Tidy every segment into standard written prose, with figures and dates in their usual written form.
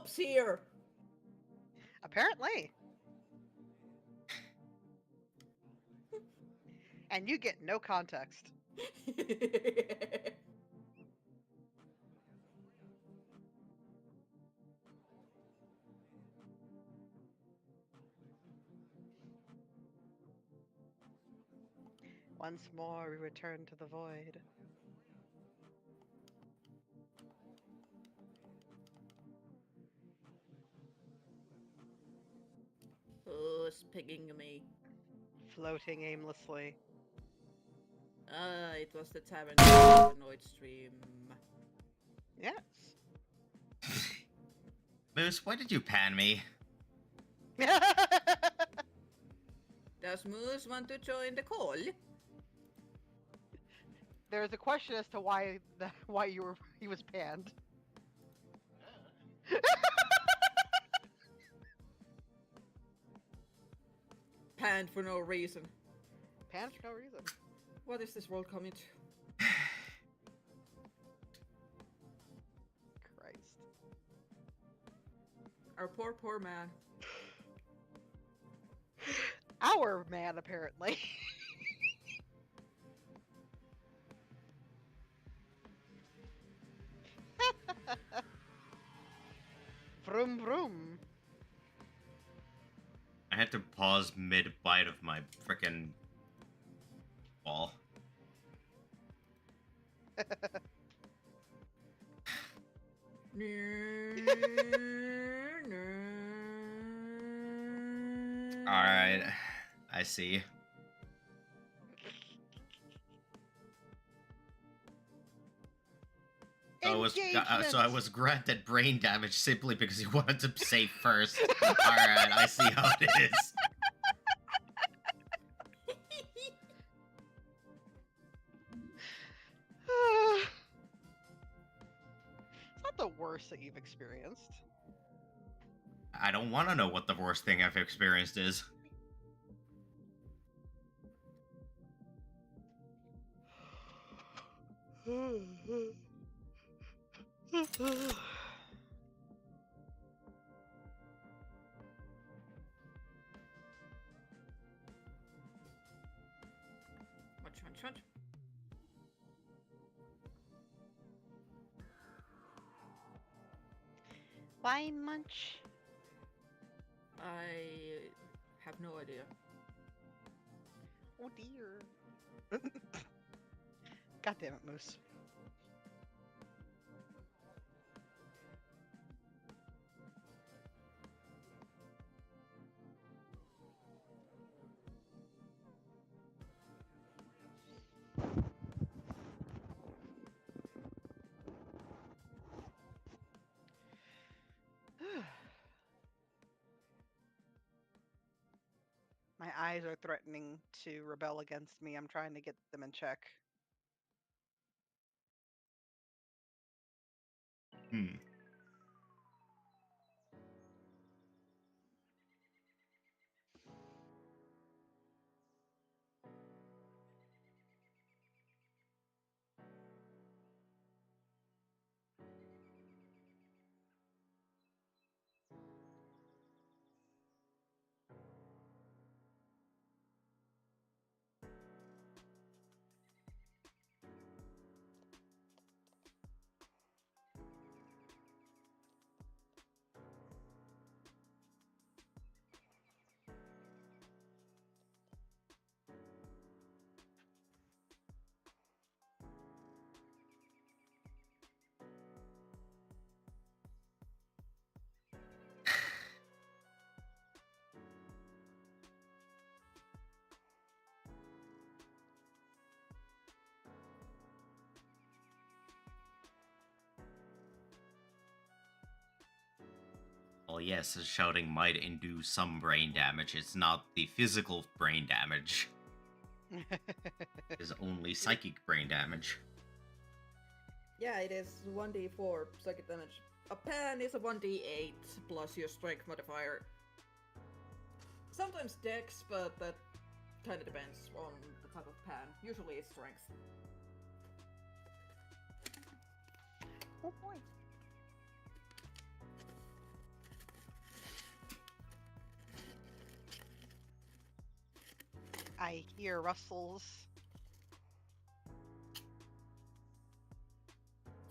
helps here. Apparently. And you get no context. Once more, we return to the void. Who's picking me? Floating aimlessly. It was the tavern the Noid stream. Yes. Moose, why did you pan me? Does Moose want to join the call? There's a question as to why he was panned. Panned for no reason. Panned for no reason. What is this world coming to? Christ. Our poor man. Our man, apparently. Vroom vroom. I had to pause mid-bite of my frickin' ball. Alright, I see. So I was granted brain damage simply because he wanted to save first. Alright, I see how it is. It's not the worst that you've experienced. I don't want to know what the worst thing I've experienced is. Munch. Why munch? I have no idea. Oh dear. God damn it, Moose. My eyes are threatening to rebel against me. I'm trying to get them in check. Well, yes, shouting might induce some brain damage. It's not the physical brain damage. It's only psychic brain damage. Yeah, it is 1d4 psychic damage. A pan is a 1d8 plus your strength modifier. Sometimes dex, but that kind of depends on the type of pan. Usually it's strength. Oh boy. I hear rustles.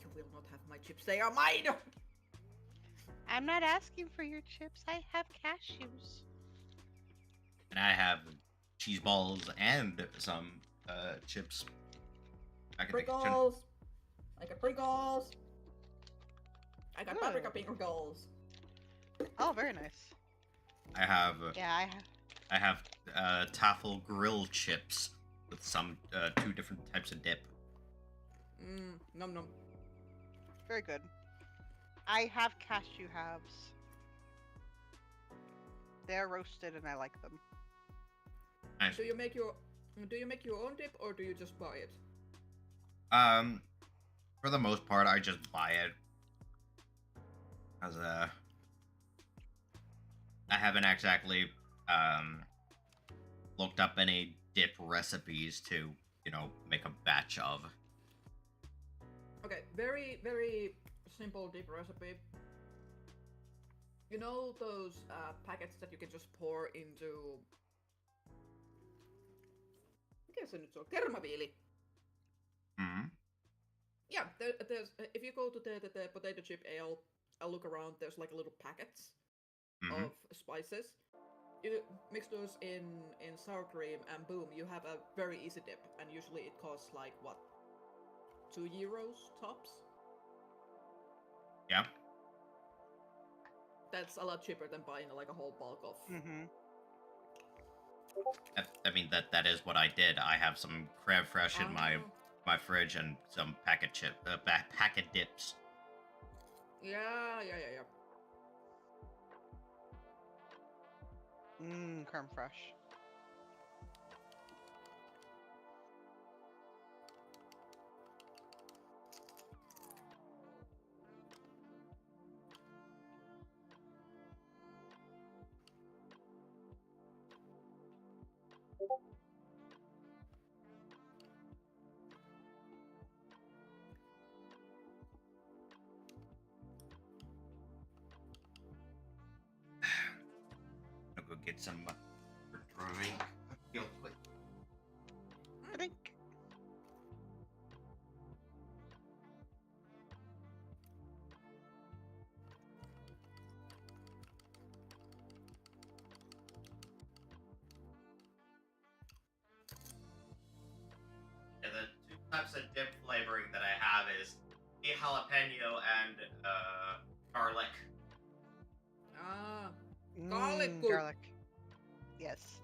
You will not have my chips. They are mine. I'm not asking for your chips. I have cashews. And I have cheese balls and some chips. Back in the kitchen. Prickles. I got prickles. I got paprika Good. pickles. Oh, very nice. I have Yeah, I have Taffel grill chips with some 2 different types of dip. Num num. very good. I have cashew halves. They're roasted and I like them. Nice. Do you make your own dip or do you just buy it? For the most part, I just buy it. As I haven't exactly looked up any dip recipes to, make a batch of. Okay, very, very simple dip recipe. You know those packets that you can just pour into... Mikä se nyt on? Kermaviili. Mm-hmm. Yeah, there's if you go to the potato chip ale, I'll look around, there's like little packets Mm-hmm. of spices. You mix those in sour cream and boom, you have a very easy dip. And usually it costs like, what, €2 tops? Yeah. That's a lot cheaper than buying like a whole bulk of... Mm-hmm. I mean that is what I did. I have some crab fresh in my fridge and some packet dips. Yeah. Creme fraiche. I'll go get some drink real quick. Drink. Yeah, the 2 types of dip flavoring that I have is the jalapeno and garlic. Ah, garlic good. Garlic. Yes.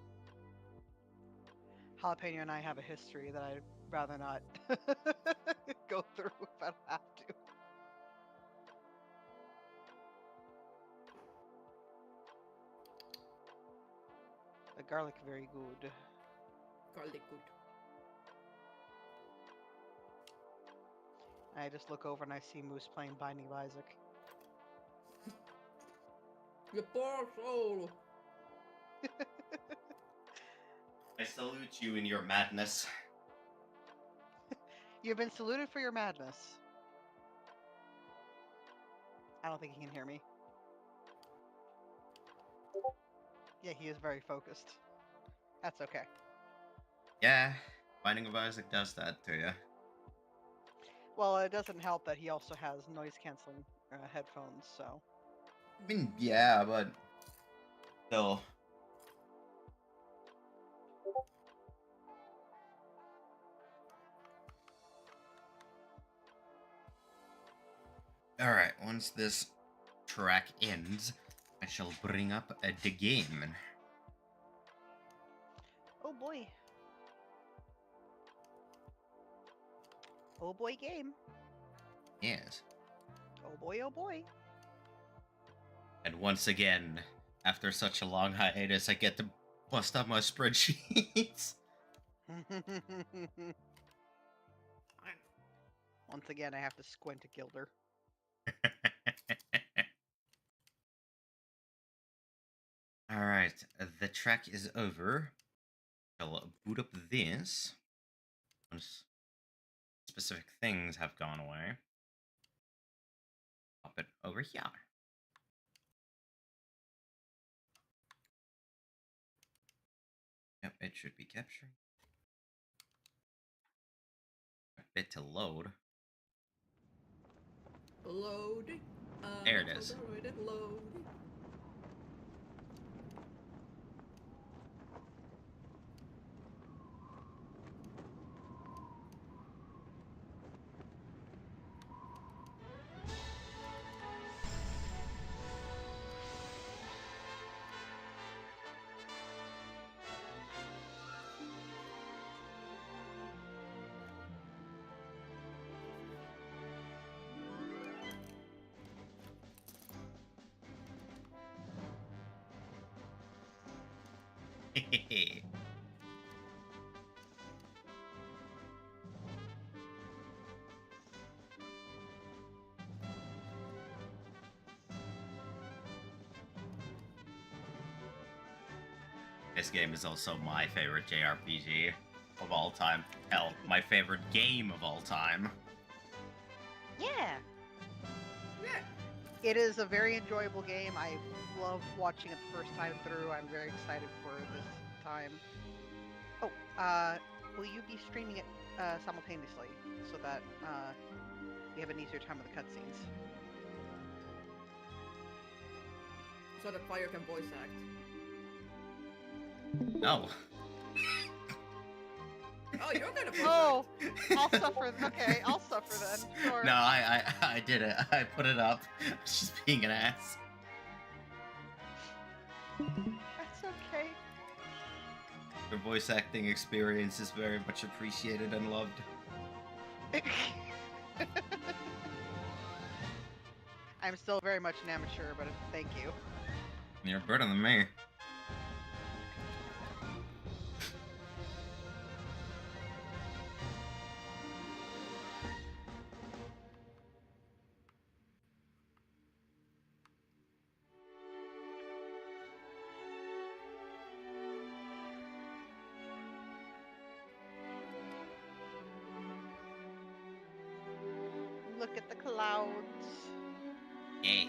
Jalapeno and I have a history that I'd rather not go through if I don't have to. The garlic very good. Garlic good. I just look over and I see Moose playing Binding of Isaac. You poor soul. I salute you in your madness. You've been saluted for your madness. I don't think he can hear me. Yeah, he is very focused. That's okay. Yeah, Binding of Isaac does that to you. Well, it doesn't help that he also has noise canceling headphones, so. I mean, yeah, but still. Alright, once this track ends, I shall bring up the game. Oh boy. Oh boy game. Yes. Oh boy, oh boy. And once again, after such a long hiatus, I get to bust out my spreadsheets. Once again, I have to squint at Gilder. Alright, the track is over. I'll boot up this. Once specific things have gone away. Pop it over here. Yep. it should be capturing. A bit to load. Load. There it is. Load. This game is also my favorite JRPG of all time. Hell, my favorite game of all time. Yeah. Yeah. It is a very enjoyable game. I love watching it the first time through. I'm very excited for this time. Oh, will you be streaming it simultaneously so that we have an easier time with the cutscenes? So that Fire can voice act. No. Oh, you're gonna voice Oh, act. I'll suffer. Okay, I'll suffer then. Sure. No, I did it. I put it up. I was just being an ass. That's okay. Your voice acting experience is very much appreciated and loved. I'm still very much an amateur, but thank you. You're better than me. Look at the clouds. Yeah.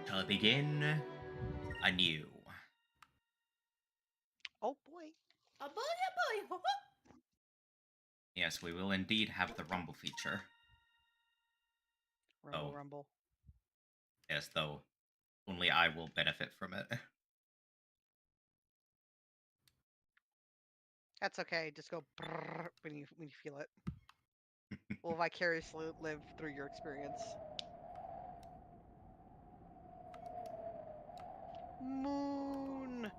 Shall I begin anew? Oh boy. A boy. Yes, we will indeed have the rumble feature. Rumble, Oh. rumble. Yes, though only I will benefit from it. That's okay. Just go brrr when you feel it. We'll vicariously live through your experience. Moon.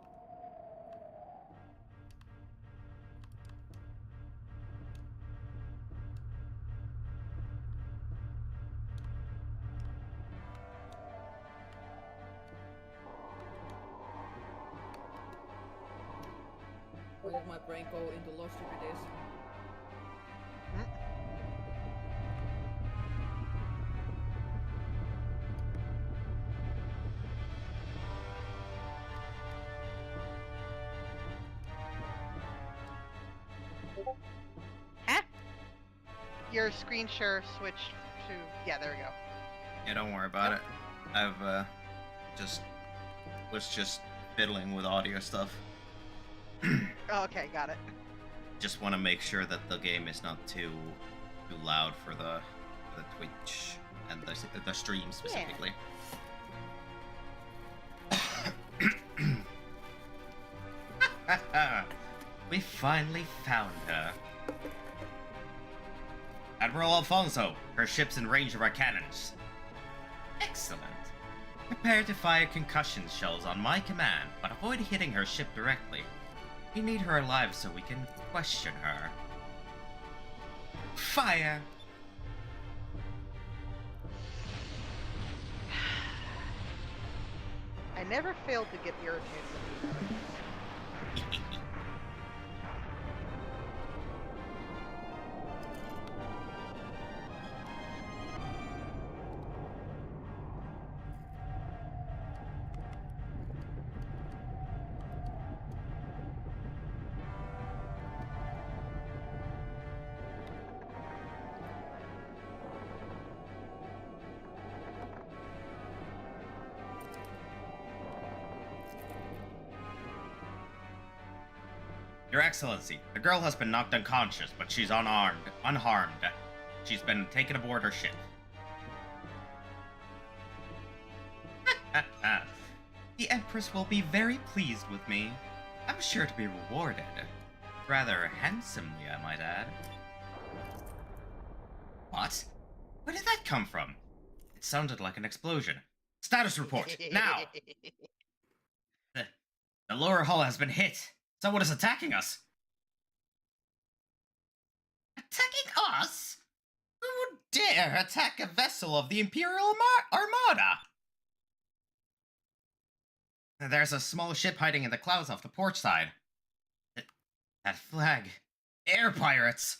Where did my brain go into lost stupidness? Huh? Your screen share switched to... Yeah, there we go. Yeah, don't worry about it. I've was just fiddling with audio stuff. Oh, okay, got it. Just want to make sure that the game is not too loud for the Twitch and the stream specifically. We finally found her. Admiral Alfonso, her ship's in range of our cannons. Excellent. Prepare to fire concussion shells on my command, but avoid hitting her ship directly. We need her alive so we can question her. Fire! I never failed to get irritated with these enemies. Your Excellency, the girl has been knocked unconscious, but she's unharmed. She's been taken aboard her ship. The Empress will be very pleased with me. I'm sure to be rewarded. Rather handsomely, I might add. What? Where did that come from? It sounded like an explosion. Status report, now! The lower hull has been hit. Someone is attacking us. Attacking us? Who would dare attack a vessel of the Imperial Armada? There's a small ship hiding in the clouds off the port side. That flag. Air pirates!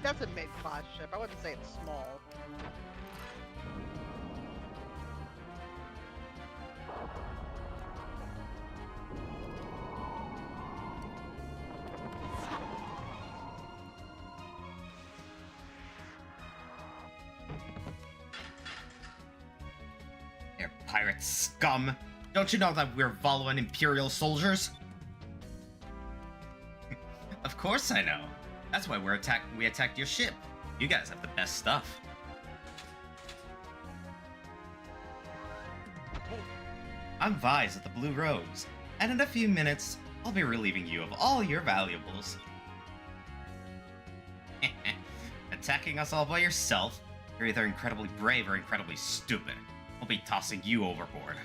That's a mid-class ship. I wouldn't say it's small. They're pirate scum. Don't you know that we're Valoan Imperial soldiers? Of course I know. That's why we attacked your ship. You guys have the best stuff. I'm Vise at the Blue Rose, and in a few minutes, I'll be relieving you of all your valuables. Attacking us all by yourself? You're either incredibly brave or incredibly stupid. I'll be tossing you overboard.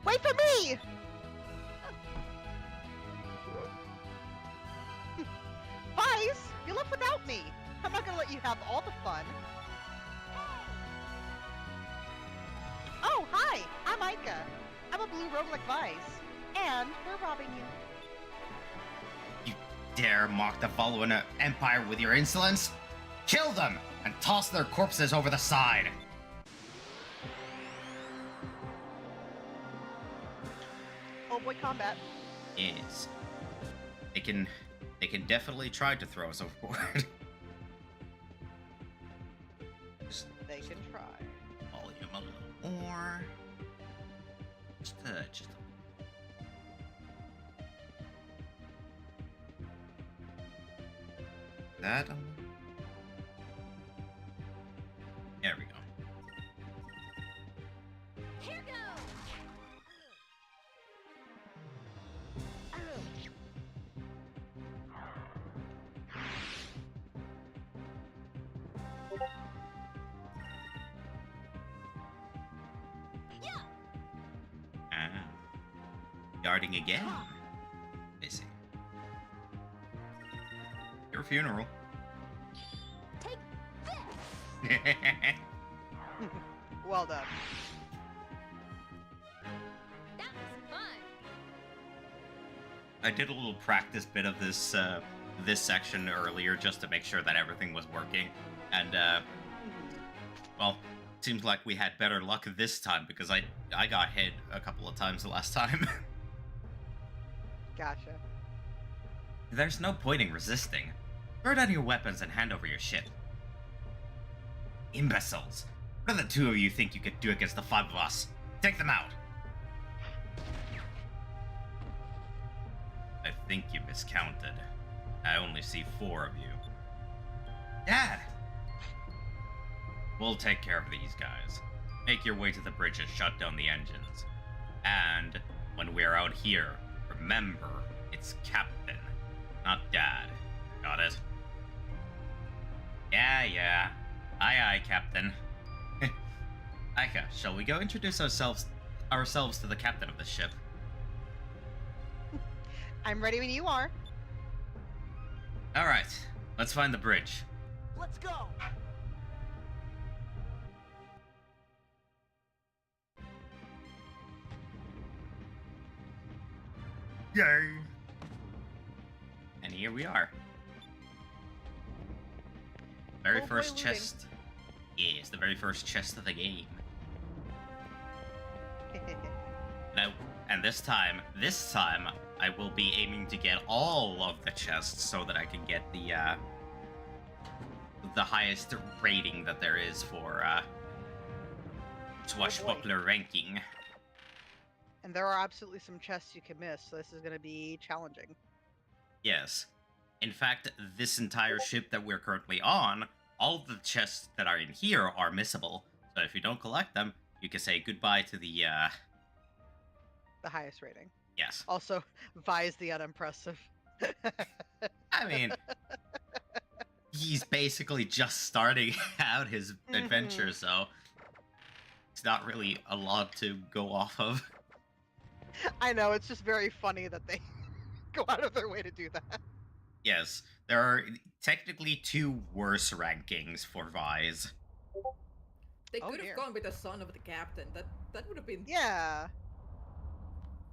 Wait for me! Vice, you left without me. I'm not gonna let you have all the fun. Oh, hi! I'm Aika. I'm a blue rogue like Vice. And we're robbing you. You dare mock the Valoan Empire with your insolence? Kill them and toss their corpses over the side. Oh boy, combat. Yes. They can definitely try to throw us overboard. They can try. Volume a little more. Just that. There we go. Here goes. Yarding again. I see. Your funeral. Take this. Well done. That was fun. I did a little practice bit of this this section earlier just to make sure that everything was working, and well, seems like we had better luck this time because I got hit a couple of times the last time. Gotcha. There's no point in resisting. Throw down your weapons and hand over your ship. Imbeciles! What do the two of you think you could do against the five of us? Take them out! I think you miscounted. I only see 4 of you. Dad! We'll take care of these guys. Make your way to the bridge and shut down the engines. And when we're out here, remember, it's Captain, not Dad. Got it? Yeah. Aye, Captain. Aika, shall we go introduce ourselves to the captain of the ship? I'm ready when you are. Alright, let's find the bridge. Let's go. Yay! And here we are. Very Oh, first boy, chest. Yes, the very first chest of the game. And this time, I will be aiming to get all of the chests so that I can get the highest rating that there is for swashbuckler ranking. And there are absolutely some chests you can miss, so this is going to be challenging. Yes. In fact, this entire ship that we're currently on, all of the chests that are in here are missable. So if you don't collect them, you can say goodbye to the highest rating. Yes. Also, Vi's the unimpressive. I mean, he's basically just starting out his adventure, so it's not really a lot to go off of. I know, it's just very funny that they go out of their way to do that. Yes, there are technically 2 worse rankings for Vi's. They could have gone with the son of the captain. That would have been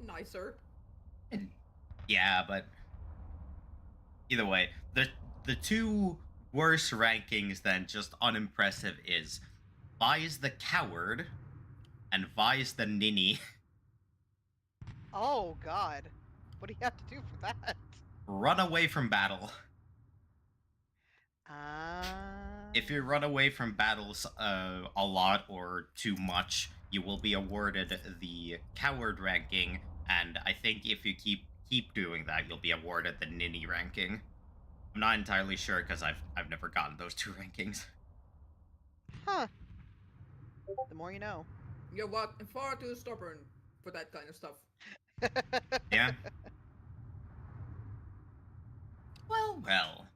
nicer. Yeah, but either way, the 2 worse rankings than just unimpressive is Vi's the coward and Vi's the ninny. Oh god. What do you have to do for that? Run away from battle. If you run away from battles a lot or too much, you will be awarded the coward ranking, and I think if you keep doing that, you'll be awarded the ninny ranking. I'm not entirely sure because I've never gotten those 2 rankings. Huh. The more you know. You're far too stubborn for that kind of stuff. Yeah. Well.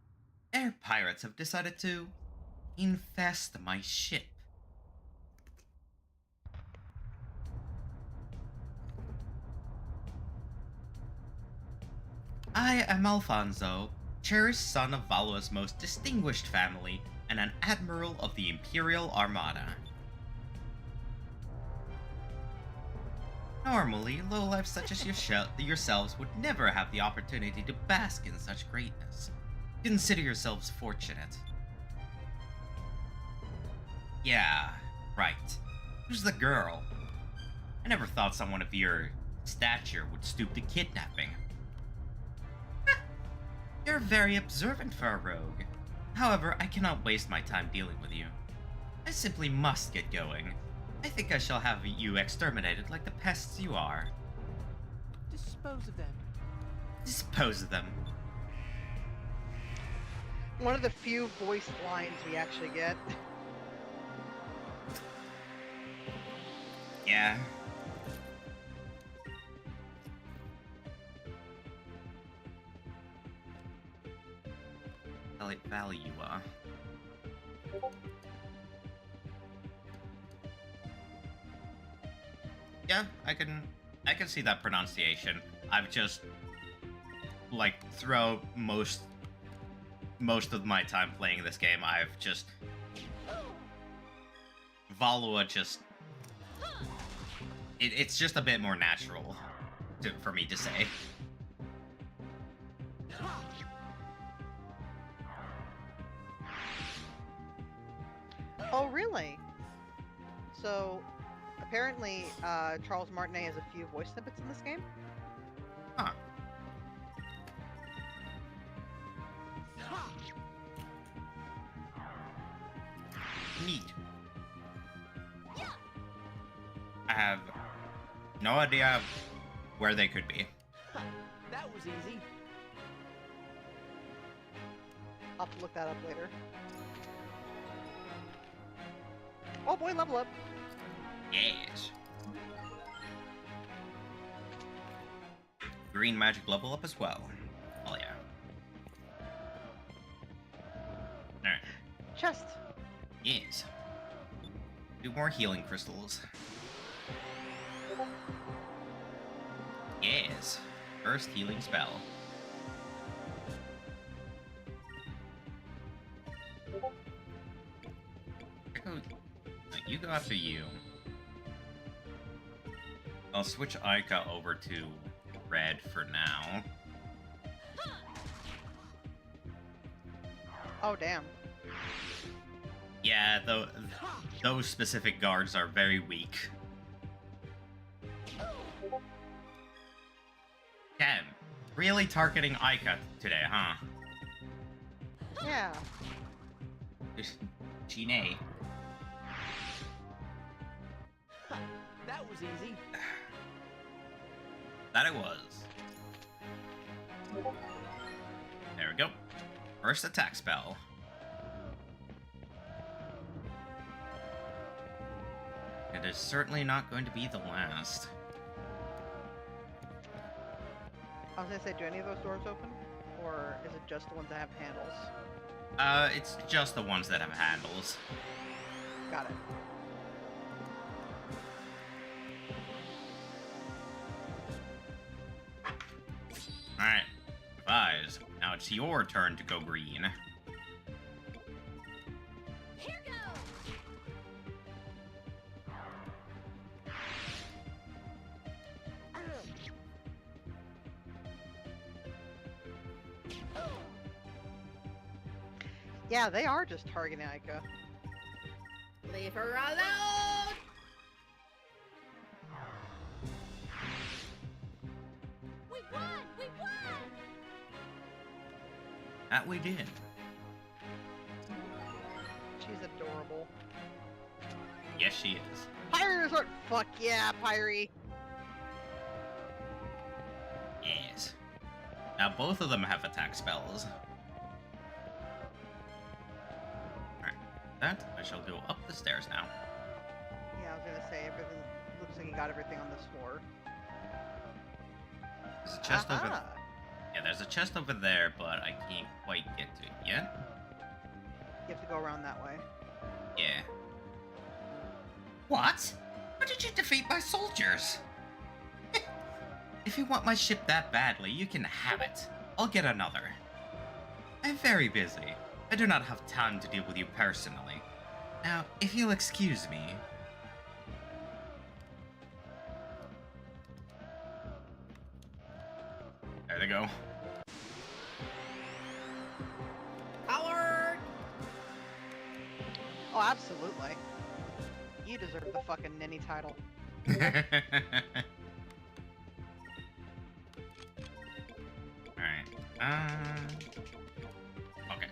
Air pirates have decided to infest my ship. I am Alfonso, cherished son of Valoa's most distinguished family, and an admiral of the Imperial Armada. Normally, lowlifes such as yourselves would never have the opportunity to bask in such greatness. Consider yourselves fortunate. Yeah, right. Who's the girl? I never thought someone of your stature would stoop to kidnapping. You're very observant for a rogue. However, I cannot waste my time dealing with you. I simply must get going. I think I shall have you exterminated like the pests you are. Dispose of them. Dispose of them. One of the few voiced lines we actually get. Yeah. Valua. Yeah, I can see that pronunciation. I've just throughout most of my time playing this game, I've just Valua just it's just a bit more natural for me to say. Oh, really? So, apparently, Charles Martinet has a few voice snippets in this game? Huh. Neat. I have no idea where they could be. That was easy. I'll have to look that up later. Oh boy, level up! Yes. Green magic level up as well. Oh yeah. Alright. Chest! Yes. Do more healing crystals. Yes. First healing spell. You go after you. I'll switch Aika over to red for now. Oh, damn. Yeah, those specific guards are very weak. Damn. Really targeting Aika today, huh? Yeah. Gine. That was easy. That it was. There we go. First attack spell. It is certainly not going to be the last. I was gonna say, do any of those doors open? Or is it just the ones that have handles? It's just the ones that have handles. Got it. Alright. Vise. Now it's your turn to go green. Here goes. Yeah, they are just targeting Aika. Leave her alone! We won! We won! That we did. She's adorable. Yes, she is. Pyre Resort! Fuck yeah, Pyre! Yes. Now both of them have attack spells. Alright. That I shall go up the stairs now. Yeah, I was gonna say, everything looks like you got everything on this floor. There's a chest over Aha. Yeah, there's a chest over there, but I can't quite get to it yet. You have to go around that way. Yeah. What? How did you defeat my soldiers? If you want my ship that badly, you can have it. I'll get another. I'm very busy. I do not have time to deal with you personally. Now, if you'll excuse me... There they go. Coward! Oh, absolutely. You deserve the fucking ninny title. Alright, okay.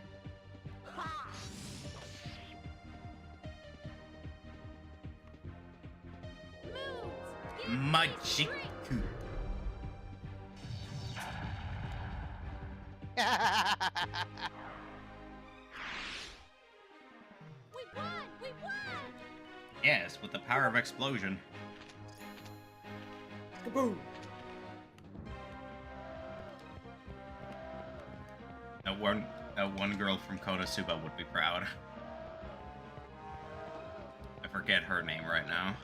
Moves! Magic. We won! We won! Yes, with the power of explosion. Kaboom! That one girl from Konosuba would be proud. I forget her name right now.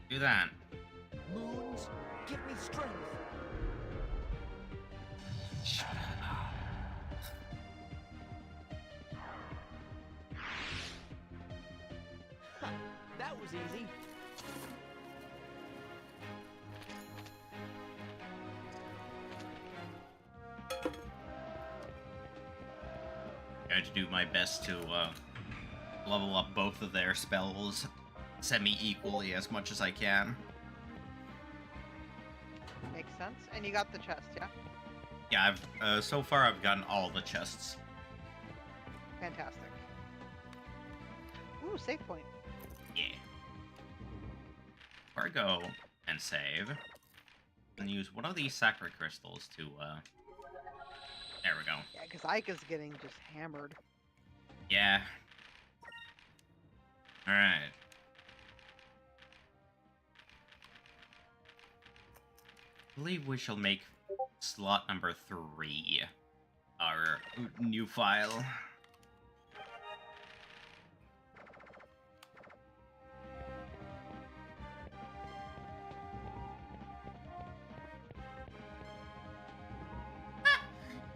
Do that. Moons, give me strength. Shut up. That was easy. Try to do my best to level up both of their spells semi-equally as much as I can. Makes sense. And you got the chest, yeah? Yeah, I've so far I've gotten all the chests. Fantastic. Ooh, save point. Yeah. Before I go and save, and use one of these sacred crystals to there we go. Yeah, because Aika's getting just hammered. Yeah. Alright. I believe we shall make slot number 3 our new file.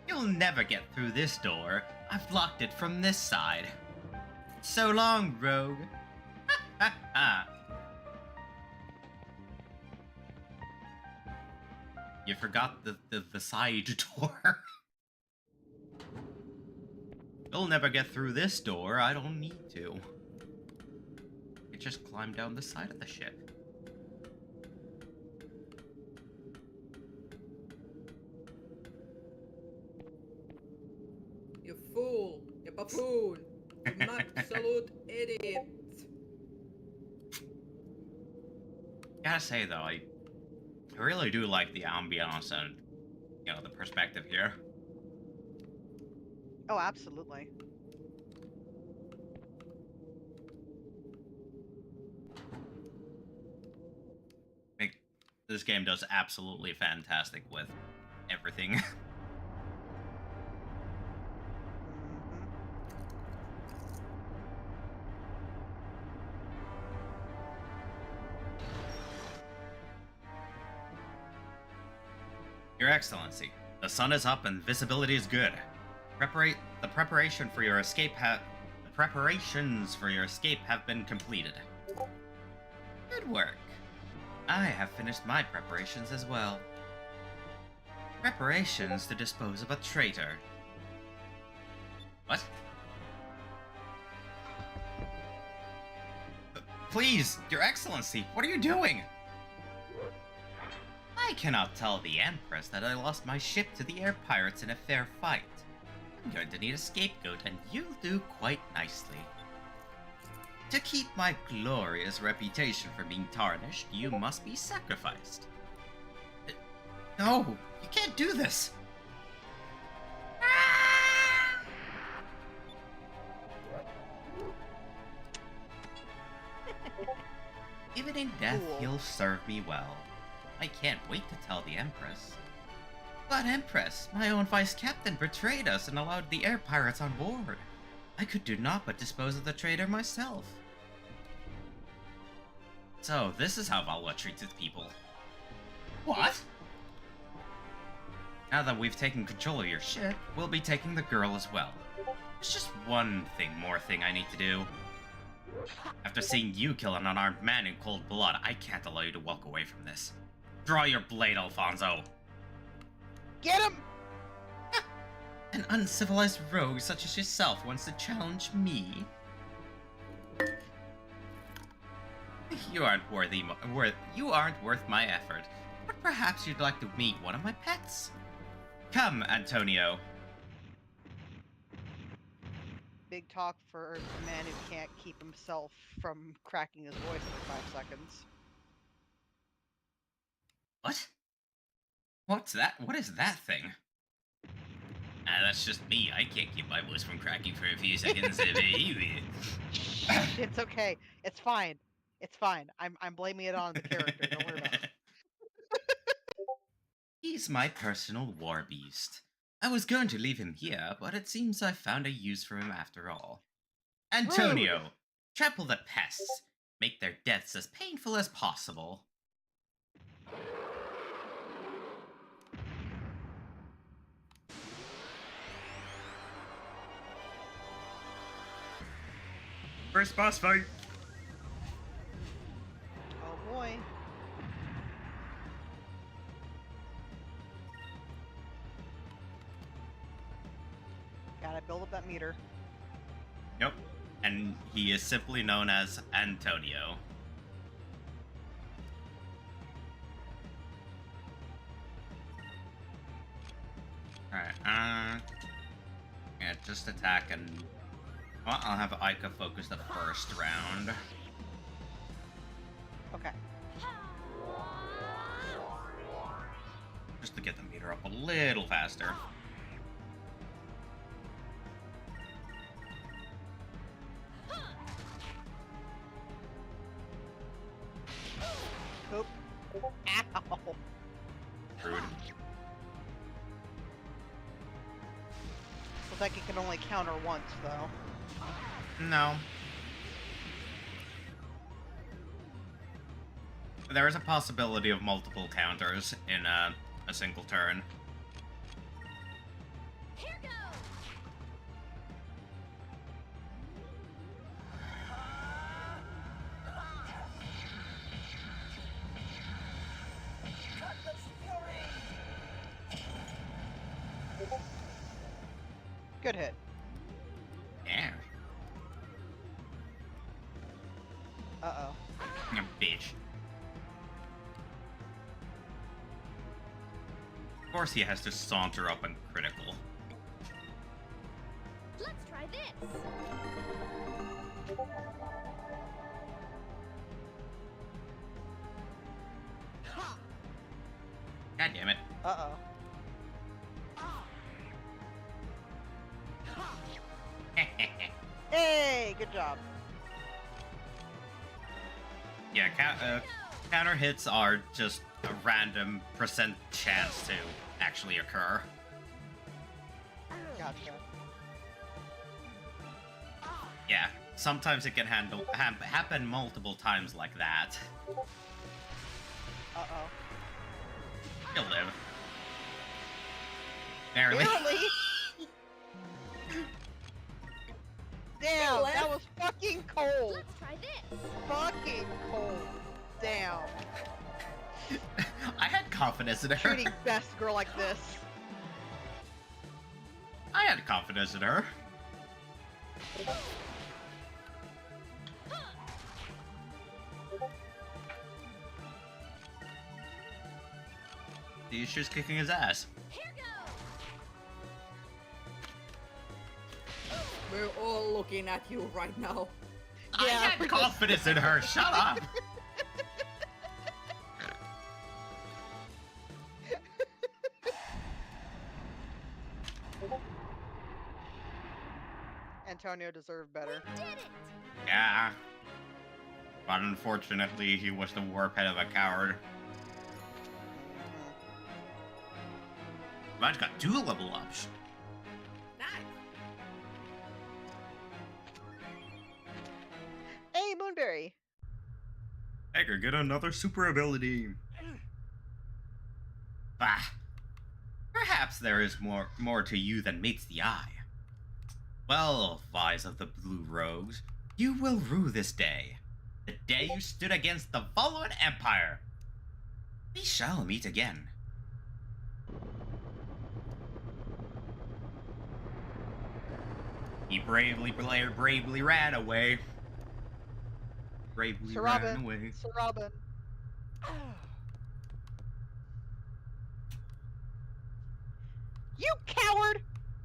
You'll never get through this door. I've locked it from this side. So long, rogue. Ha ha ha. you forgot the side door. You'll never get through this door. I don't need to. You just climb down the side of the ship. You fool! You buffoon! You absolute idiot! Gotta say though, I really do like the ambiance and, you know, the perspective here. Oh, absolutely. Like, this game does absolutely fantastic with everything. Your Excellency, the sun is up and visibility is good. The preparations for your escape have been completed. Good work. I have finished my preparations as well. Preparations to dispose of a traitor. What? Please, Your Excellency, what are you doing? I cannot tell the Empress that I lost my ship to the air pirates in a fair fight. I'm going to need a scapegoat, and you'll do quite nicely. To keep my glorious reputation from being tarnished, you must be sacrificed. No, you can't do this! Even in death, Cool. he'll serve me well. I can't wait to tell the Empress. But Empress, my own vice captain betrayed us and allowed the air pirates on board. I could do naught but dispose of the traitor myself. So, this is how Valwa treats its people. What? Now that we've taken control of your ship, we'll be taking the girl as well. There's just one more thing I need to do. After seeing you kill an unarmed man in cold blood, I can't allow you to walk away from this. Draw your blade, Alfonso. Get him! An uncivilized rogue such as yourself wants to challenge me. You aren't worth my effort, but perhaps you'd like to meet one of my pets. Come, Antonio. Big talk for a man who can't keep himself from cracking his voice for 5 seconds. What? What's that? What is that thing? Ah, that's just me. I can't keep my voice from cracking for a few seconds. It's okay. It's fine. It's fine. I'm blaming it on the character. Don't worry about it. He's my personal war beast. I was going to leave him here, but it seems I found a use for him after all. Antonio, trample the pests. Make their deaths as painful as possible. First boss fight. Oh boy. Gotta build up that meter. Yep. And he is simply known as Antonio. Alright, yeah, just attack and... Well, I'll have Aika focus the first round. Okay. Just to get the meter up a little faster. Oop. Ow. Rude. Looks like it can only counter once, though. No. There is a possibility of multiple counters in a single turn. Here goes! Good hit. Yeah. Uh-oh. You bitch. Of course he has to saunter up and critical. Let's try this. Ha! God damn it. Uh-oh. Ha! Hey, good job. Yeah, counter hits are just a random percent chance to actually occur. Gotcha. Yeah, sometimes it can happen multiple times like that. Uh-oh. You'll live. Barely. Barely. Damn, Barely. that was fucking cold. Let's try this. Fucking cold. Damn. I had confidence in her. Treating best girl like this. I had confidence in her. She's just kicking his ass. Here goes. We're all looking at you right now. I Yeah, had confidence in her. Shut up. Antonio deserved better. We did it. Yeah. But unfortunately, he was the warp head of a coward. Mine's got 2 level ups. Nice. Hey, Moonberry. I could get another super ability. Bah. Perhaps there is more to you than meets the eye. Well, Vies of the Blue Rogues, you will rue this day. The day you stood against the fallen Empire. We shall meet again. He bravely ran away. Bravely Sir ran Robin. away. Sir Robin. You coward!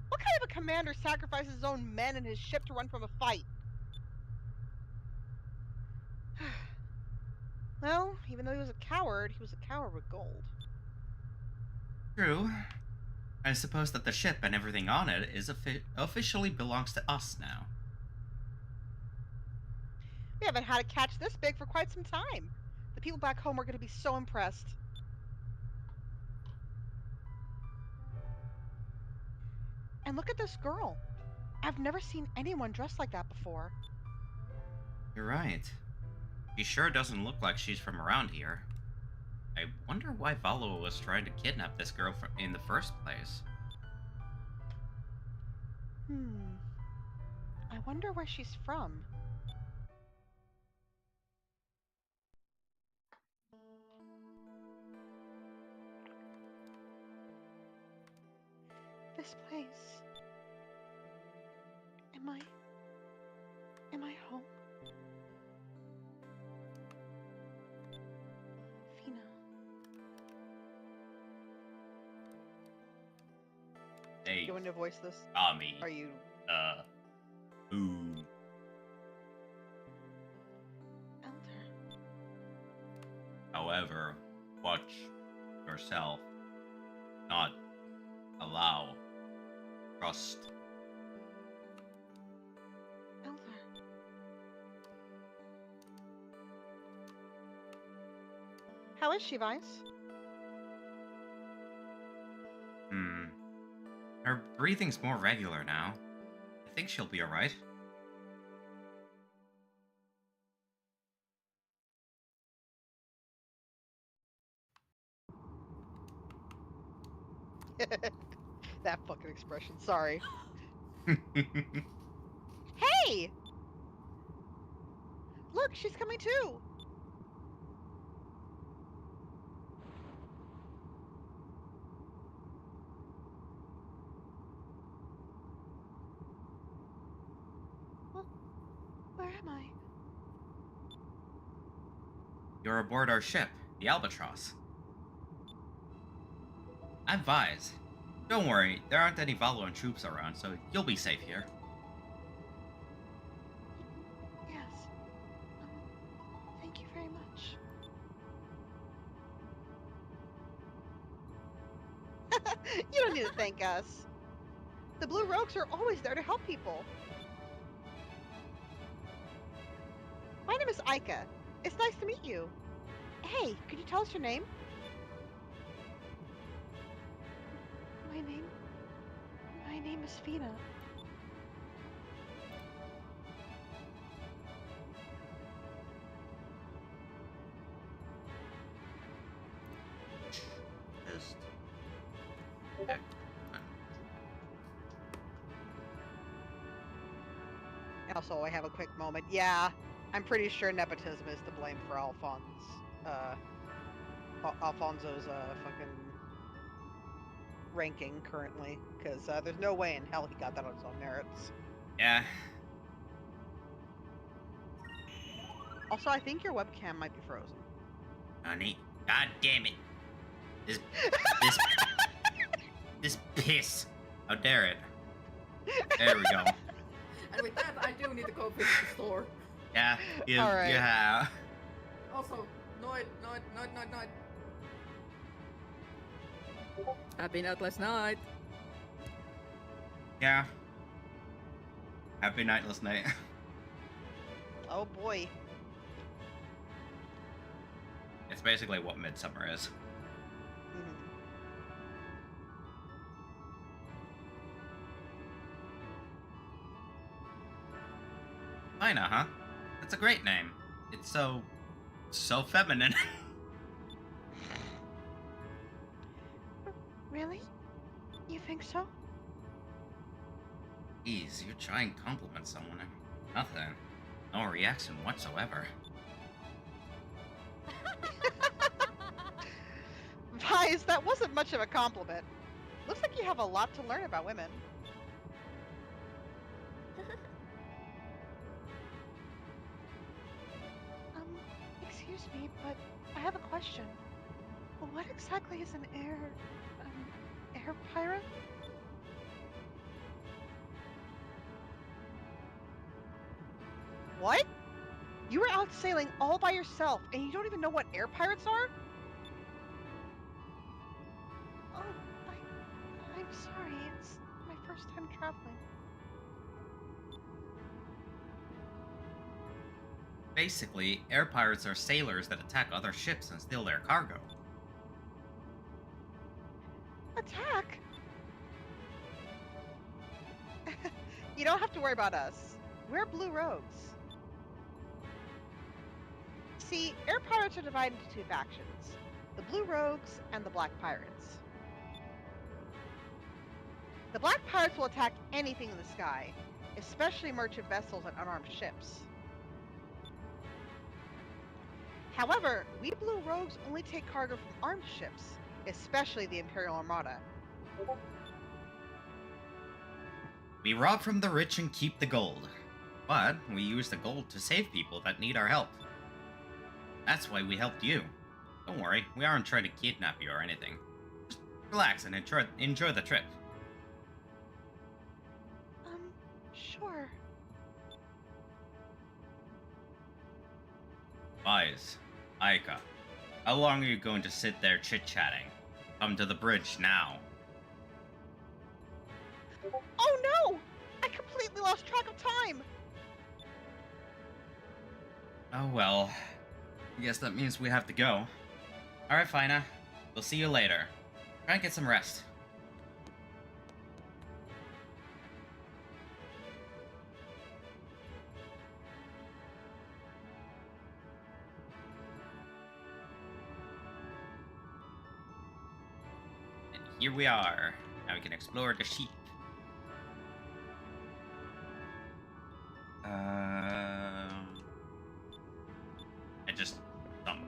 What kind of a commander sacrifices his own men and his ship to run from a fight? Well, even though he was a coward with gold. True. I suppose that the ship and everything on it is officially belongs to us now. We haven't had a catch this big for quite some time. The people back home are going to be so impressed. And look at this girl. I've never seen anyone dressed like that before. You're right. She sure doesn't look like she's from around here. I wonder why Valo was trying to kidnap this girl in the first place. I wonder where she's from. This place. Am I home? Fina. Hey, You want to voice this? Tommy. Are you Ooh. Elder? However, watch yourself. Not allow. Trust. Elder. How is she, Vice? Her breathing's more regular now. I think she'll be alright. That fucking expression, sorry. Hey! Look, she's coming too! Where am I? You're aboard our ship, the Albatross. I'm Vise. Don't worry, there aren't any Valoran troops around, so you'll be safe here. Yes. Thank you very much. You don't need to thank us. The Blue Rogues are always there to help people. My name is Aika. It's nice to meet you. Hey, could you tell us your name? My name is Fina. Just... Okay. Also, I have a quick moment. Yeah, I'm pretty sure nepotism is to blame for Alfonso's fucking ranking currently, because there's no way in hell he got that on his own merits. Yeah. Also, I think your webcam might be frozen. Honey, god damn it. This this piss. How dare it? There we go. And with that, I do need to go visit the store. Yeah, you, All right. you have. Also, Noid. I've been out last night. Yeah. Happy nightless night. Oh boy. It's basically what Midsummer is. Ina, huh? That's a great name. It's so feminine. Really? You think so? Jeez, you're trying to compliment someone and nothing. No reaction whatsoever. Vise, that wasn't much of a compliment. Looks like you have a lot to learn about women. Excuse me, but I have a question. What exactly is an air pirate? What? You were out sailing all by yourself, and you don't even know what air pirates are? Oh, I'm sorry. It's my first time traveling. Basically, air pirates are sailors that attack other ships and steal their cargo. Attack? You don't have to worry about us. We're Blue Rogues. See, air pirates are divided into two factions. The Blue Rogues and the Black Pirates. The Black Pirates will attack anything in the sky, especially merchant vessels and unarmed ships. However, we Blue Rogues only take cargo from armed ships, especially the Imperial Armada. We rob from the rich and keep the gold. But we use the gold to save people that need our help. That's why we helped you. Don't worry, we aren't trying to kidnap you or anything. Just relax and enjoy the trip. Sure. Vise, Aika, how long are you going to sit there chit-chatting? Come to the bridge now. Oh no! I completely lost track of time! Oh well. I guess that means we have to go. Alright, Fina. We'll see you later. Try and get some rest. And here we are. Now we can explore the sheep. And just some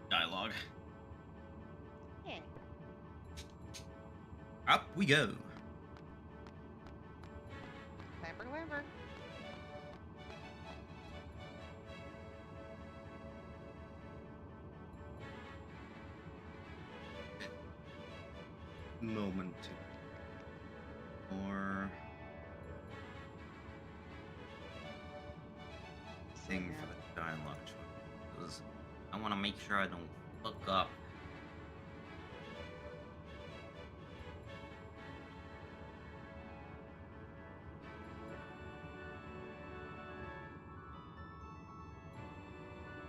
dialogue. Yeah. Up we go. Clamber, clamber. moment to or thing for the dialogue choices. I want to make sure I don't fuck up.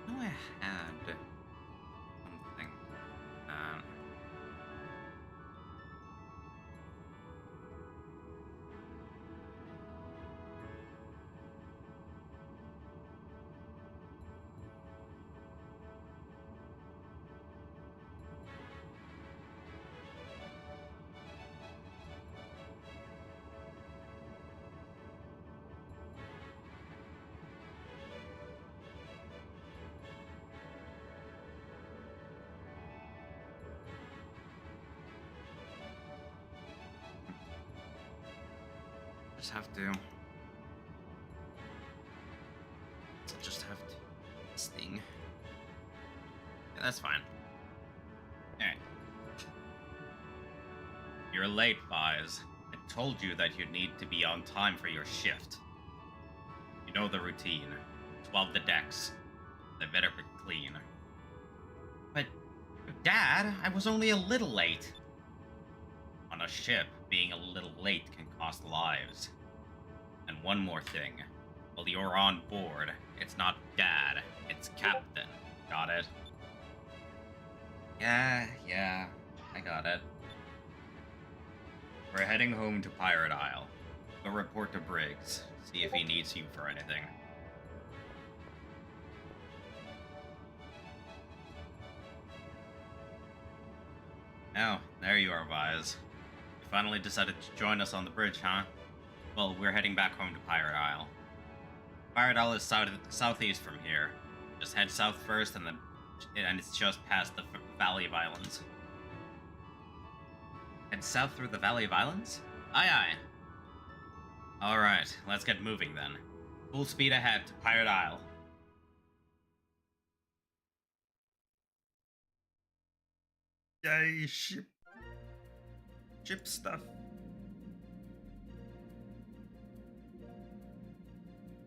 I know I had something. Just have to this thing. Yeah, that's fine. Alright. You're late, Fies. I told you that you need to be on time for your shift. You know the routine. 12 the decks. They better be clean. But, Dad, I was only a little late. On a ship, being a little late can cost lives. And one more thing. While you're on board, it's not Dad, it's Captain. Got it? Yeah, I got it. We're heading home to Pirate Isle. Go report to Briggs, see if he needs you for anything. Oh, there you are, Vise. You finally decided to join us on the bridge, huh? Well, we're heading back home to Pirate Isle. Pirate Isle is southeast from here. Just head south first, and it's just past the Valley of Islands. Head south through the Valley of Islands? Aye, aye. Alright, let's get moving then. Full speed ahead to Pirate Isle. Yay, ship stuff.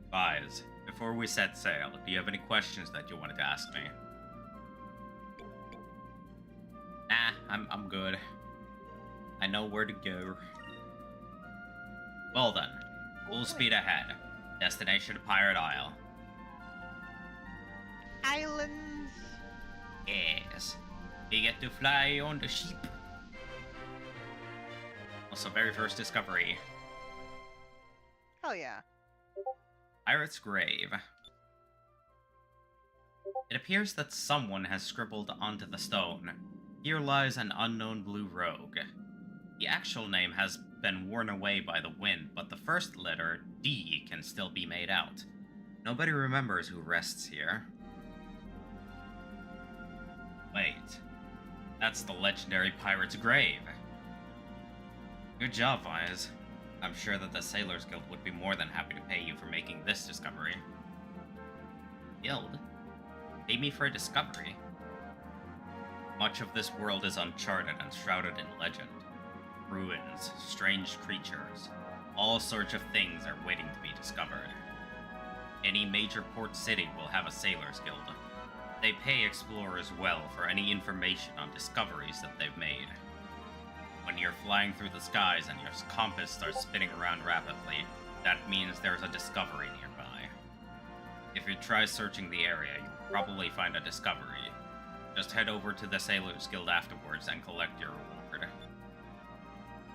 Vise, before we set sail, do you have any questions that you wanted to ask me? Nah, I'm good. I know where to go. Well then, full speed ahead. Destination Pirate Isle. Islands. Yes. We get to fly on the ship. Also, very first discovery. Oh yeah. Pirate's Grave. It appears that someone has scribbled onto the stone, "Here lies an unknown blue rogue." The actual name has been worn away by the wind, but the first letter, D, can still be made out. Nobody remembers who rests here. Wait, that's the legendary Pirate's Grave. Good job, Vise. I'm sure that the Sailors Guild would be more than happy to pay you for making this discovery. Guild? Pay me for a discovery? Much of this world is uncharted and shrouded in legend. Ruins, strange creatures, all sorts of things are waiting to be discovered. Any major port city will have a Sailors Guild. They pay explorers well for any information on discoveries that they've made. When you're flying through the skies and your compass starts spinning around rapidly, that means there's a discovery nearby. If you try searching the area, you'll probably find a discovery. Just head over to the Sailors Guild afterwards and collect your reward.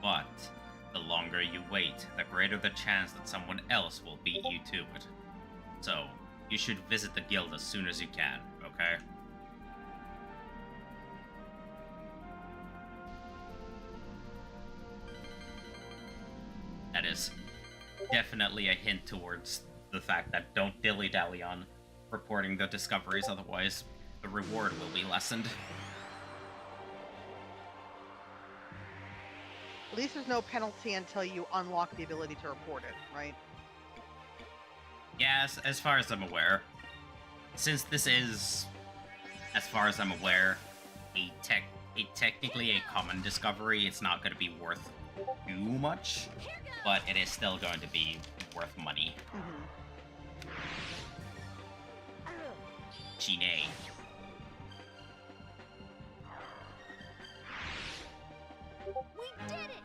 But the longer you wait, the greater the chance that someone else will beat you to it. So, you should visit the guild as soon as you can, okay? That is definitely a hint towards the fact that don't dilly-dally on reporting the discoveries, otherwise the reward will be lessened. At least there's no penalty until you unlock the ability to report it, right? Yes, as far as I'm aware. Since this is, as far as I'm aware, a technically a common discovery, it's not going to be worth too much, but it is still going to be worth money. Gine. We did it!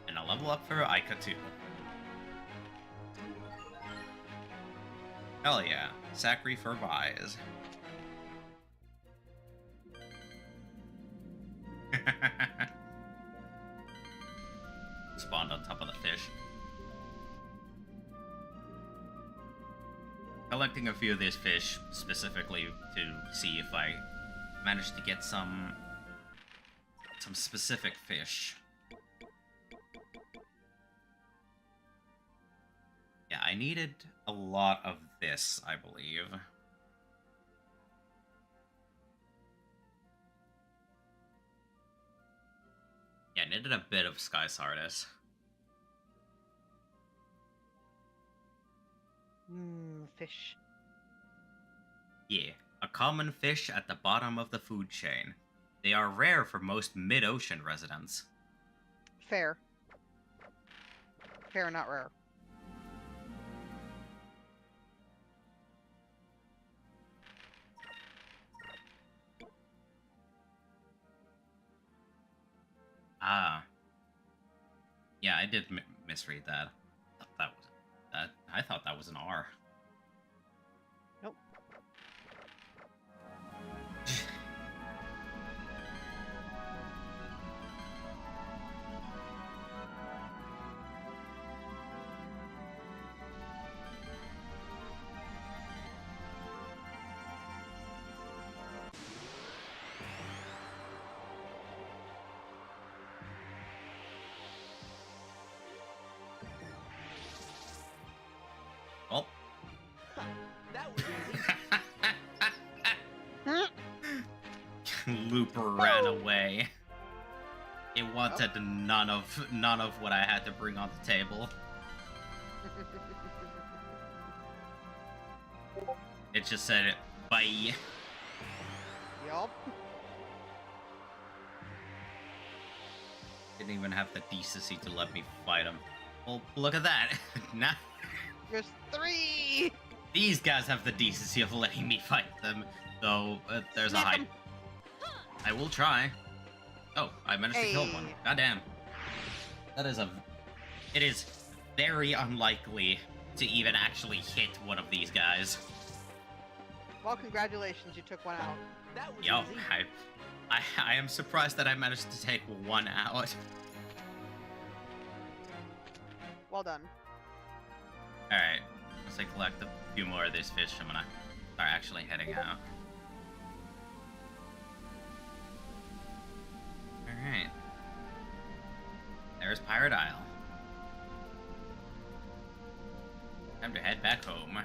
And a level up for Aika too. Hell yeah. Sacri for Vise. Spawned on top of the fish. Collecting a few of these fish specifically to see if I manage to get some specific fish. Yeah, I needed a lot of this, I believe. Yeah, I needed a bit of Sky Sardis. Fish. Yeah, a common fish at the bottom of the food chain. They are rare for most mid-ocean residents. Fair. Fair, not rare. Ah. Yeah, I did misread that. I thought that was an R. Nope. Well. That was easy. Looper ran away. It wanted none of what I had to bring on the table. It just said, bye. Yup. Didn't even have the decency to let me fight him. Well, look at that. Now There's 3! these guys have the decency of letting me fight them, though there's a Smack high... 'em. I will try. Oh, I managed to kill one. Hey. Goddamn. That is It is very unlikely to even actually hit one of these guys. Well, congratulations, you took one out. That was Yo, easy. I am surprised that I managed to take one out. Well done. Alright, once I collect a few more of these fish, I'm gonna start actually heading out. Alright. There's Pirate Isle. Time to head back home.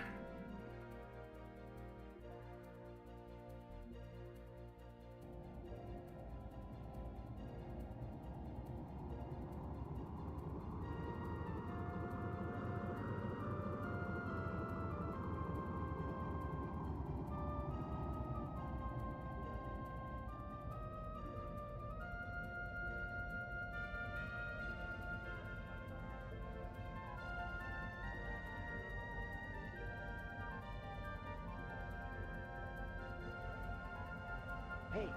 Hey,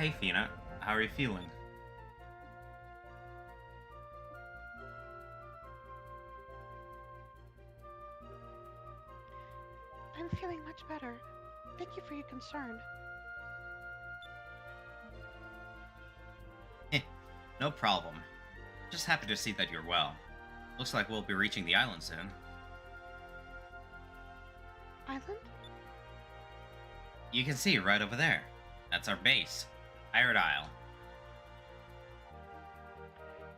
Hey Fina, how are you feeling? I'm feeling much better. Thank you for your concern. No problem. Just happy to see that you're well. Looks like we'll be reaching the island soon. Island? You can see right over there. That's our base. Pirate Isle.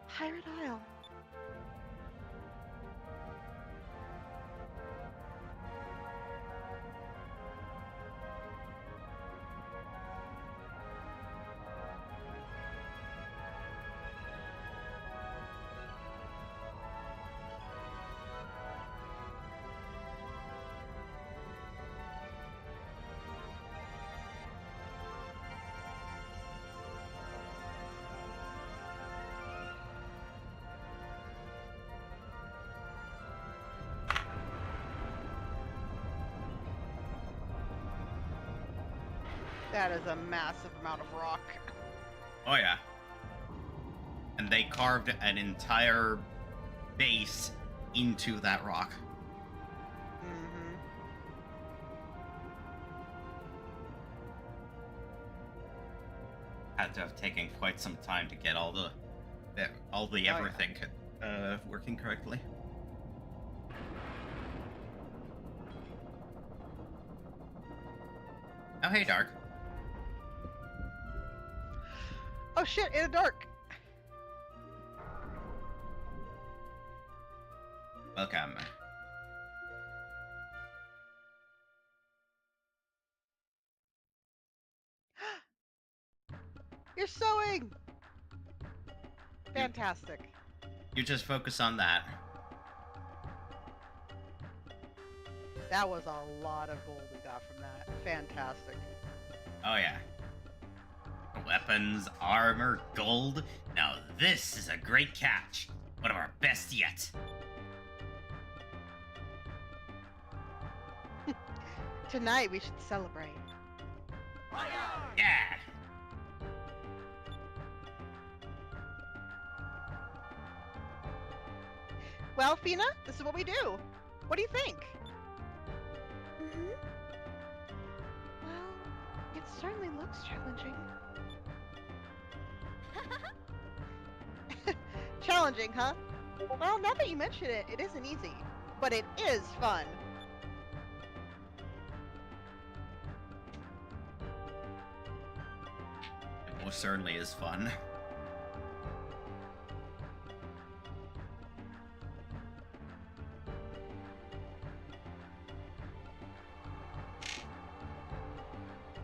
Pirate Isle. That is a massive amount of rock. Oh yeah. And they carved an entire base into that rock. Mm-hmm. Had to have taken quite some time to get all the yeah. everything working correctly. Oh hey, Dark. Oh shit, in the dark! Welcome. You're sewing! Fantastic. You just focus on that. That was a lot of gold we got from that. Fantastic. Oh yeah. Weapons, armor, gold. Now this is a great catch. One of our best yet. Tonight we should celebrate. Yeah. Well, Fina, this is what we do. What do you think? Mm-hmm. Well, it certainly looks challenging. Challenging, huh? Well, now that you mention it, it isn't easy. But it is fun. It most certainly is fun.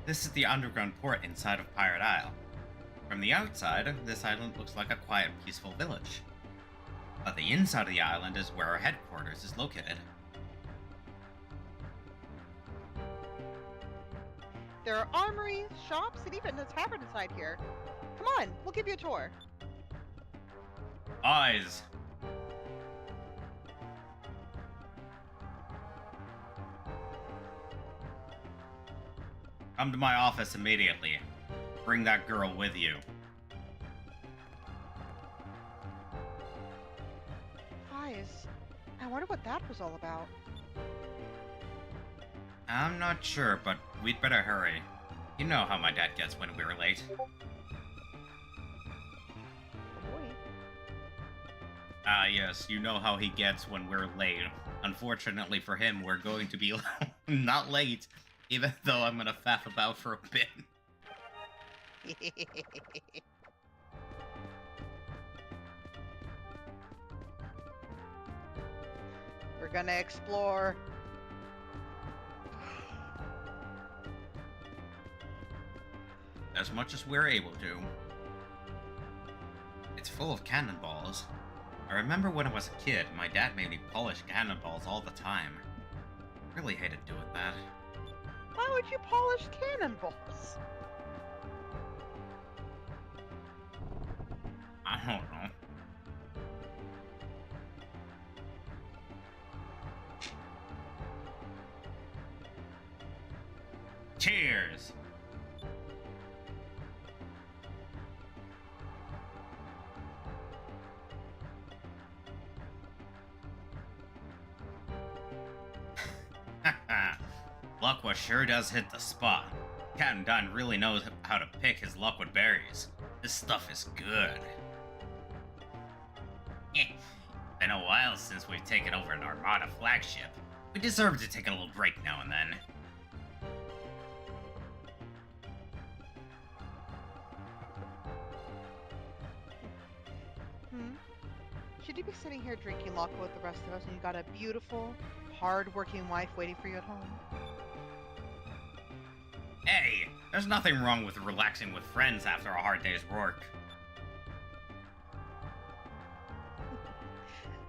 This is the underground port inside of Pirate Isle. From the outside, this island looks like a quiet, peaceful village. But the inside of the island is where our headquarters is located. There are armories, shops, and even a tavern inside here. Come on, we'll give you a tour. Eyes! Come to my office immediately. Bring that girl with you. Eyes. I wonder what that was all about. I'm not sure, but we'd better hurry. You know how my dad gets when we're late. Oh boy. Ah, yes, you know how he gets when we're late. Unfortunately for him, we're going to be not late, even though I'm gonna faff about for a bit. We're gonna explore. As much as we're able to. It's full of cannonballs. I remember when I was a kid, my dad made me polish cannonballs all the time. Really hated doing that. Why would you polish cannonballs? I don't know. Cheers! Luckwa sure does hit the spot. Captain Dunn really knows how to pick his Luckwood berries. This stuff is good. Been a while since we've taken over an Armada flagship. We deserve to take a little break now and then. Should you be sitting here drinking Lockwood with the rest of us and you got a beautiful, hard-working wife waiting for you at home? Hey, there's nothing wrong with relaxing with friends after a hard day's work.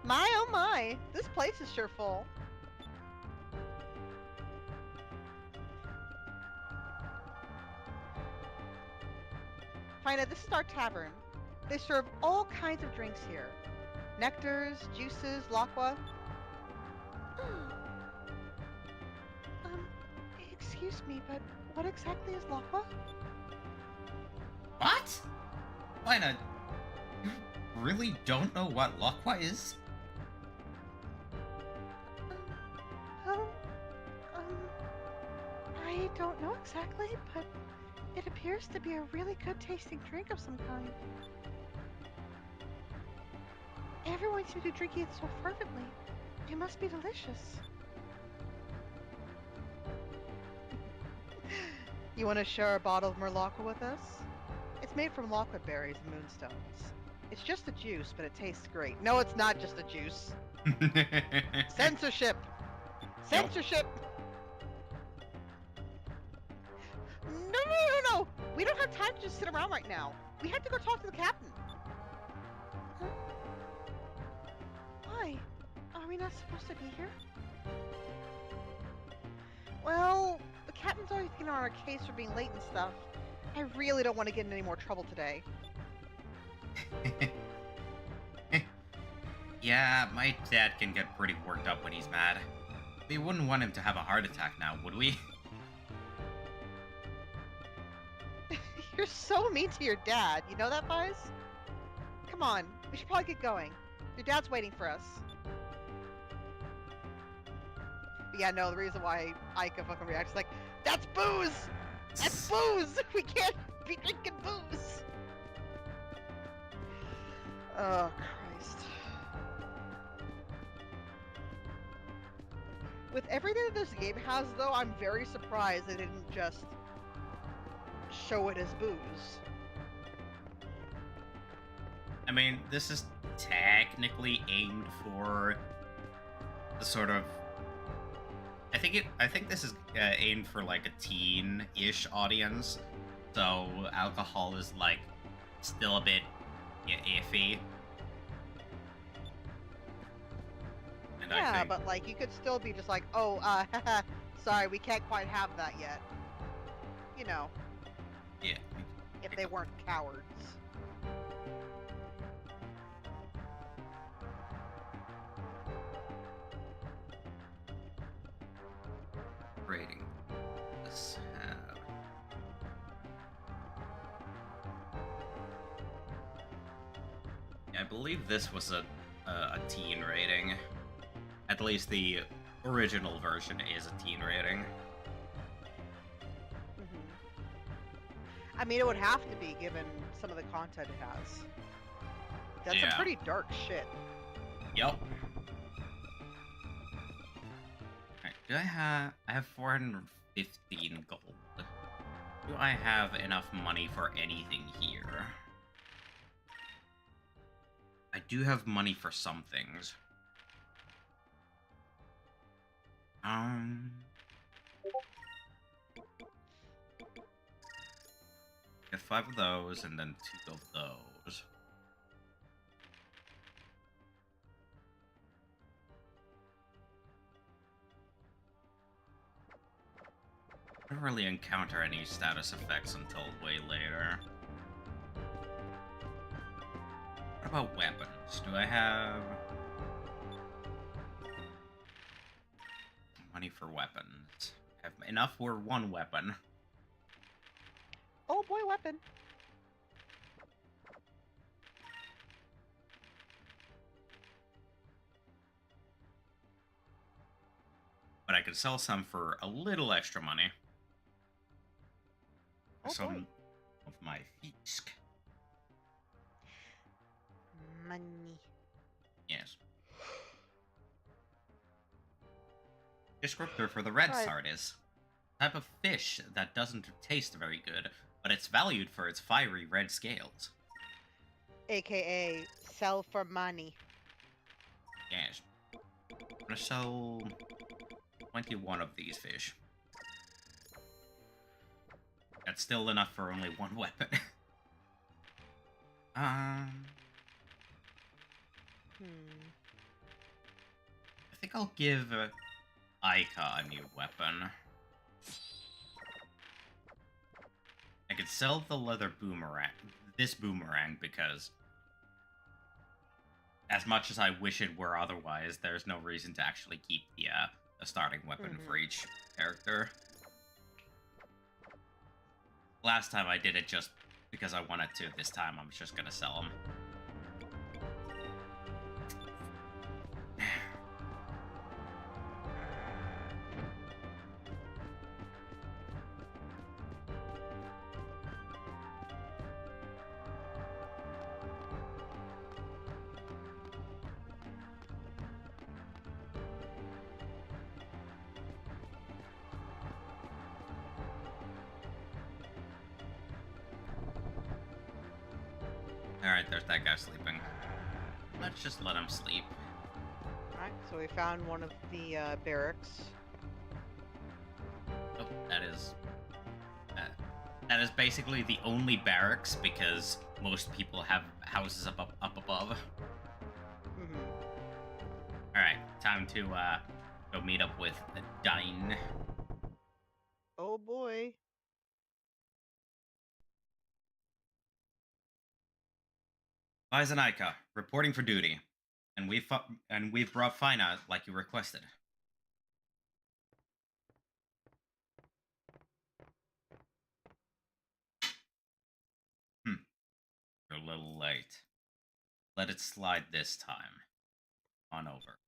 My oh my, this place is sure full. Fina, this is our tavern. They serve all kinds of drinks here. Nectars, juices, Lockwa. Excuse me, but What exactly is Lakwa? What? Why not? You really don't know what Lokwa is? Um, I don't know exactly, but it appears to be a really good tasting drink of some kind. Everyone seems to be drinking it so fervently. It must be delicious. You want to share a bottle of Merlocca with us? It's made from lockwood berries and moonstones. It's just a juice, but it tastes great. No, it's not just a juice. Censorship! Censorship! No! We don't have time to just sit around right now. We have to go talk to the captain. Huh? Why? Are we not supposed to be here? Well, the captain's always getting on our case for being late and stuff. I really don't want to get in any more trouble today. Yeah, my dad can get pretty worked up when he's mad. We wouldn't want him to have a heart attack now, would we? You're so mean to your dad. You know that, Fiz? Come on, we should probably get going. Your dad's waiting for us. But yeah, no, the reason why Aika fucking reacts like, that's booze! That's booze! We can't be drinking booze! Oh, Christ. With everything that this game has, though, I'm very surprised they didn't just show it as booze. I mean, this is technically aimed for the sort of... I think this is aimed for like a teen-ish audience, so alcohol is like still a bit iffy. And I Yeah, think, but like, you could still be just like, oh, sorry, we can't quite have that yet. You know, yeah, if they weren't cowards. rating. Let's have... I believe this was a teen rating. At least the original version is a teen rating. I mean, it would have to be given some of the content it has. That's Yeah. some pretty dark shit. Yep. Alright, do I have 415 gold. Do I have enough money for anything here? I do have money for some things. Get 5 of those and then 2 of those. I don't really encounter any status effects until way later. What about weapons? Do I have money for weapons? I have enough for 1 weapon. Oh boy, weapon. But I could sell some for a little extra money. Oh Some boy. of my fisk. Money. Yes. Descriptor for the red Right. sard is type of fish that doesn't taste very good, but it's valued for its fiery red scales. AKA, sell for money. Yes. I'm gonna sell 21 of these fish. That's still enough for only 1 weapon. I think I'll give Aika a new weapon. I could sell the leather boomerang, this boomerang, because as much as I wish it were otherwise, there's no reason to actually keep the starting weapon for each character. Last time I did it just because I wanted to. This time I'm just gonna sell them. Alright, there's that guy sleeping. Let's just let him sleep. Alright, so we found one of the barracks. Oh, that is basically the only barracks because most people have houses up above. Alright, time to go meet up with Dine. Oh boy. Lysanica, reporting for duty. And we've brought Fina like you requested. You're a little late. Let it slide this time. On over.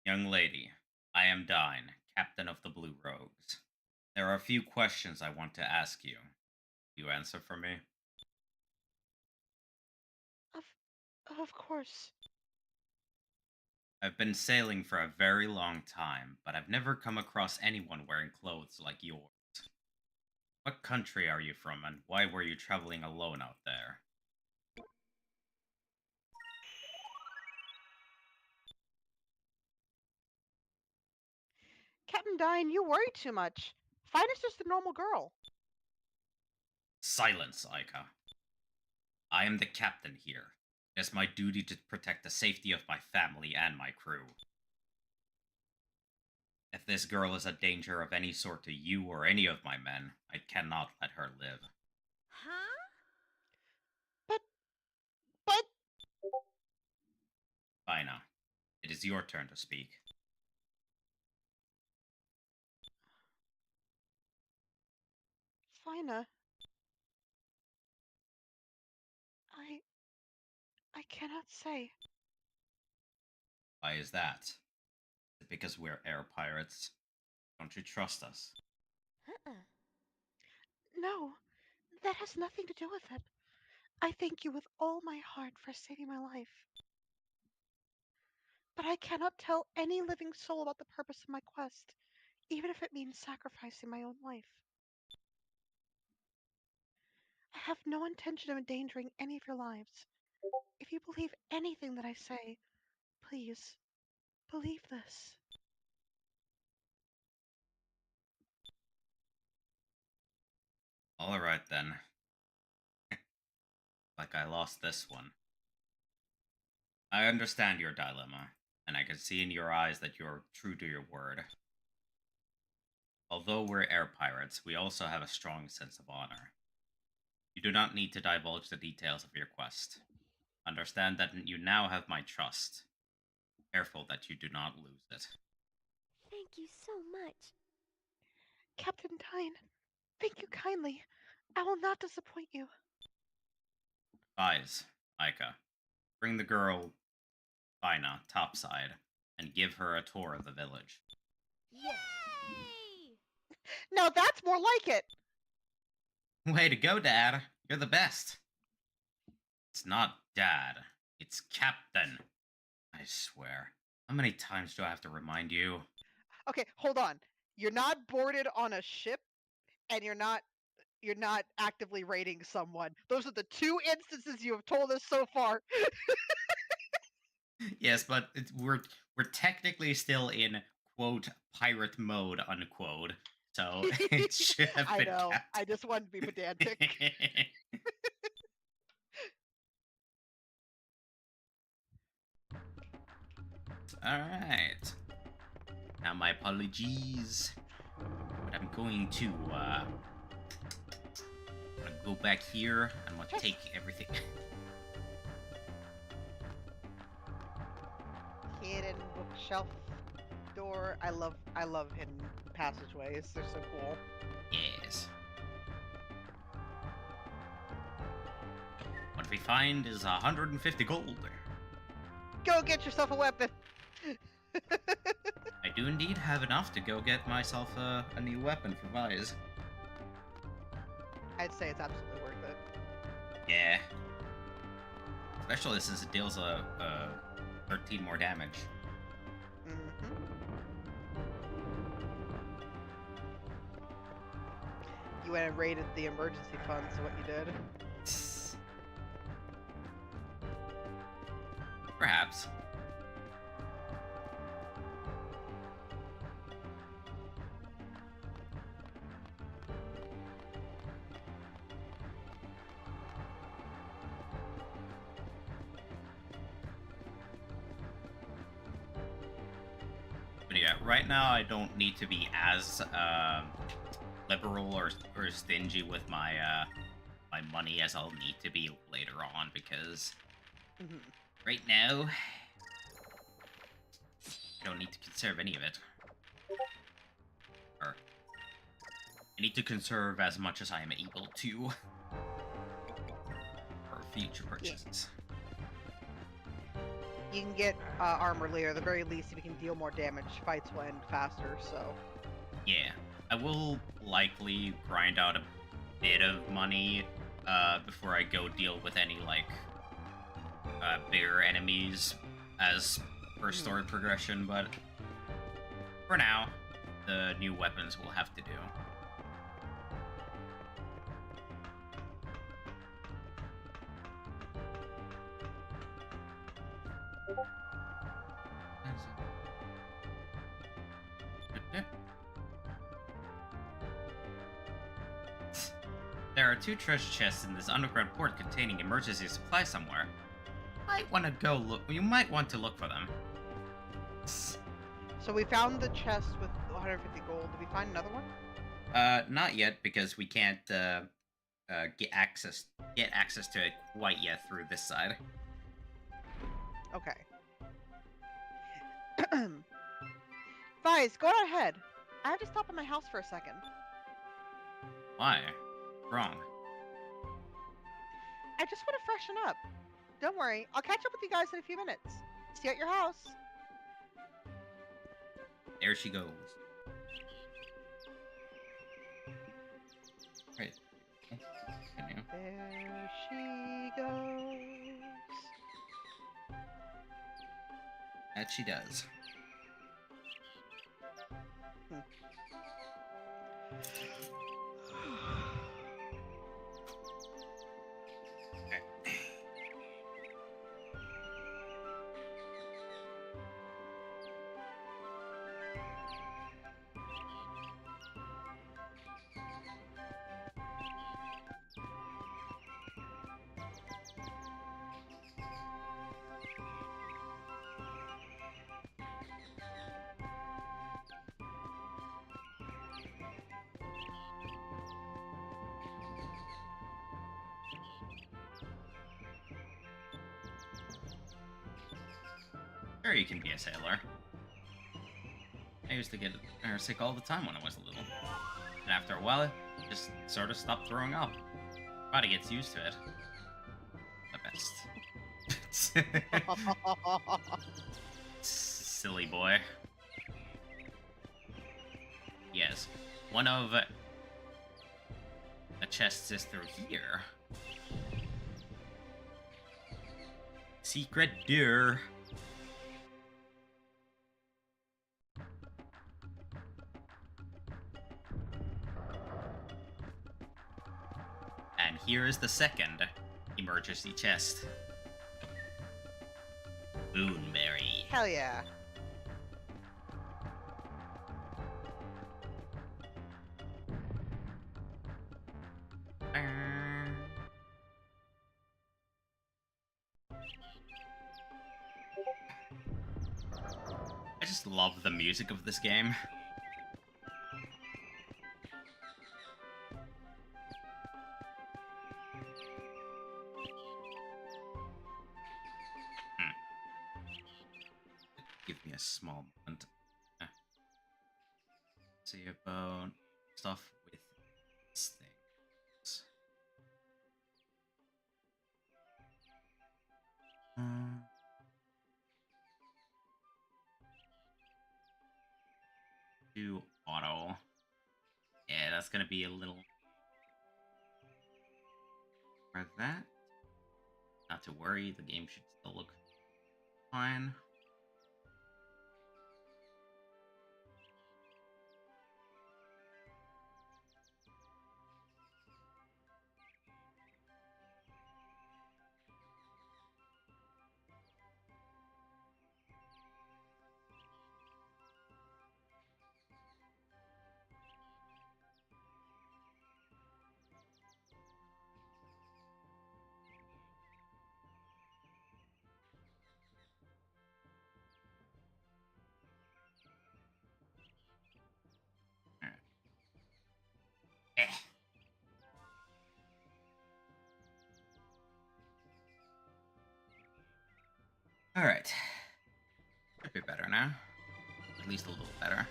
Young lady, I am Dine, captain of the Blue Rogues. There are a few questions I want to ask you. You answer for me? Of course. I've been sailing for a very long time, but I've never come across anyone wearing clothes like yours. What country are you from, and why were you traveling alone out there? Captain Dine, you worry too much. Fina's just a normal girl. Silence, Aika. I am the captain here. It is my duty to protect the safety of my family and my crew. If this girl is a danger of any sort to you or any of my men, I cannot let her live. Huh? But Fina, it is your turn to speak. Fina, I cannot say. Why is that? Is it because we're air pirates? Don't you trust us? No, that has nothing to do with it. I thank you with all my heart for saving my life. But I cannot tell any living soul about the purpose of my quest, even if it means sacrificing my own life. I have no intention of endangering any of your lives. If you believe anything that I say, please, believe this. Alright then. Like I lost this one. I understand your dilemma, and I can see in your eyes that you're true to your word. Although we're air pirates, we also have a strong sense of honor. You do not need to divulge the details of your quest. Understand that you now have my trust. Careful that you do not lose it. Thank you so much. Captain Tyne, thank you kindly. I will not disappoint you. Guys, Aika, bring the girl, Fina, topside, and give her a tour of the village. Yay! now that's more like it. Way to go, Dad. You're the best. It's not Dad. It's Captain. I swear. How many times do I have to remind you? Okay, hold on. You're not boarded on a ship, and you're not actively raiding someone. Those are the two instances you have told us so far. Yes, but we're technically still in quote pirate mode unquote. So it should have I been know. Captain. I just wanted to be pedantic. Alright. Now my apologies. But I'm going to go back here. I'm gonna take everything. Hidden bookshelf door. I love hidden passageways. They're so cool. Yes. find is 150 gold. Go get yourself a weapon. I do indeed have enough to go get myself a new weapon for Vise. I'd say it's absolutely worth it. Yeah. Especially since it deals 13 more damage. Mm-hmm. You went and raided the emergency funds, is what you did. Perhaps. But yeah, right now I don't need to be as liberal or stingy with my my money as I'll need to be later on, because Mm-hmm. right now I don't need to conserve any of it. Or I need to conserve as much as I am able to for future purchases. You can get armor later. At the very least, if you can deal more damage, fights will end faster, so... Yeah, I will likely grind out a bit of money before I go deal with any, like, bigger enemies as per story progression, but for now, the new weapons will have to do. There are 2 treasure chests in this underground port containing emergency supplies somewhere. You might want to look for them. So we found the chest with 150 gold. Did we find another one? Not yet, because we can't get access to it quite yet through this side. Okay. Vise, go on ahead. I have to stop at my house for a second. Why? Wrong. I just want to freshen up. Don't worry, I'll catch up with you guys in a few minutes. See you at your house. There she goes. Right. Continue. There she goes. That she does. Sure, you can be a sailor. I used to get sick all the time when I was little. And after a while, I just sort of stopped throwing up. Body gets used to it. The best. Silly boy. Yes, one of the chests is through here. Secret door. And here is the second emergency chest. Boonberry. Hell yeah. I just love the music of this game. Give me a small moment. See about stuff with these things. to auto. Yeah, that's gonna be a little... For that. Not to worry, the game should still look fine. Eh. Alright. Should be better now. At least a little better.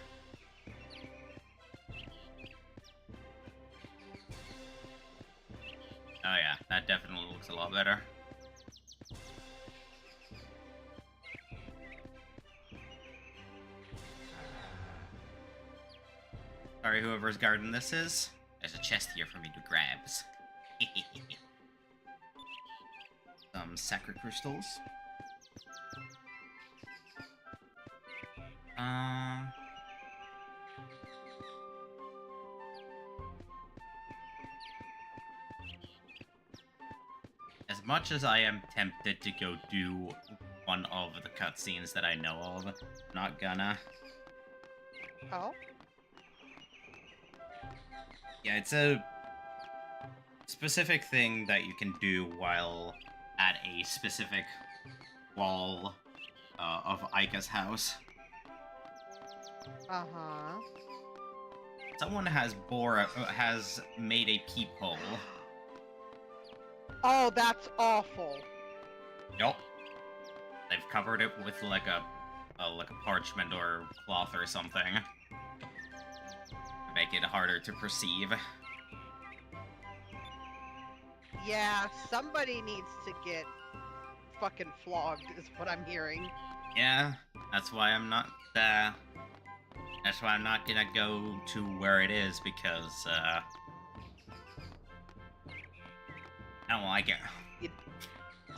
Oh yeah, that definitely looks a lot better. Sorry, whoever's garden this is. There's a chest here for me to grabs. Some sacred crystals. As much as I am tempted to go do one of the cutscenes that I know of, not gonna. Oh? Yeah, it's a specific thing that you can do while at a specific wall of Aika's house. Uh-huh. Someone has made a peephole. Oh, that's awful. Yup. They've covered it with like a parchment or cloth or something to make it harder to perceive. Yeah, somebody needs to get fucking flogged, is what I'm hearing. Yeah, that's why I'm not. That's why I'm not gonna go to where it is because I don't like it.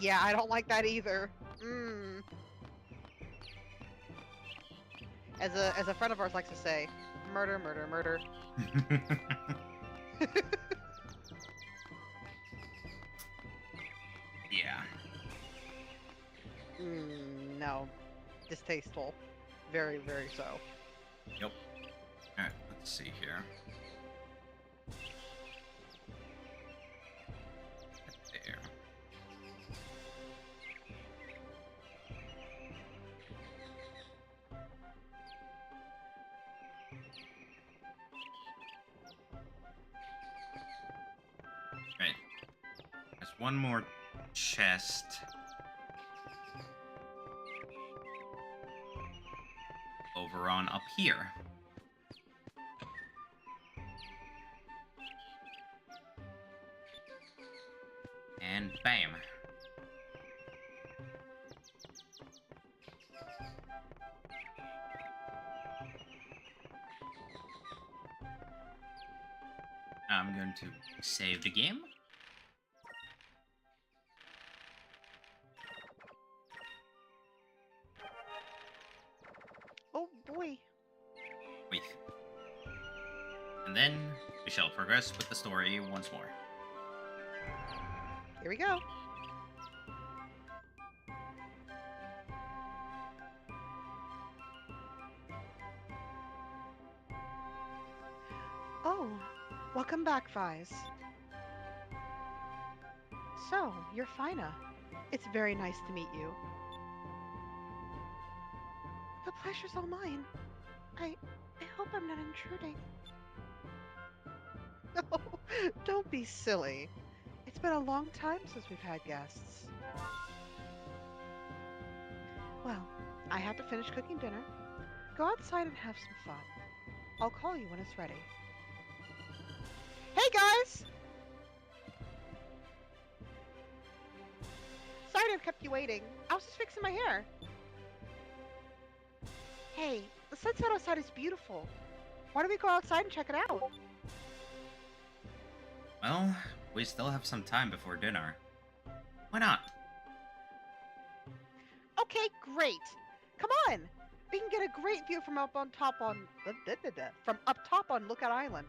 Yeah, I don't like that either. Mm. As a friend of ours likes to say, murder, murder, murder. Yeah. No. Distasteful. Very, very so. Yep. Alright, let's see here. There. Right. There's one more chest. Over on up here. And bam. I'm going to save the game. Oh boy. Wait. And then we shall progress with the story once more. Here we go. Oh, welcome back, Viz. So, you're Fina. It's very nice to meet you. The pleasure's all mine. I hope I'm not intruding. No, don't be silly. It's been a long time since we've had guests. Well, I have to finish cooking dinner. Go outside and have some fun. I'll call you when it's ready. Hey guys! Sorry to have kept you waiting. I was just fixing my hair. Hey, the sunset outside is beautiful. Why don't we go outside and check it out? Well, we still have some time before dinner. Why not? Okay, great. Come on. We can get a great view from up top on Lookout Island.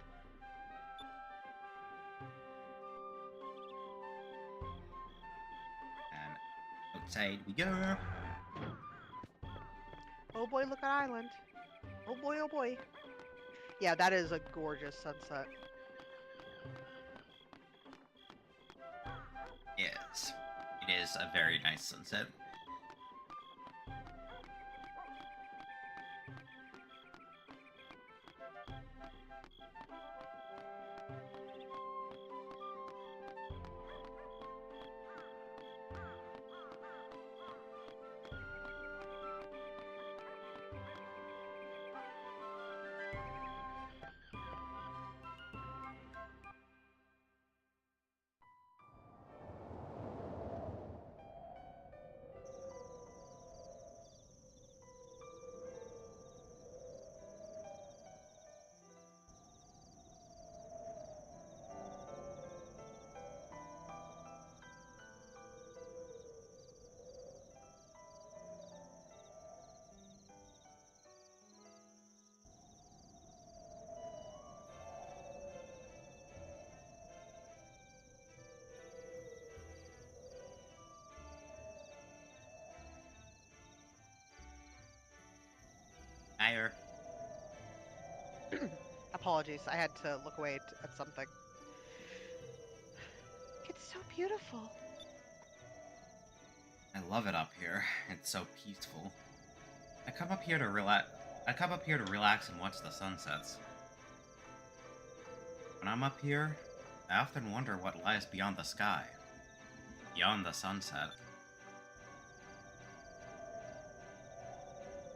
And outside we go. Oh boy, Lookout Island. Oh boy, oh boy. Yeah, that is a gorgeous sunset. Yes, it is a very nice sunset. Higher. Apologies, I had to look away at something. It's so beautiful. I love it up here. It's so peaceful. I come up here to relax. And watch the sunsets. When I'm up here, I often wonder what lies beyond the sky, beyond the sunset.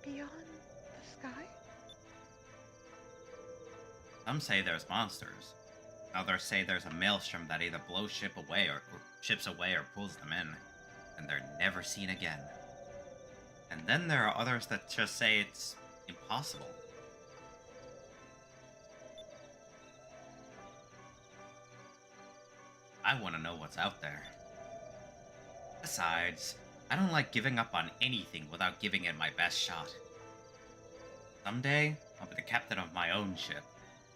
Beyond the sky? Some say there's monsters. Others say there's a maelstrom that either blows ships away or pulls them in, and they're never seen again. And then there are others that just say it's impossible. I want to know what's out there. Besides, I don't like giving up on anything without giving it my best shot. Someday, I'll be the captain of my own ship,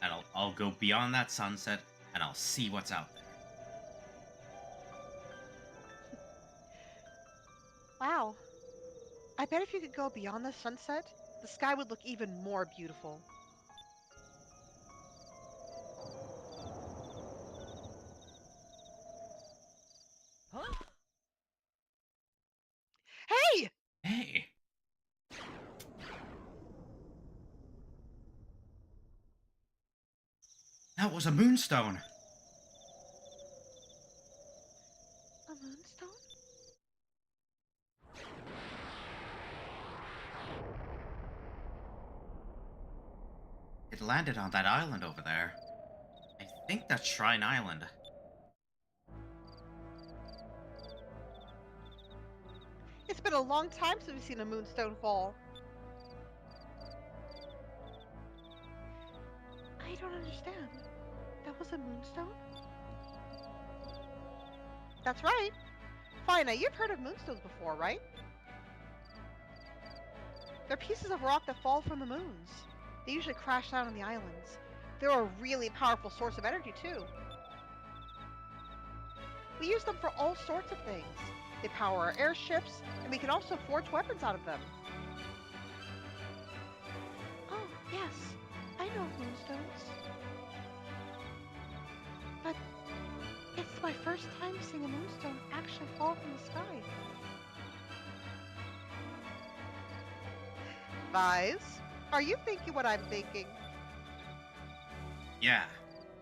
and I'll go beyond that sunset, and I'll see what's out there. Wow. I bet if you could go beyond the sunset, the sky would look even more beautiful. Huh? Hey! Hey! That was a moonstone! A moonstone? It landed on that island over there. I think that's Shrine Island. It's been a long time since we've seen a moonstone fall. I don't understand. That was a moonstone? That's right. Fina, you've heard of moonstones before, right? They're pieces of rock that fall from the moons. They usually crash down on the islands. They're a really powerful source of energy, too. We use them for all sorts of things. They power our airships, and we can also forge weapons out of them. Oh, yes. I know of moonstones. But it's my first time seeing a moonstone actually fall from the sky. Vise, are you thinking what I'm thinking? Yeah,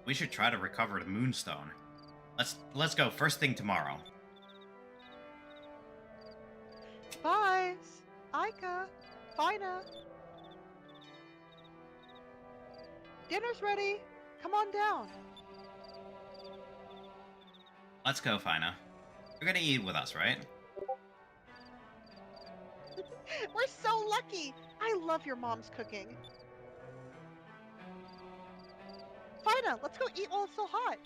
we should try to recover the moonstone. Let's go first thing tomorrow. Vise, Aika, Fina. Dinner's ready. Come on down. Let's go, Fina. You're gonna eat with us, right? We're so lucky. I love your mom's cooking. Fina, let's go eat while it's still hot.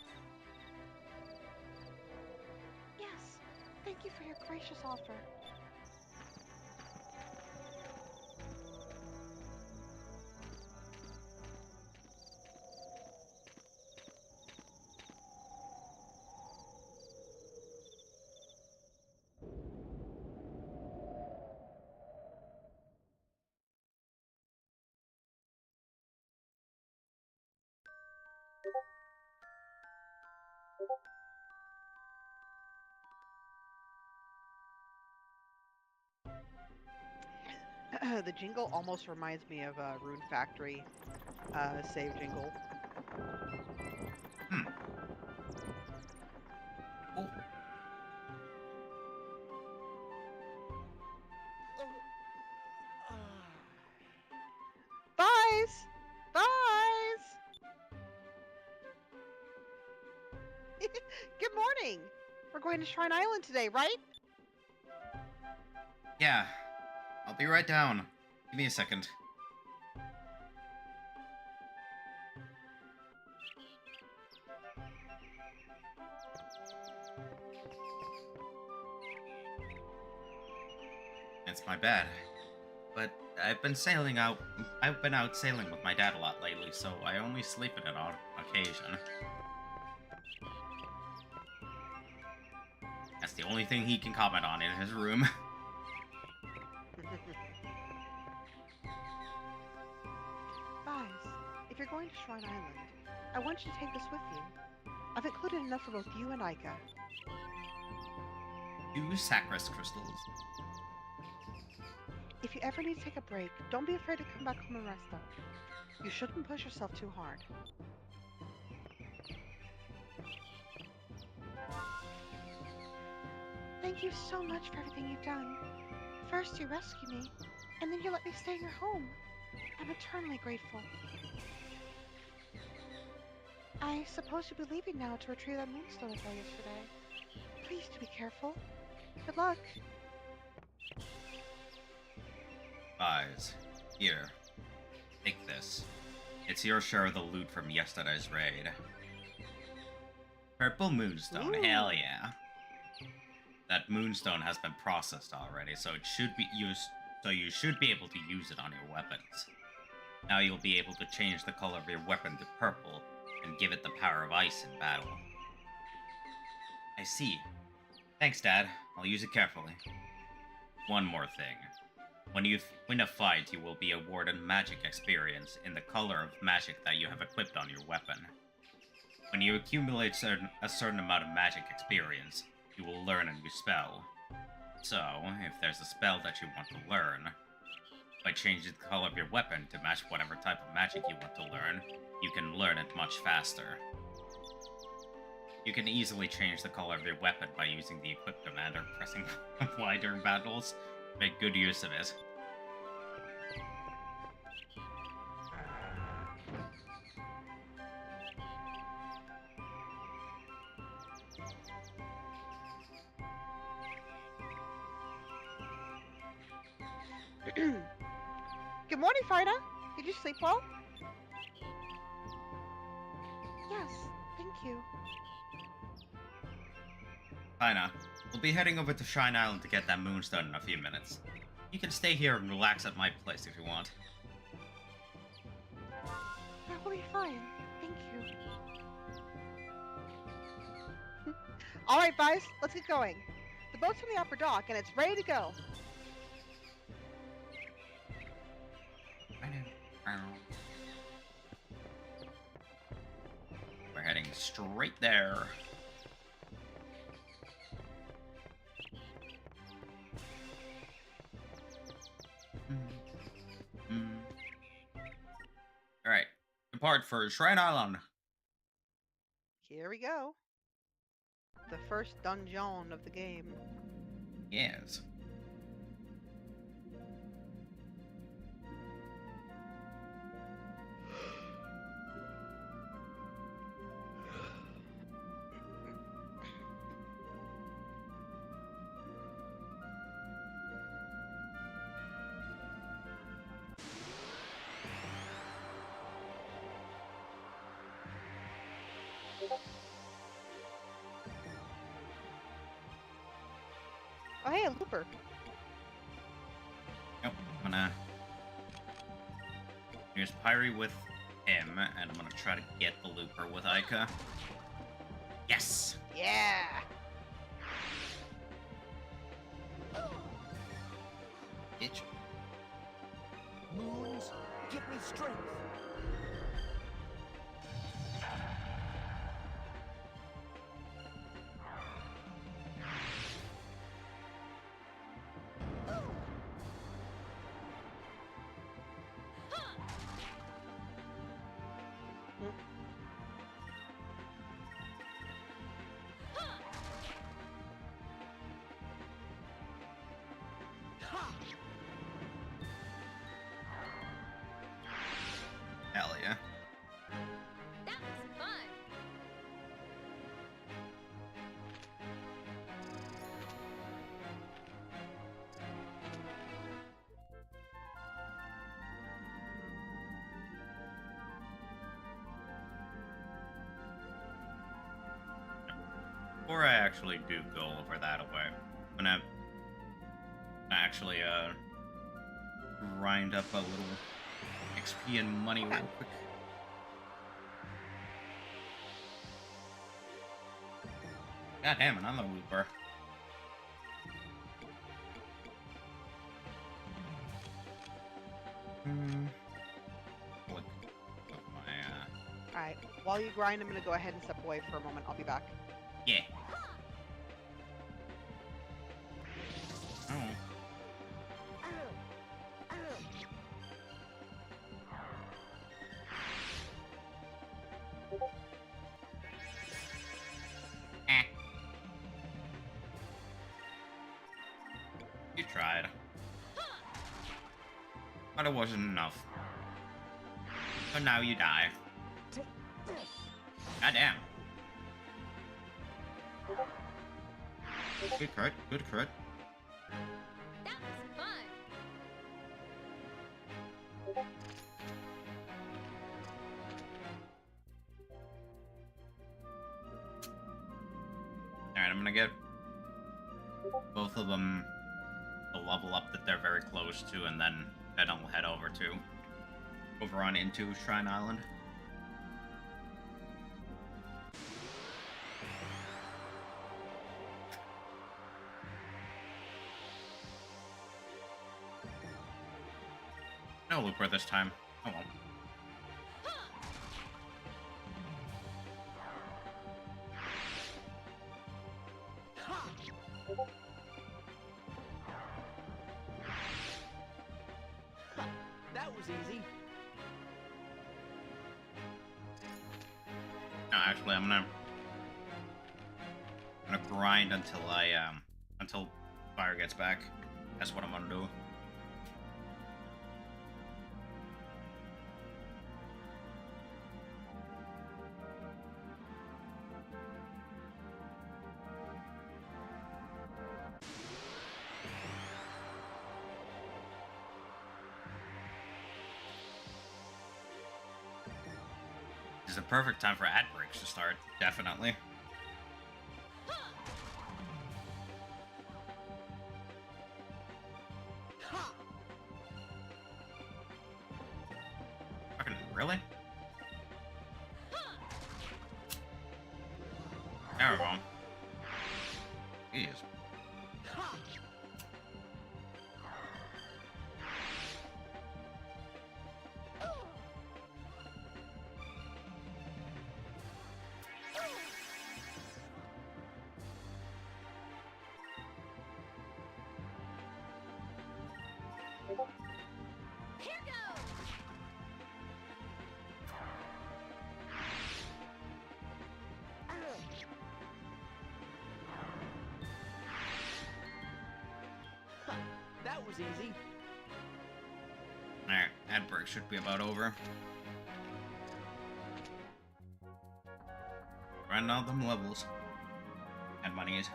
Yes, thank you for your gracious offer. The jingle almost reminds me of Rune Factory save jingle. Hmm. Oh, Buys! Buys! Good morning! We're going to Shrine Island today, right? yeah. I'll be right down. Give me a second. It's my bad. But I've been out sailing with my dad a lot lately, so I only sleep in it on occasion. That's the only thing he can comment on in his room. Buys, if you're going to Shrine Island, I want you to take this with you. I've included enough for both you and Aika. 2 Sacris crystals. If you ever need to take a break, don't be afraid to come back home and rest up. You shouldn't push yourself too hard. Thank you so much for everything you've done. First you rescued me, and then you let me stay in your home. I'm eternally grateful. I suppose you'll be leaving now to retrieve that moonstone I saw yesterday. Please do be careful. Good luck. Eyes. Here. Take this. It's your share of the loot from yesterday's raid. Purple moonstone, Ooh. hell yeah. That moonstone has been processed already, so it should be used. So you should be able to use it on your weapons. Now you'll be able to change the color of your weapon to purple and give it the power of ice in battle. I see. Thanks, Dad. I'll use it carefully. One more thing. When you win a fight, you will be awarded magic experience in the color of magic that you have equipped on your weapon. When you accumulate a certain amount of magic experience, you will learn a new spell. So, if there's a spell that you want to learn, by changing the color of your weapon to match whatever type of magic you want to learn, you can learn it much faster. You can easily change the color of your weapon by using the equip command or pressing Y during battles. Make good use of it. Good morning, Fina. Did you sleep well? Yes, thank you. Fina, we'll be heading over to Shrine Island to get that moonstone in a few minutes. You can stay here and relax at my place if you want. That will be fine. Thank you. All right, guys, let's get going. The boat's in the upper dock, and it's ready to go. We're heading straight there. Alright, depart for Shrine Island. Here we go. The first dungeon of the game. Yes. Oh, hey, a looper. Yep, I'm gonna use Pyrie with him, and I'm gonna try to get the looper with Ica. Yes! Yeah. Bitch. Moons, give me strength. Hell yeah. That was fun. Before I actually do go over that way, I'm gonna actually grind up a little XP and money real quick. God damn, another looper. Look at my Alright, while you grind, I'm gonna go ahead and step away for a moment. I'll be back. yeah. Oh. Eh. You tried. But it wasn't enough. So now you die. Goddamn. Good crit, good crit. That was fun. Alright, I'm gonna get both of them the level up that they're very close to, and then I'll head over on into Shrine Island. No looper this time. Oh well. That was easy. No, actually, I'm gonna grind until until Fire gets back. That's what I'm gonna do. This is the perfect time for ad breaks to start, definitely. Fucking really? There we go. Jeez. Here goes. That was easy. Alright, ad break should be about over. Run all them levels. And monies.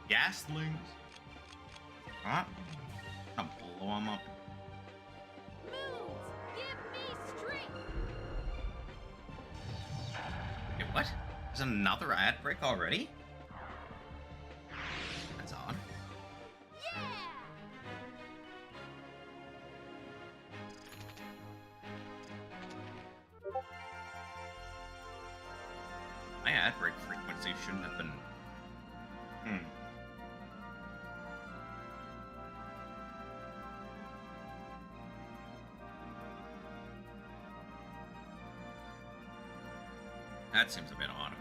Gaslings. Huh? I'll blow them up. Moons, give me strength. Wait, what? There's another ad break already? That's odd. Yeah. My ad break frequency shouldn't have been. That seems a bit odd.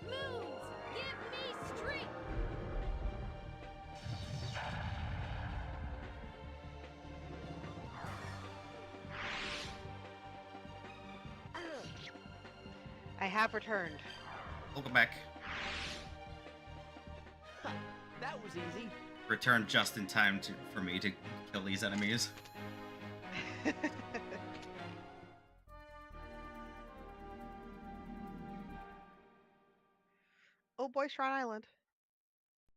Moons, give me strength. I have returned. Welcome back. That was easy. Return just in time for me to kill these enemies. Oh boy, Shrine Island.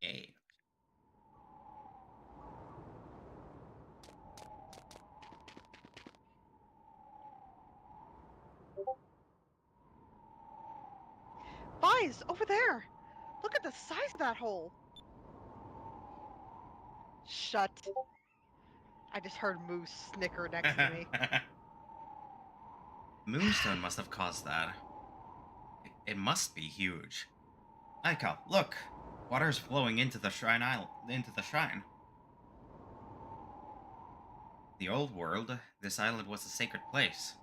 Yay. Guys, over there! Look at the size of that hole! Shut. I just heard Moose snicker next to me. Moonstone must have caused that. It must be huge. Aika, look! Water's flowing into the shrine into the shrine. The old world, this island was a sacred place.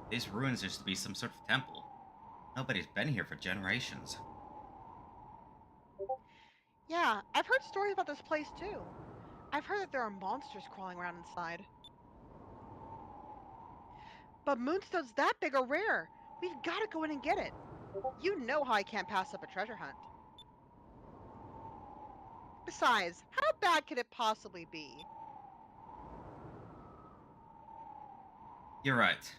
These ruins used to be some sort of temple. Nobody's been here for generations. Yeah, I've heard stories about this place too. I've heard that there are monsters crawling around inside. But moonstones that big are rare. We've got to go in and get it. You know how I can't pass up a treasure hunt. Besides, how bad could it possibly be? You're right.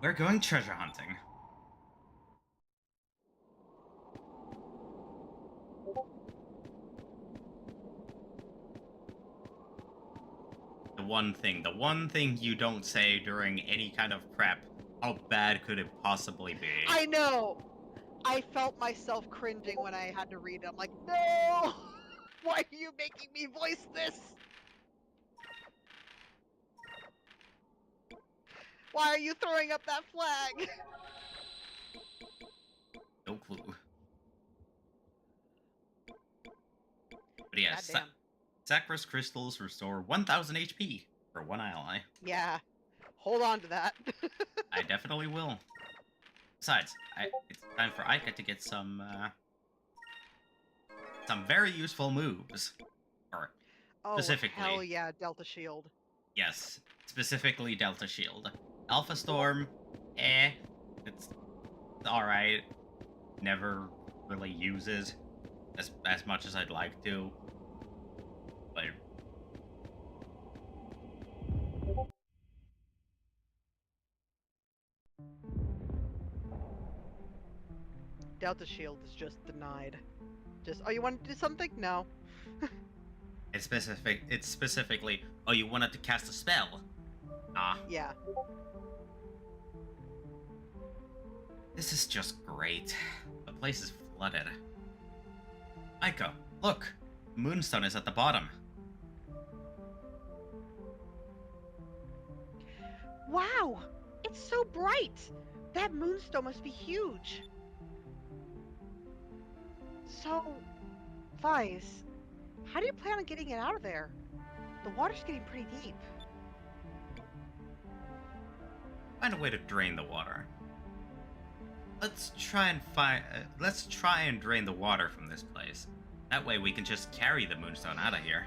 We're going treasure hunting. The one thing you don't say during any kind of prep. How bad could it possibly be? I know! I felt myself cringing when I had to read it. I'm like, no! Why are you making me voice this? Why are you throwing up that flag? No clue. But yes, Goddamn. Sakura's crystals restore 1000 HP for one ally. Yeah. Hold on to that. I definitely will. Besides, it's time for Aika to get some very useful moves. Or specifically, Oh, hell yeah, Delta Shield. yes, specifically Delta Shield. Alpha Storm, it's alright. Never really use it as much as I'd like to. But Delta Shield is just denied. Just, oh, you want to do something? No. it's specifically, oh, you wanted to cast a spell? Ah. Yeah. This is just great. The place is flooded. Aiko, look! Moonstone is at the bottom. Wow! It's so bright! That moonstone must be huge. So, Vice, how do you plan on getting it out of there? The water's getting pretty deep. Find a way to drain the water. Let's try and drain the water from this place. That way we can just carry the moonstone out of here.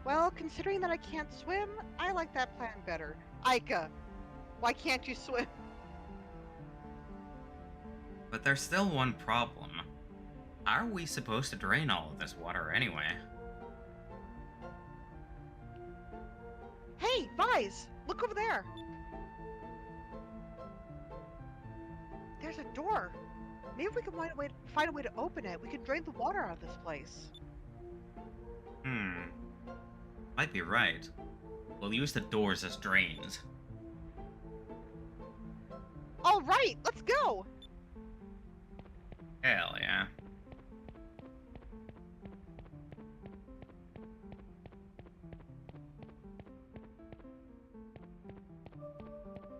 Well, considering that I can't swim, I like that plan better. Aika, Why can't you swim? But there's still one problem. How are we supposed to drain all of this water anyway? Hey, Vise! Look over there! There's a door. Maybe we can find a way to open it. We can drain the water out of this place. Might be right. We'll use the doors as drains. All right, let's go. Hell yeah.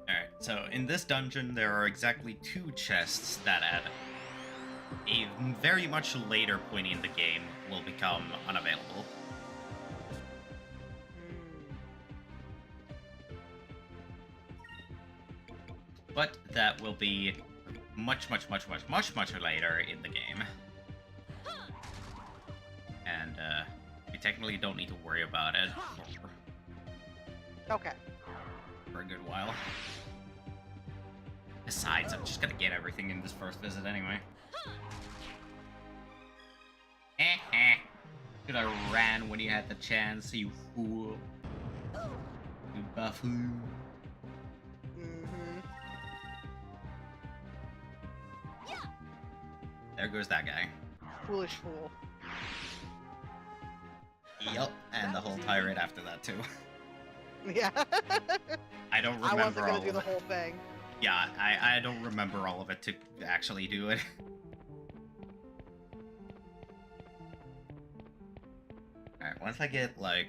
Alright, so in this dungeon there are exactly 2 chests that at a very much later point in the game will become unavailable. But that will be much later in the game. And we technically don't need to worry about it Okay. for a good while. Besides, I'm just gonna get everything in this first visit anyway. Should I ran when you had the chance, you fool. You buffoon. There goes that guy. Foolish fool. Yep, and the whole tirade after that too. Yeah. I don't I remember wasn't all gonna do the of it. whole thing. Yeah, I don't remember all of it to actually do it. Alright, once I get, like,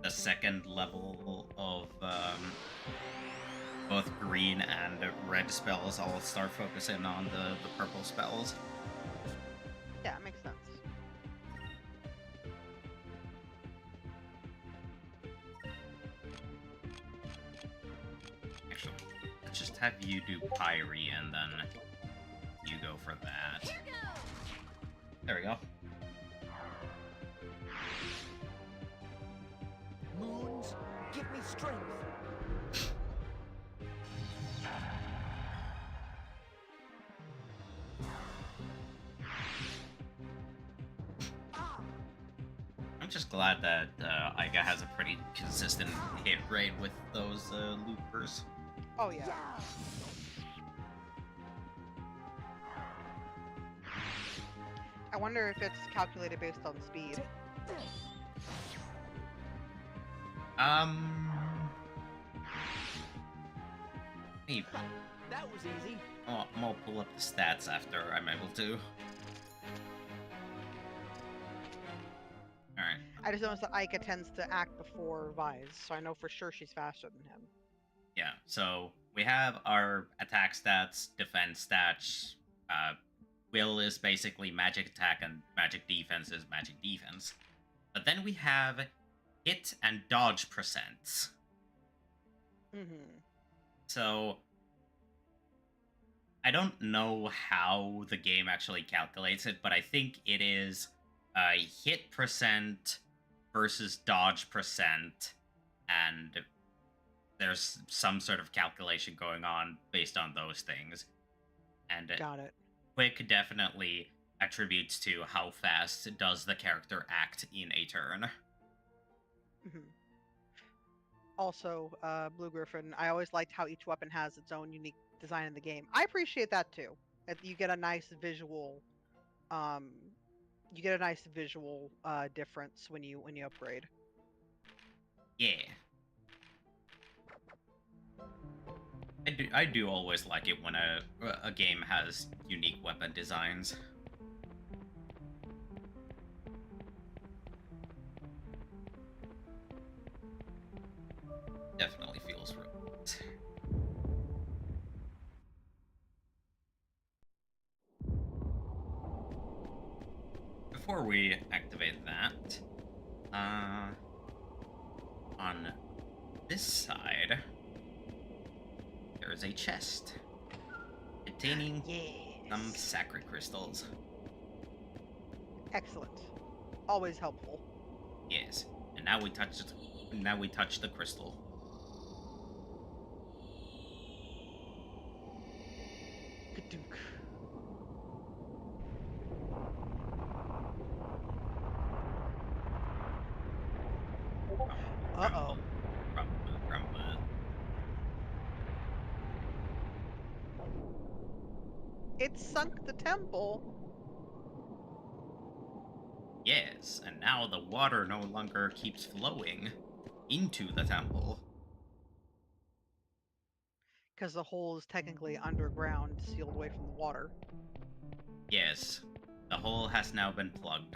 the second level of, both green and red spells, I'll start focusing on the purple spells. Yeah, makes sense. Actually, let's just have you do Pyre, and then you go for that. Here goes. There we go. Moons, give me strength. I'm just glad that Iga has a pretty consistent hit rate with those loopers. Oh yeah. I wonder if it's calculated based on speed. Maybe. That was easy. I'm gonna pull up the stats after I'm able to. Alright. I just noticed that Aika tends to act before Vise, so I know for sure she's faster than him. Yeah, so we have our attack stats, defense stats. Will is basically magic attack, and magic defense is magic defense. But then we have hit and dodge percents. Mm-hmm. So I don't know how the game actually calculates it, but I think it is hit percent versus dodge percent, and there's some sort of calculation going on based on those things. And Got it. Quick definitely attributes to how fast does the character act in a turn. Mm-hmm. Also, Blue Griffin, I always liked how each weapon has its own unique design in the game. I appreciate that too. That you get a nice visual, difference when you upgrade. Yeah. I do always like it when a game has unique weapon designs. Definitely feels right. Before we activate that, on this side, there is a chest containing some Yes. sacred crystals. Excellent. Always helpful. Yes, and now we touch it. Now we touch the crystal. Dunk. Uh-oh. Rumble, rumble. It sunk the temple. Yes, and now the water no longer keeps flowing into the temple. Because the hole is technically underground, sealed away from the water. Yes, the hole has now been plugged.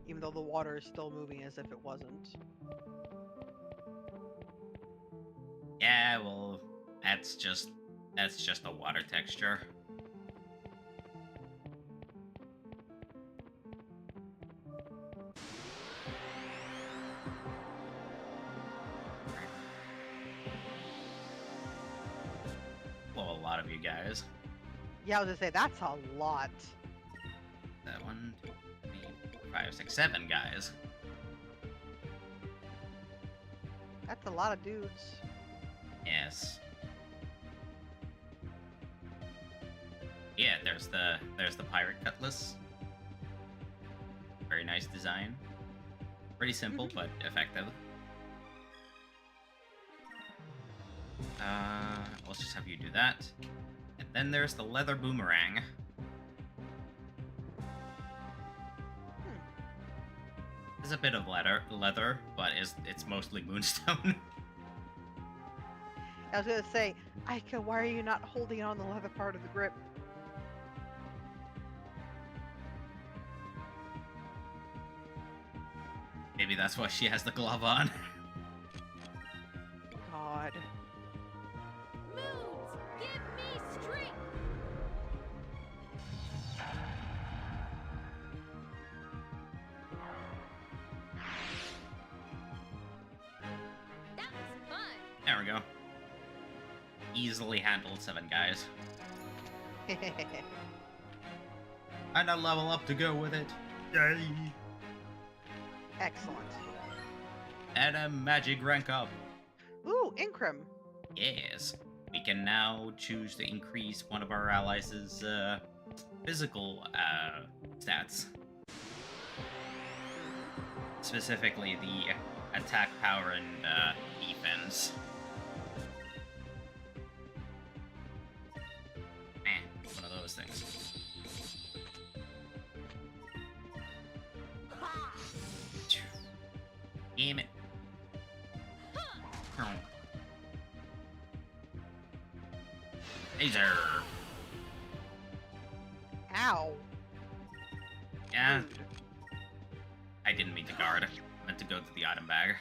Even though the water is still moving as if it wasn't. Yeah, well, that's just the water texture. Well, a lot of you guys. Yeah, I was gonna say, that's a lot. That 1, 2, 3, 4, 5, 6, 7 guys. That's a lot of dudes. Yes. Yeah, there's the pirate cutlass. Very nice design. Pretty simple, but effective. Let's just have you do that. And then there's the leather boomerang. There's a bit of leather, but it's mostly moonstone. I was gonna say, Aika, why are you not holding on the leather part of the grip? Maybe that's why she has the glove on. God. Moons, give me strength. That was fun. There we go. Easily handled 7 guys. And a level up to go with it. Yay! Excellent. And a magic rank up. Ooh, Incrim. Yes. We can now choose to increase one of our allies' physical stats. Specifically the attack power and defense. One of those things. Damn it. Laser. Ow. Yeah, Rude. I didn't mean to guard. I meant to go to the item bag.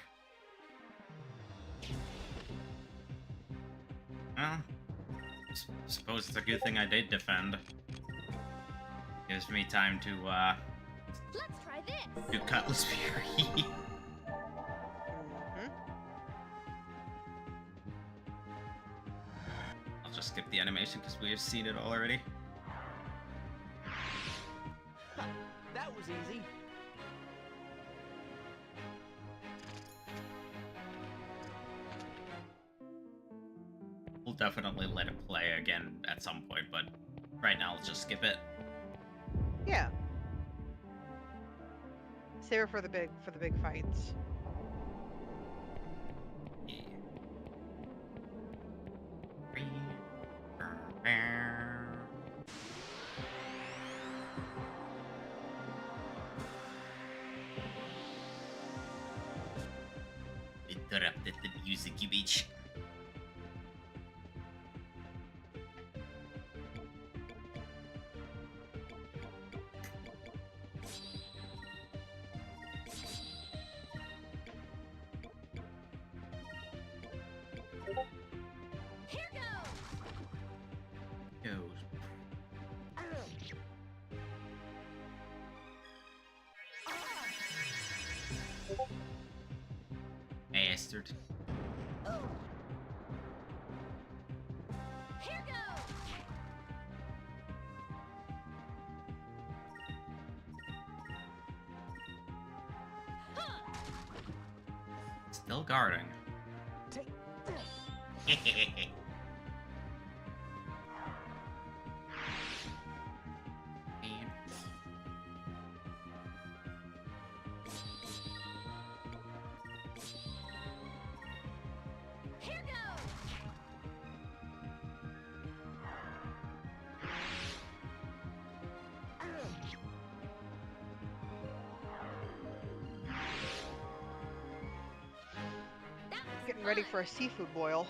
Well, suppose it's a good thing I did defend. Gives me time to Let's try this. do Cutlass Fury. Mhm. I'll just skip the animation because we have seen it already. That was easy. We'll definitely let it play again at some point, but right now let's just skip it. Yeah. Save it for the big fights. Yeah. Interrupted the music, you bitch. Here goes. Goes. Bastard. Here goes. Huh. Still guarding. Take this. ready for a seafood boil.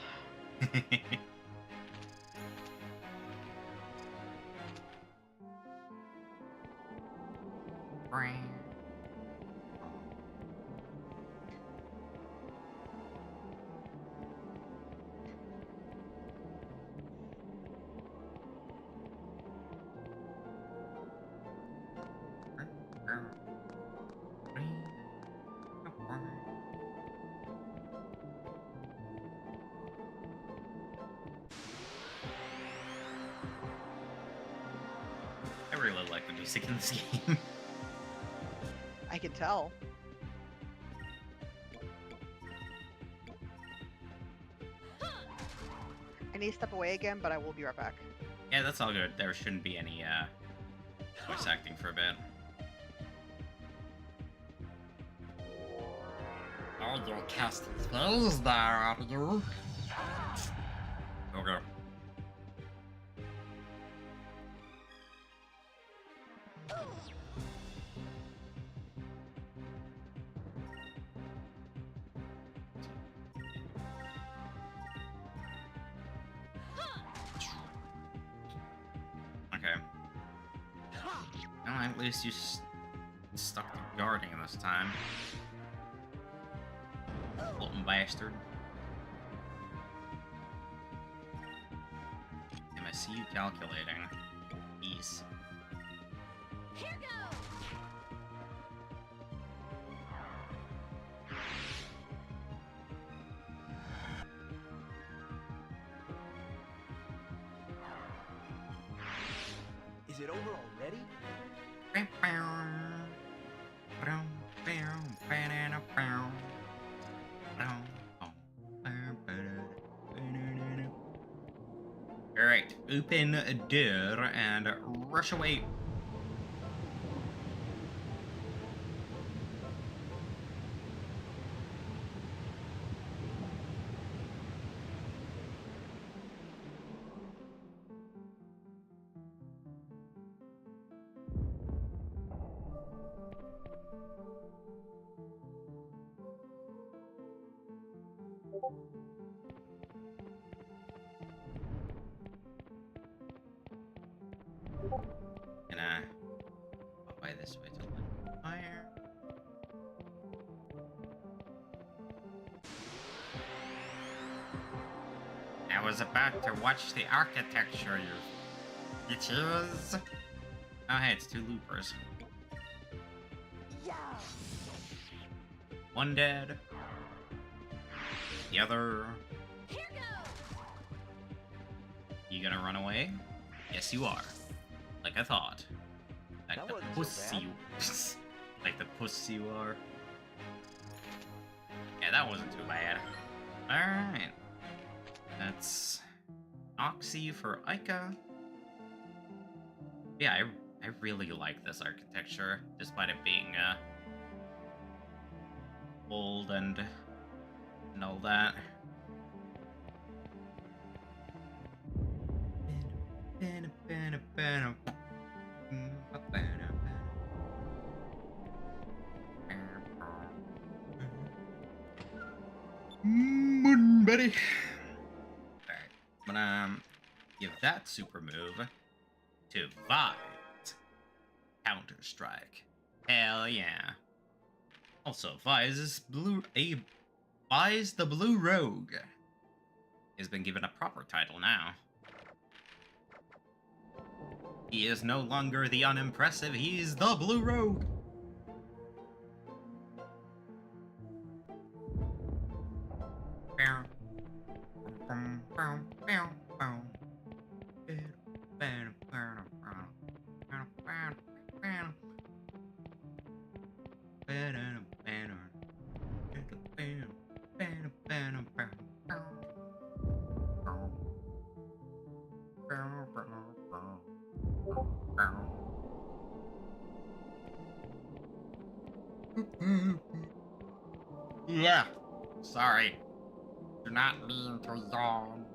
I really like the music in this game. I can tell. I need to step away again, but I will be right back. Yeah, that's all good. There shouldn't be any voice acting for a bit. Oh, you're casting spells there, are you? Okay. Okay. Well, at least you stuck to guarding this time. Floating bastard. I see you calculating. Ease. Here goes. Is it over already? Alright, open door and rush away. Gonna go by this way to light fire. I was about to watch the architecture, you bitches. Oh, hey, it's two loopers. Yeah. One dead. The other. Here goes. You gonna run away? Yes, you are. Like I thought. Like That the wasn't so pussy bad. you like the pussy you are. Yeah, that wasn't too bad. Alright. That's Oxy for Ica. Yeah, I really like this architecture, despite it being old and all that. Buddy. Alright, I'm gonna give that super move to Vite. Counter-Strike. Hell yeah. Also, Vi's the Blue Rogue has been given a proper title now. He is no longer the unimpressive, he's the Blue Rogue. Yeah, sorry. Do not mean to yawn.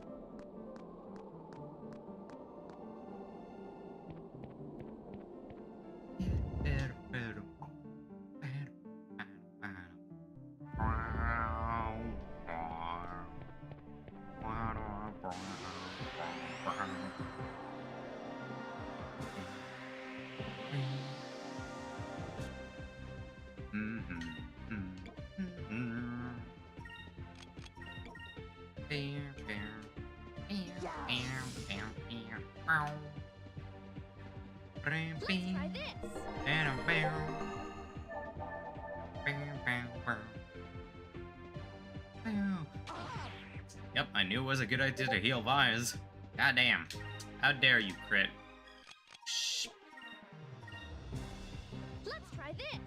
Let's try this. Yep, I knew it was a good idea to heal Vise. Goddamn. How dare you crit? Shh. Let's try this.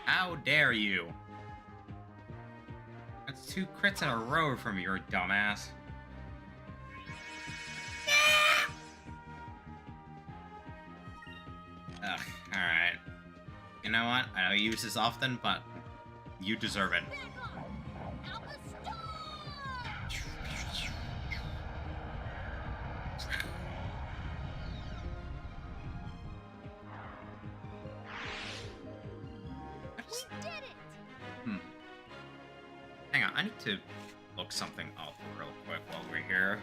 How dare you? That's 2 crits in a row from your dumbass. Ugh, alright. You know what? I don't use this often, but you deserve it. Back off. Alpha stop. We did it. Hang on, I need to look something up real quick while we're here.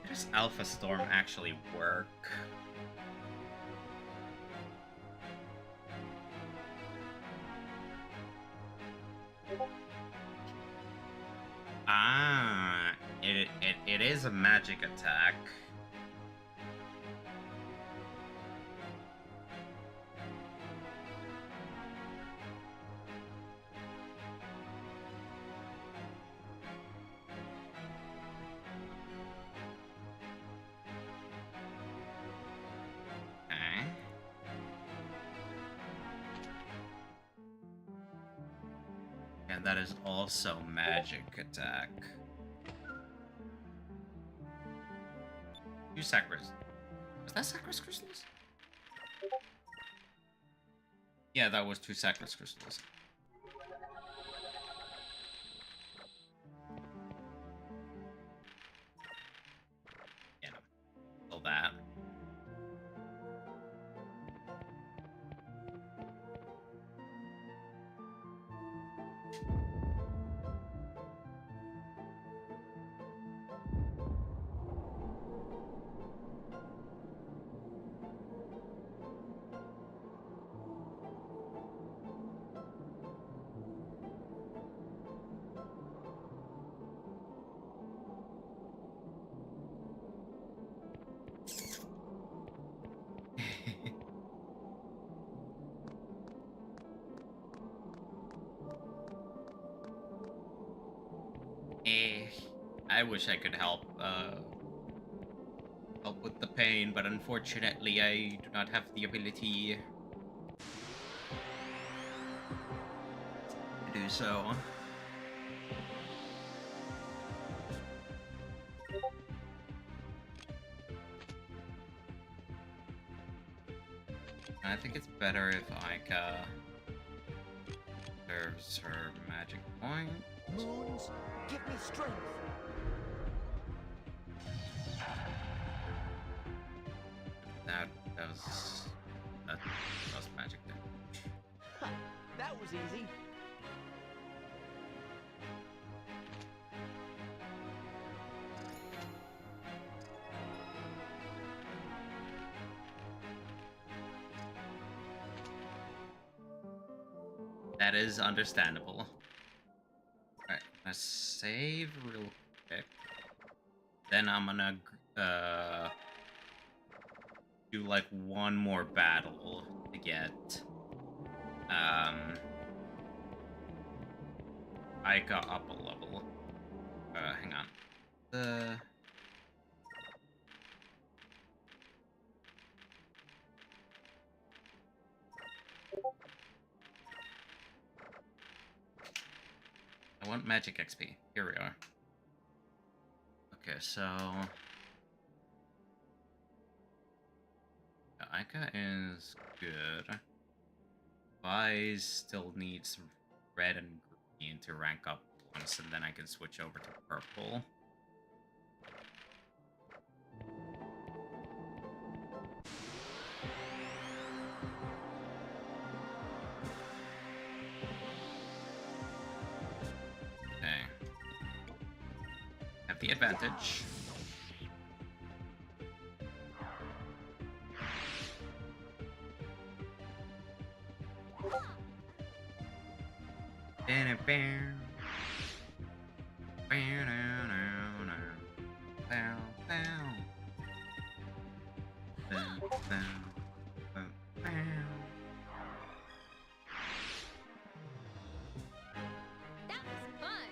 Does Alpha Storm actually work? Ah, it is a magic attack. Okay. And that is also magic attack. 2 Sacris. Was that Sacris crystals? Yeah, that was 2 Sacris crystals. Yeah, no. Kill that. I wish I could help with the pain, but unfortunately I do not have the ability to do so. I think it's better if Aika serves her magic point. Moons, give me strength. That was magic damage. Ha, that was easy. That is understandable. Alright, let's save real quick. Then I'm gonna do like one more battle to get Aika up a level. Hang on. I want magic XP. Here we are. Okay, so Aika is good. Vise still needs red and green to rank up once, and then I can switch over to purple. the advantage. That was fun.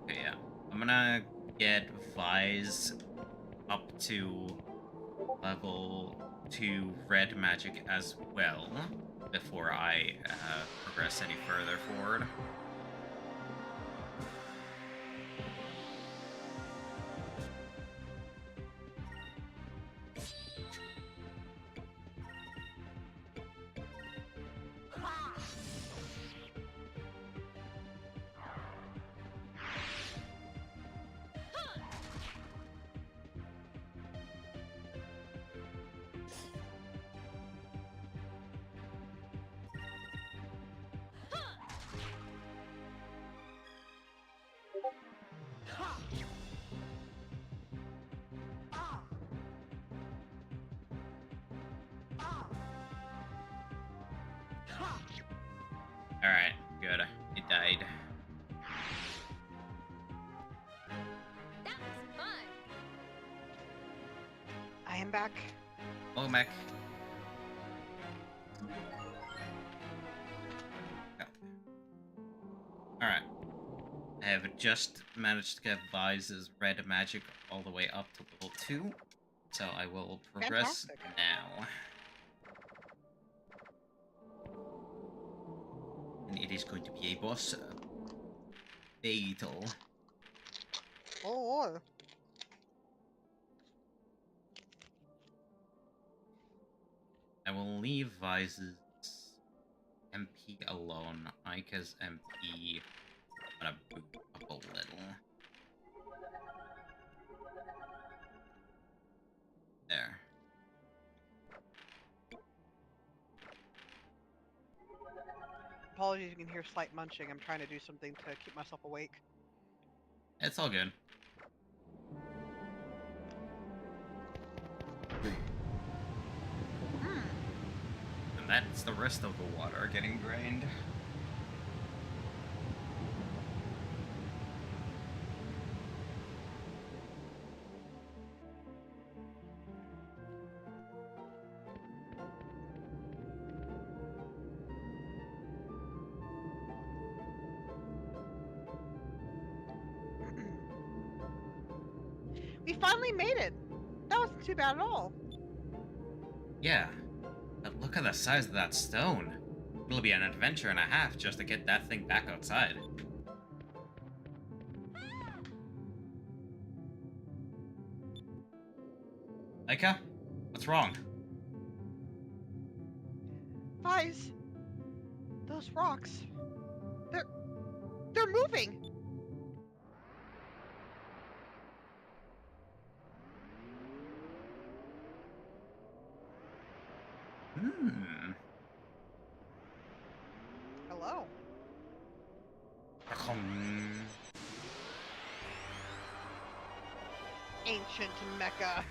Okay, yeah. I'm gonna get Vise up to level 2 red magic as well before I progress any further forward. Alright, good. It died. That was fun. I am back. Oh, mech. Alright. I have just managed to get Vise's red magic all the way up to level 2. So I will progress Fantastic. now. And it is going to be a boss battle. Oh, I will leave Vise's MP alone. Aika's MP I'm gonna boot up a little. There. apologies, you can hear slight munching. I'm trying to do something to keep myself awake. It's all good. And that's the rest of the water getting drained. We finally made it. That wasn't too bad at all. Yeah. But look at the size of that stone. It'll be an adventure and a half just to get that thing back outside. Aika? What's wrong? Guys, those rocks. They're moving. Hmm. Hello. Ancient Mecca.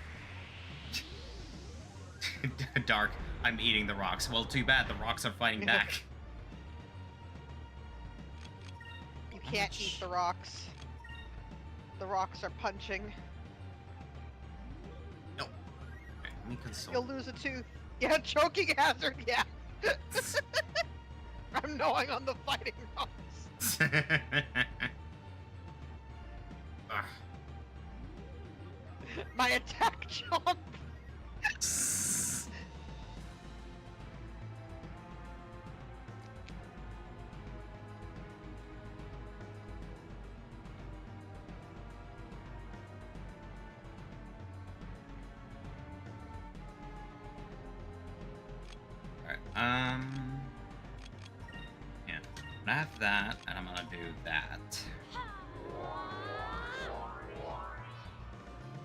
Dark, I'm eating the rocks. Well, too bad, the rocks are fighting back. You can't eat the rocks. The rocks are punching. No. Let me console. You'll lose a tooth. Yeah, choking hazard, yeah. I'm gnawing on the fighting rocks. Ugh. My attack jump. Alright, yeah. I'm gonna have that, and I'm gonna do that.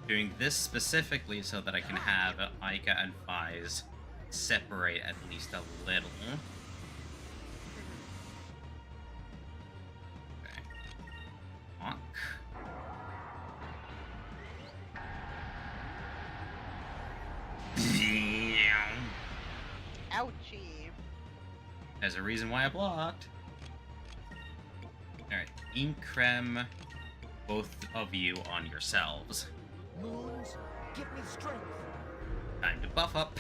doing this specifically so that I can have Aika and Fize separate at least a little. Okay. Walk. Ouchie. There's a reason why I blocked. Alright, Increm both of you on yourselves. Moons, give me strength. Time to buff up.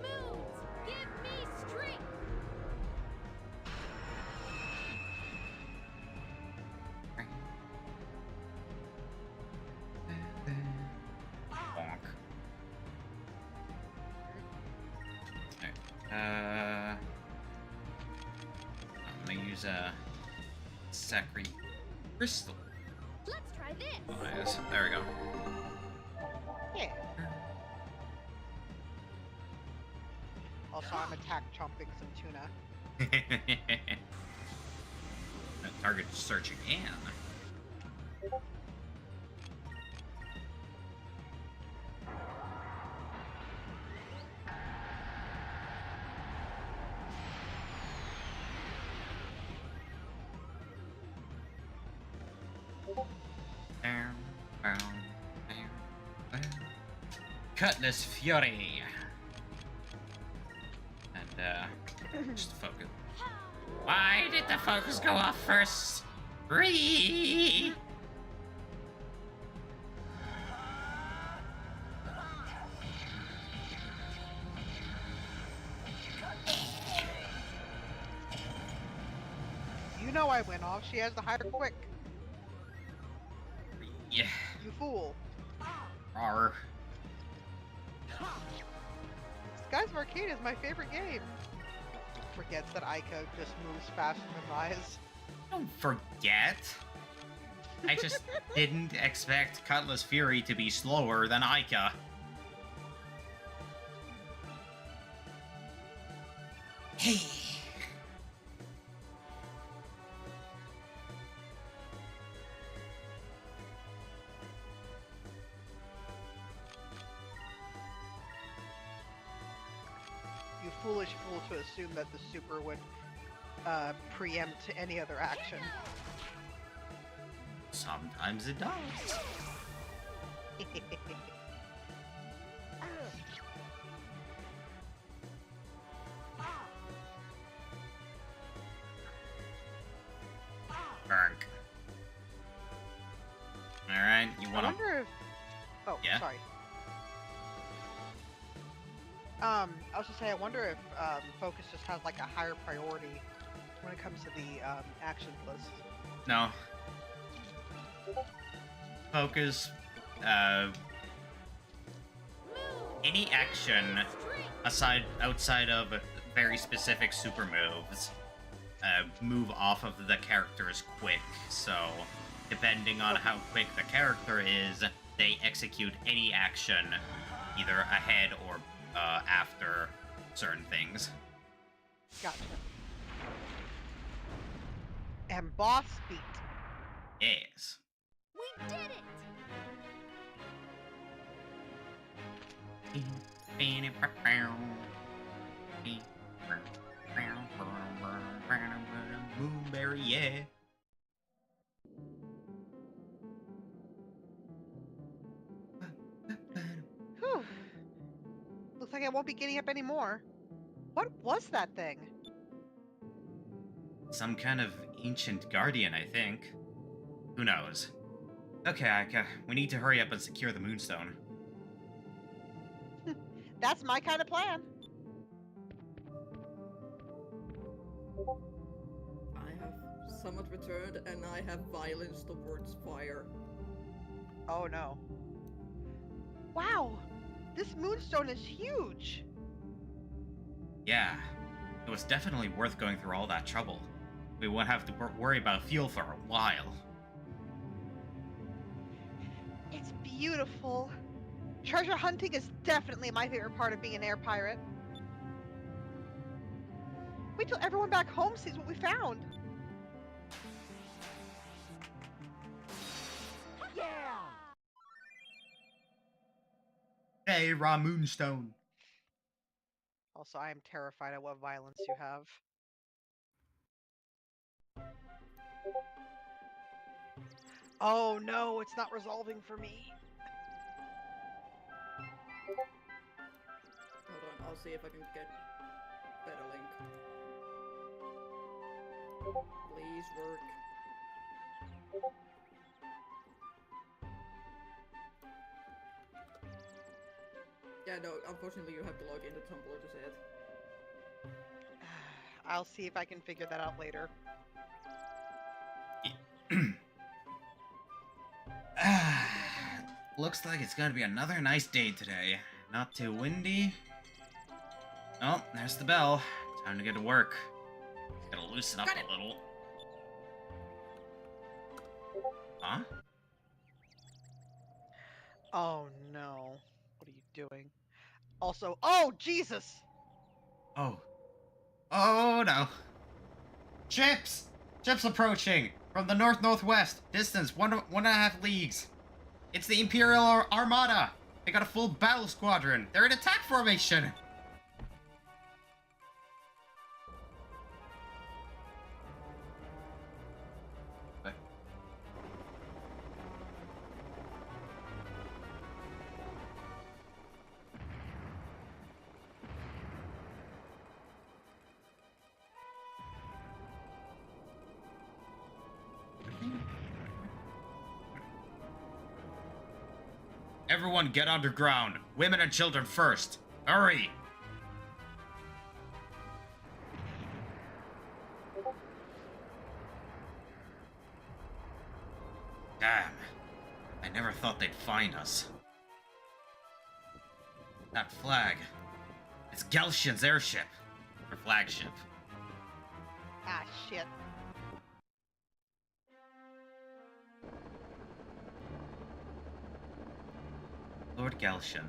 Moons, give me strength. Bonk. Alright, I'm gonna use a Sacred Crystal. Let's try this. Oh, yes. There we go. Yeah. Also, I'm attack chomping some tuna. Target search again. Cutlass Fury. And just focus. Why did the focus go off first? Ree! You know I went off. She has the higher quick. Yeah. You fool. Arr. Skies of Arcadia is my favorite game. Forgets that Aiko just moves faster than Rise. Don't forget. I just didn't expect Cutlass Fury to be slower than Aika. Hey. You foolish fool to assume that the super would preempt any other action. Sometimes it does. Burk. Alright, you I wanna... wonder if... Oh, Yeah? sorry. I was just saying, I wonder if Focus just has like a higher priority when it comes to the action list. No. Focus, any action outside of very specific super moves, move off of the character's quick, so depending on how quick the character is, they execute any action either ahead or after certain things. Gotcha. And boss beat. Yes. We did it. Moonberry, yeah. Whew. Looks like I won't be getting up anymore. What was that thing? Some kind of ancient guardian, I think. Who knows? Okay, Aika, we need to hurry up and secure the Moonstone. That's my kind of plan. I have somewhat returned, and I have violence towards fire. Oh no. Wow! This moonstone is huge! Yeah, it was definitely worth going through all that trouble. We won't have to worry about fuel for a while. It's beautiful. Treasure hunting is definitely my favorite part of being an air pirate. Wait till everyone back home sees what we found. Yeah! Hey, raw moonstone. Also, I am terrified at what violence you have. Oh no, it's not resolving for me. Hold on, I'll see if I can get better link. Please work. Yeah, no, unfortunately you have to log into Tumblr to see it. I'll see if I can figure that out later. Looks like it's gonna be another nice day today. Not too windy. Oh, there's the bell. Time to get to work. Gotta loosen up a little. Huh? Oh no. What are you doing? Also, oh Jesus! Oh. Oh no. Ships! Ships approaching! From the north-northwest. Distance 1.5 leagues. It's the Imperial Armada! They got a full battle squadron. They're in attack formation! What? Everyone get underground. Women and children first. Hurry! Damn. I never thought they'd find us. That flag. It's Gelshian's airship. Her flagship. Ah, shit. Lord Gelshian,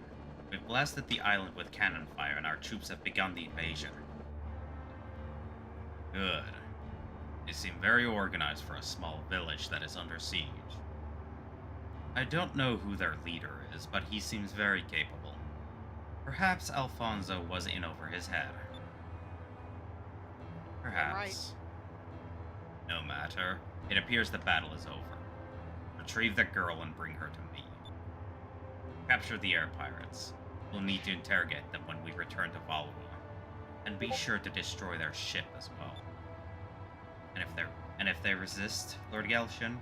we've blasted the island with cannon fire and our troops have begun the invasion. Good. They seem very organized for a small village that is under siege. I don't know who their leader is, but he seems very capable. Perhaps Alfonso was in over his head. Perhaps. Right. No matter. It appears the battle is over. Retrieve the girl and bring her to me. Capture the air pirates. We'll need to interrogate them when we return to Valua. And be sure to destroy their ship as well. And if they resist, Lord Gelshian,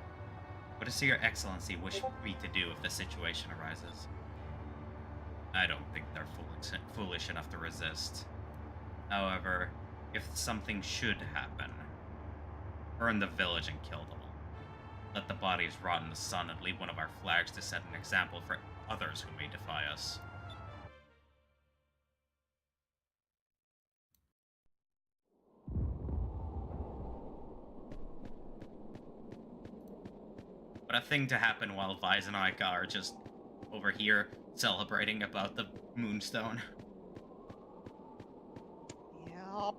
what does Your Excellency wish me to do if the situation arises? I don't think they're foolish enough to resist. However, if something should happen, burn the village and kill them all. Let the bodies rot in the sun and leave one of our flags to set an example for others who may defy us. What a thing to happen while Vise and Aika are just over here celebrating about the Moonstone. Yep.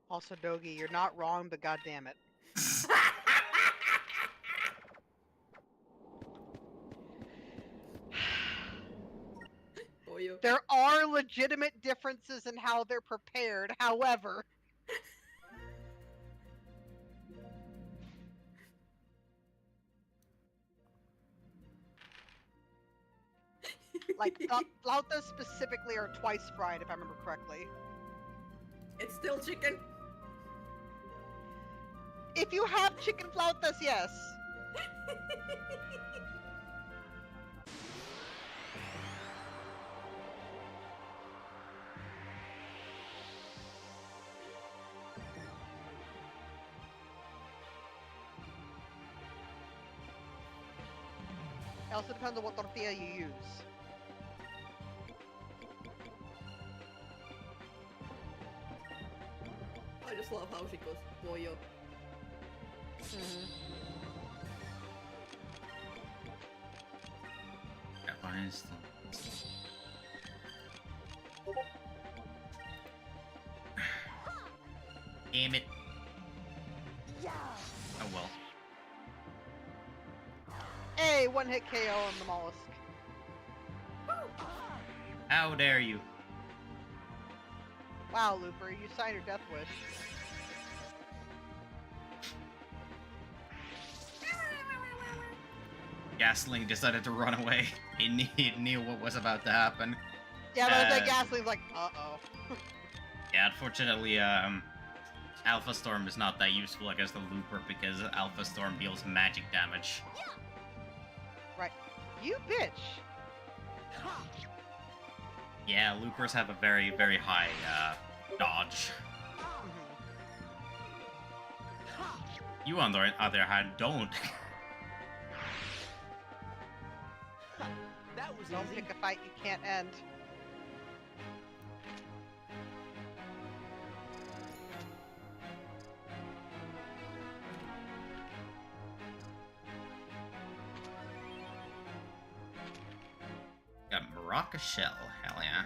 Also, Dogi, you're not wrong, but goddamn it. Boyo. There are are legitimate differences in how they're prepared. However, like flautas specifically are twice fried, if I remember correctly. It's still chicken. If you have chicken flautas, yes. It also depends on what tortilla you use. I just love how she goes pollo. Yeah, why is Damn it. Oh well. Hey, one hit KO on the mollusk. How dare you? Wow, Looper, you signed your death wish. Gasling decided to run away. He knew what was about to happen. Yeah, but that Gasling's like, uh-oh. Yeah, unfortunately, Alpha Storm is not that useful against the Looper because Alpha Storm deals magic damage. Right. You bitch! Yeah, Loopers have a very, very high, dodge. You, on the other hand, don't. That was Don't easy. pick a fight you can't end. Got Maraca Shell, hell yeah.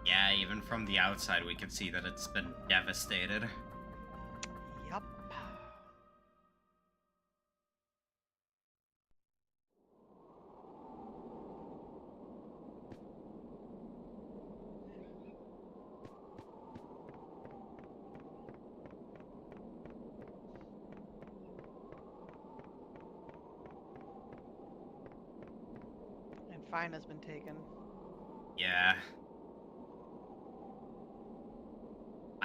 Yeah, even from the outside we can see that it's been devastated. Yup. And fine has been taken. Yeah.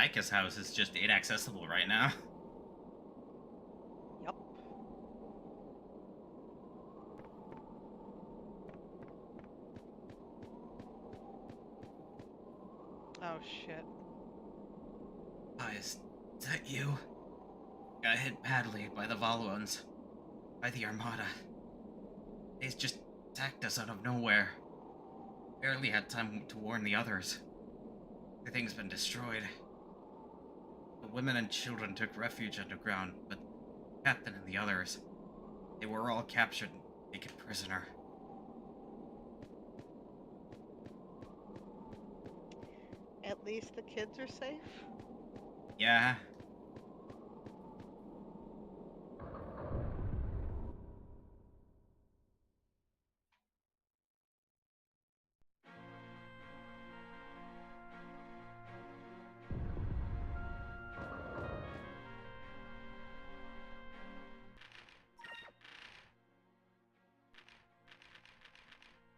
Ika's house is just inaccessible right now. Yup. Oh shit. Is that you? Got hit badly by the Valuans. By the Armada. They just attacked us out of nowhere. Barely had time to warn the others. Everything's been destroyed. The women and children took refuge underground, but the captain and the others, they were all captured and taken prisoner. At least the kids are safe? Yeah.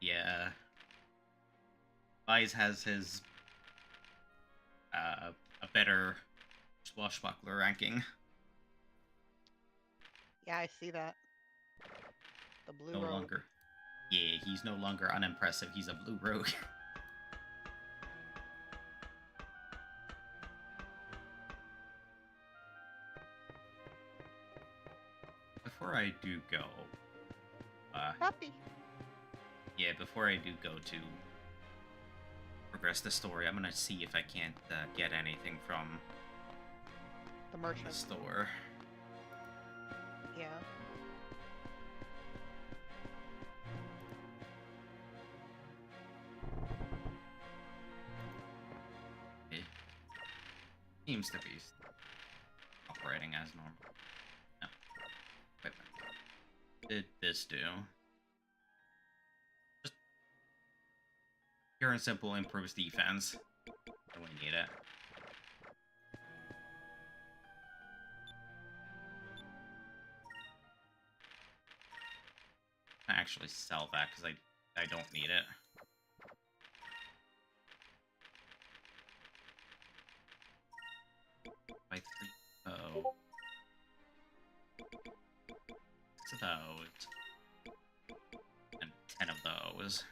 Yeah. Vise has his a better swashbuckler ranking. Yeah, I see that. The blue No robe. longer. Yeah, he's no longer unimpressive. He's a blue rogue. Before I do go, Puppy. yeah, before I do go to progress the story, I'm gonna see if I can't get anything from The the merchant. store. Yeah. Seems to be operating as normal. No. Wait a minute. Did this do? Just pure and simple improves defense. Don't we need it? I actually sell that because I don't need it. By 3. Oh. 6 of those. And 10 of those.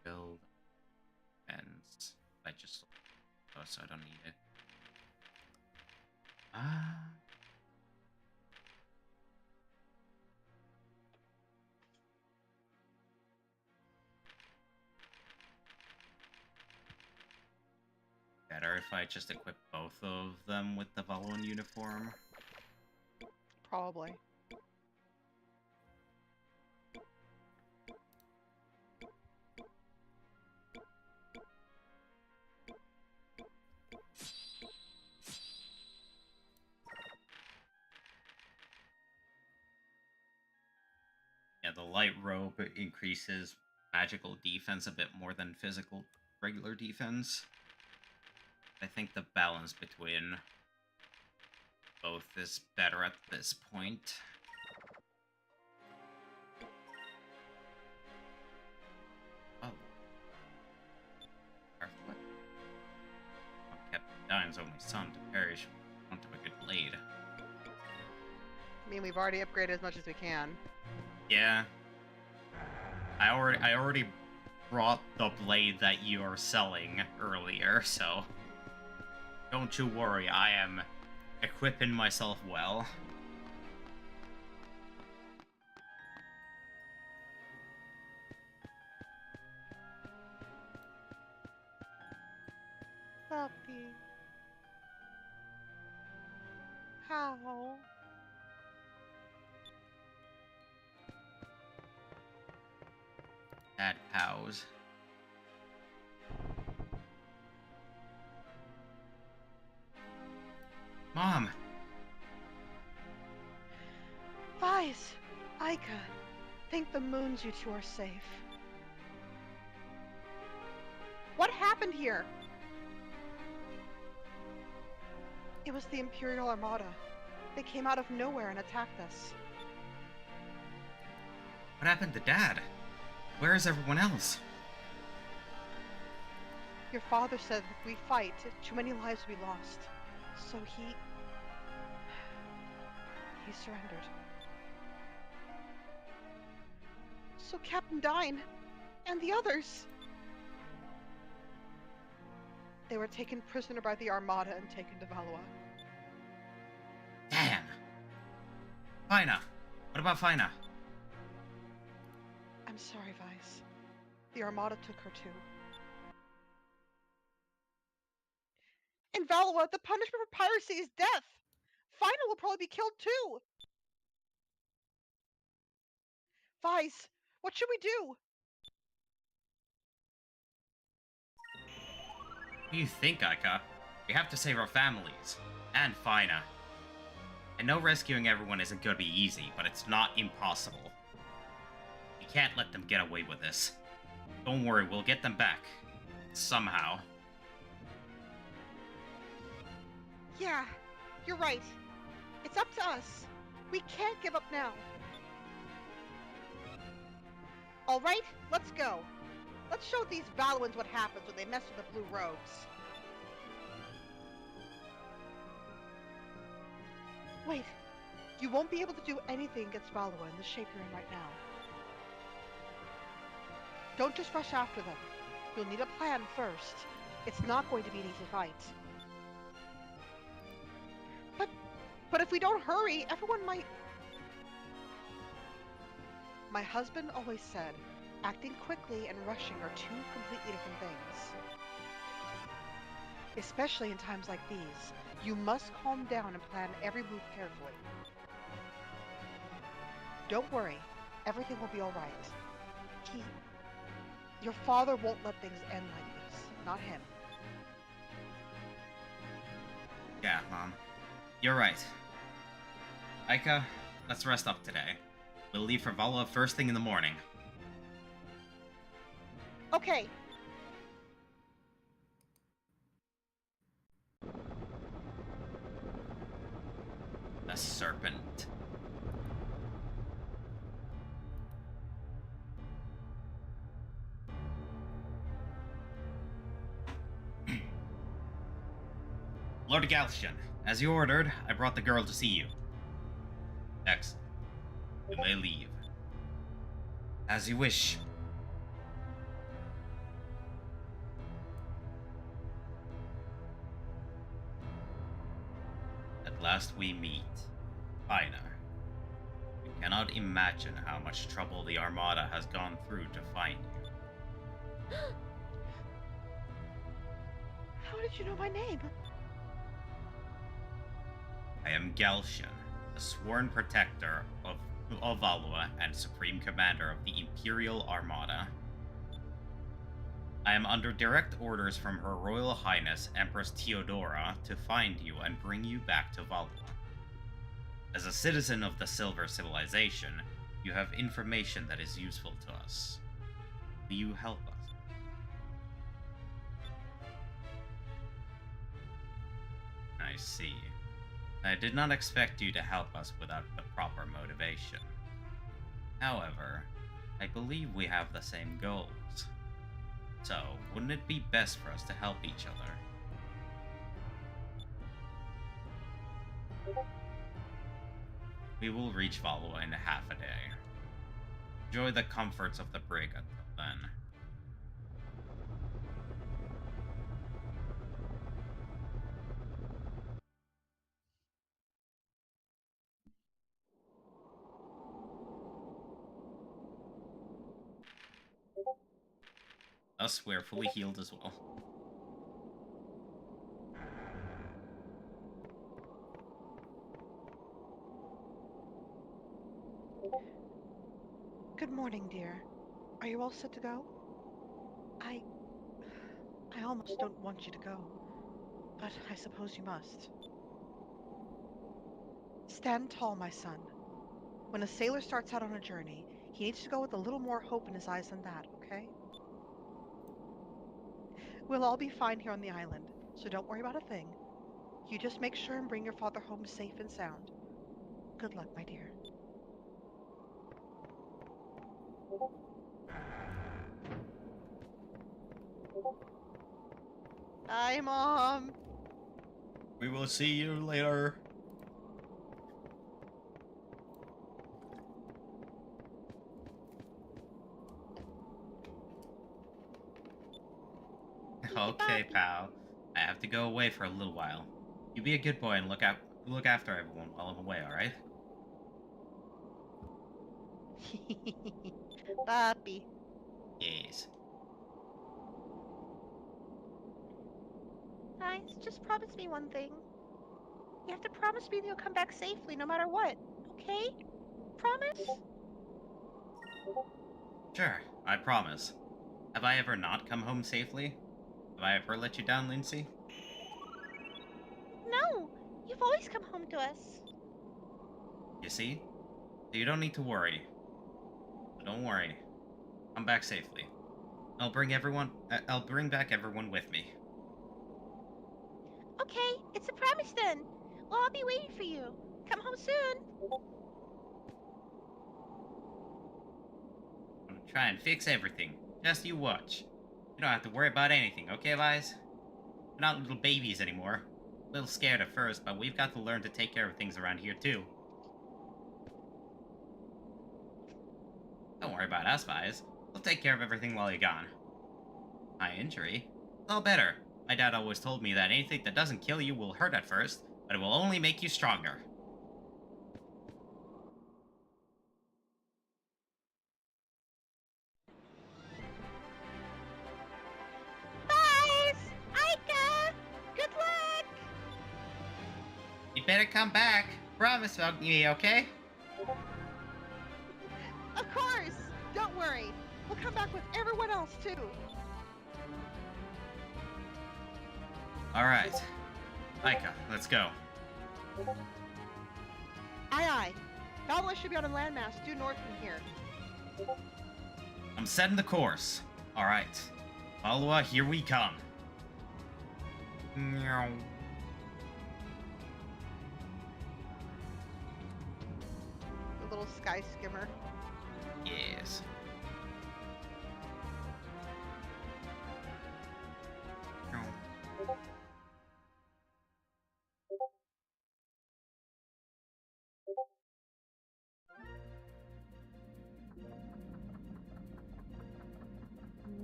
Build ends. I just so I don't need it. Better if I just equip both of them with the Valoan uniform. Probably. Yeah, the light robe increases magical defense a bit more than physical regular defense. I think the balance between both is better at this point. Oh. Earthquake. Captain Dine's only son to perish for want of a good blade. I mean, we've already upgraded as much as we can. Yeah. I already brought the blade that you are selling earlier, so don't you worry, I am equipping myself well. Puppy. How? Sad cows. Mom! Vice! Aika, thank the moons you two are safe. What happened here? It was the Imperial Armada. They came out of nowhere and attacked us. What happened to Dad? Where is everyone else? Your father said if we fight, too many lives will be lost. So he surrendered. So Captain Dine and the others, they were taken prisoner by the Armada and taken to Valois. Damn! Fina! What about Fina? I'm sorry, Vice. The Armada took her too. In Valois, the punishment for piracy is death. Fina will probably be killed too. Vice, what should we do? What do you think, Aika? We have to save our families. And Fina. I know rescuing everyone isn't gonna be easy, but it's not impossible. We can't let them get away with this. Don't worry, we'll get them back. Somehow. Yeah, you're right. It's up to us. We can't give up now. All right, let's go. Let's show these Valuans what happens when they mess with the blue robes. Wait, you won't be able to do anything against Valois in the shape you're in right now. Don't just rush after them. You'll need a plan first. It's not going to be an easy fight. But if we don't hurry, everyone might... My husband always said, acting quickly and rushing are two completely different things. Especially in times like these, you must calm down and plan every move carefully. Don't worry, everything will be alright. Your father won't let things end like this, not him. Yeah, Mom. You're right. Aika, let's rest up today. We'll leave for Valua first thing in the morning. Okay. The serpent. Lord Galtian, as you ordered, I brought the girl to see you. Excellent. You may leave. As you wish. At last we meet. Einar. You cannot imagine how much trouble the Armada has gone through to find you. How did you know my name? I am Galtian, the sworn protector of Valua and supreme commander of the Imperial Armada. I am under direct orders from Her Royal Highness Empress Theodora to find you and bring you back to Valua. As a citizen of the Silver Civilization, you have information that is useful to us. Will you help us? I see. I did not expect you to help us without the proper motivation. However, I believe we have the same goals. So, wouldn't it be best for us to help each other? We will reach Valua in half a day. Enjoy the comforts of the brig until then. Thus, we're fully healed as well. Good morning, dear. Are you all set to go? I almost don't want you to go, but I suppose you must. Stand tall, my son. When a sailor starts out on a journey, he needs to go with a little more hope in his eyes than that, okay? We'll all be fine here on the island, so don't worry about a thing. You just make sure and bring your father home safe and sound. Good luck, my dear. Bye, Mom! We will see you later. Okay, pal. I have to go away for a little while. You be a good boy and look after everyone while I'm away, alright? Papi. Yes. Guys, just promise me one thing. You have to promise me that you'll come back safely no matter what, okay? Promise? Sure, I promise. Have I ever not come home safely? Have I ever let you down, Lindsay? No! You've always come home to us. You see? So you don't need to worry. But don't worry. I'm back safely. I'll bring back everyone with me. Okay, it's a promise then. Well, I'll be waiting for you. Come home soon. I'm gonna try and fix everything. Just you watch. You don't have to worry about anything, okay, Lies? We're not little babies anymore. A little scared at first, but we've got to learn to take care of things around here, too. Don't worry about us, Lies. We'll take care of everything while you're gone. My injury? It's all better. My dad always told me that anything that doesn't kill you will hurt at first, but it will only make you stronger. Bye! Aika! Good luck! You better come back. Promise about me, okay? Of course! Don't worry. We'll come back with everyone else, too. Alright. Aika, let's go. Aye. Valwa should be on a landmass due north from here. I'm setting the course. Alright. Valua, here we come. Meow. The little sky skimmer. Yes. Meow.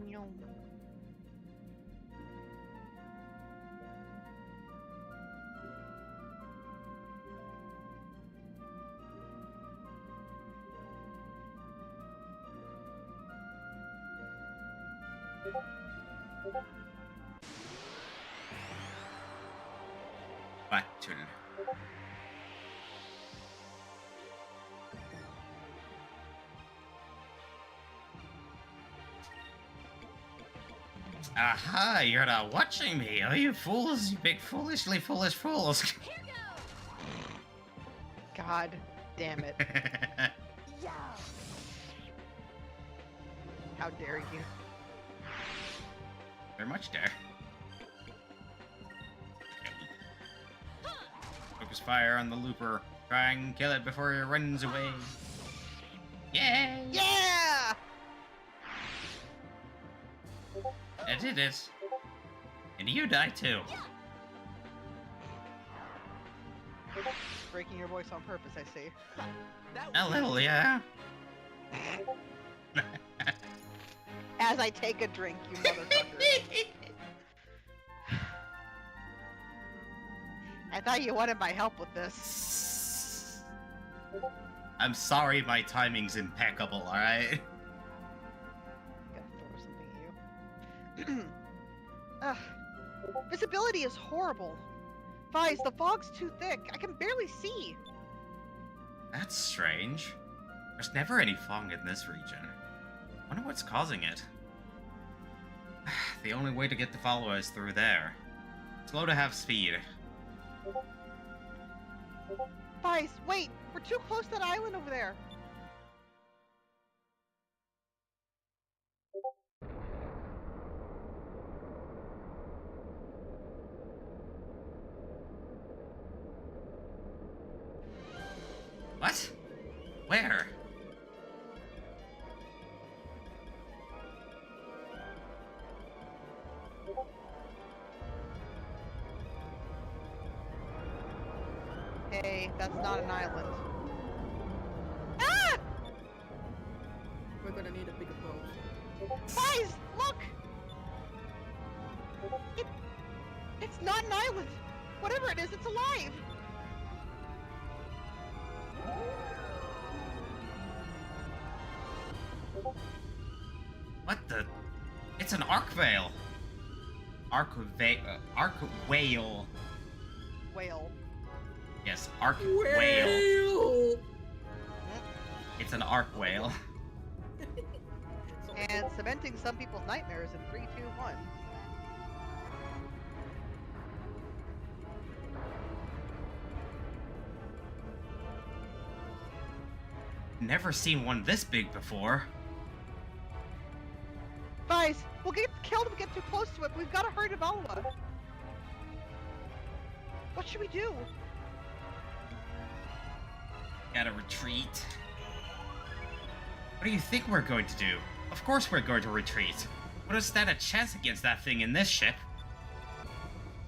Nyom. Battle. Aha, you're not watching me, are you fools? You big foolishly foolish fools. Here goes! God damn it. Yeah! How dare you? Very much dare. Focus fire on the looper. Try and kill it before it runs away. Yay! Yeah! I did it. And you die too. Breaking your voice on purpose, I see. A little, yeah. As I take a drink, you motherfucker. I thought you wanted my help with this. I'm sorry, my timing's impeccable, alright? Gotta throw something at you. Ugh. Visibility is horrible. Vice, the fog's too thick. I can barely see. That's strange. There's never any fog in this region. Wonder what's causing it. The only way to get the follower is through there. Slow to have speed. Vice, wait! We're too close to that island over there. What? Where? Hey, that's not an island. Ah! We're gonna need a bigger boat. Vice, look! It's not an island. Whatever it is, it's alive. What the? It's an arc veil. Arc whale. Whale. Yes, arc whale. Whale! It's an arc whale. And cementing some people's nightmares in 3, 2, 1. Never seen one this big before. Vice, we'll get killed if we get too close to it. We've got to hurry to Valua. What should we do? Gotta retreat. What do you think we're going to do? Of course we're going to retreat. What is that a chance against that thing in this ship?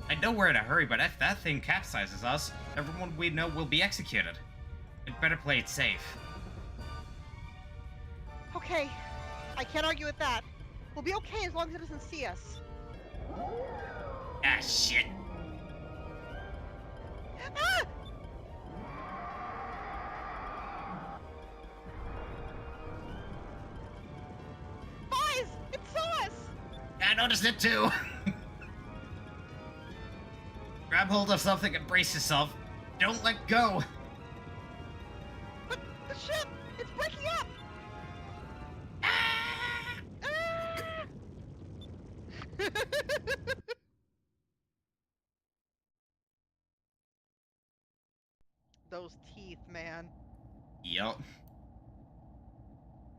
I know we're in a hurry, but if that thing capsizes us, everyone we know will be executed. We'd better play it safe. Okay, I can't argue with that. We'll be okay as long as it doesn't see us. Ah, shit. Ah! Guys, it saw us! I noticed it too. Grab hold of something and brace yourself. Don't let go. But the ship, it's breaking up! Ah! Those teeth, man. Yup.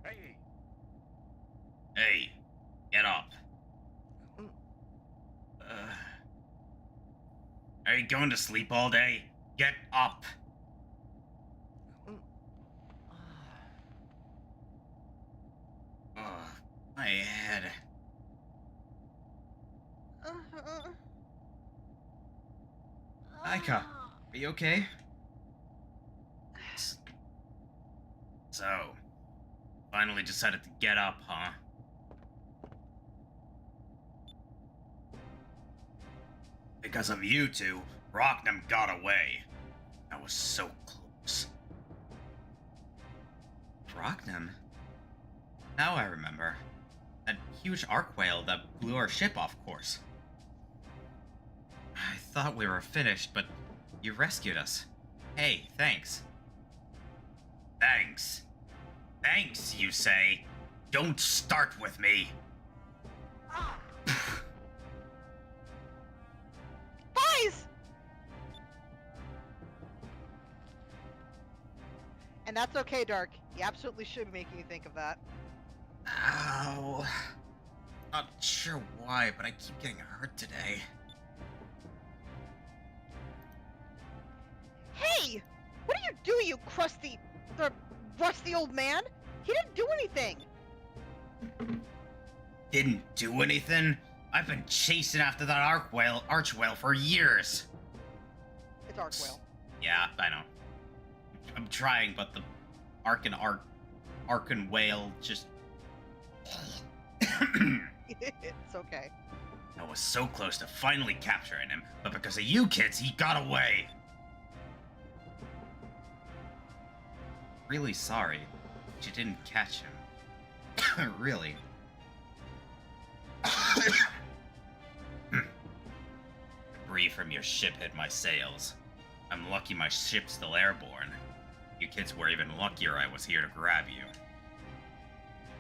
Hey, Hey, get up. Are you going to sleep all day? Get up. Ugh, my head. Aika, are you okay? So, finally decided to get up, huh? Because of you two, Rocknum got away. I was so close. Rocknum? Now I remember. That huge arc whale that blew our ship off course. I thought we were finished, but you rescued us. Hey, thanks. Thanks. Thanks, you say? Don't start with me. Guys! And that's okay, Dark. You absolutely should be making you think of that. Ow. Not sure why, but I keep getting hurt today. Hey! What are you doing, you rusty old man? He didn't do anything! Didn't do anything? I've been chasing after that arch whale for years. It's Arc Whale. Yeah, I know. I'm trying, but the Arcan whale just... It's okay. I was so close to finally capturing him, but because of you kids, he got away. Really sorry that you didn't catch him. Really. Debris from your ship hit my sails. I'm lucky my ship's still airborne. You kids were even luckier I was here to grab you.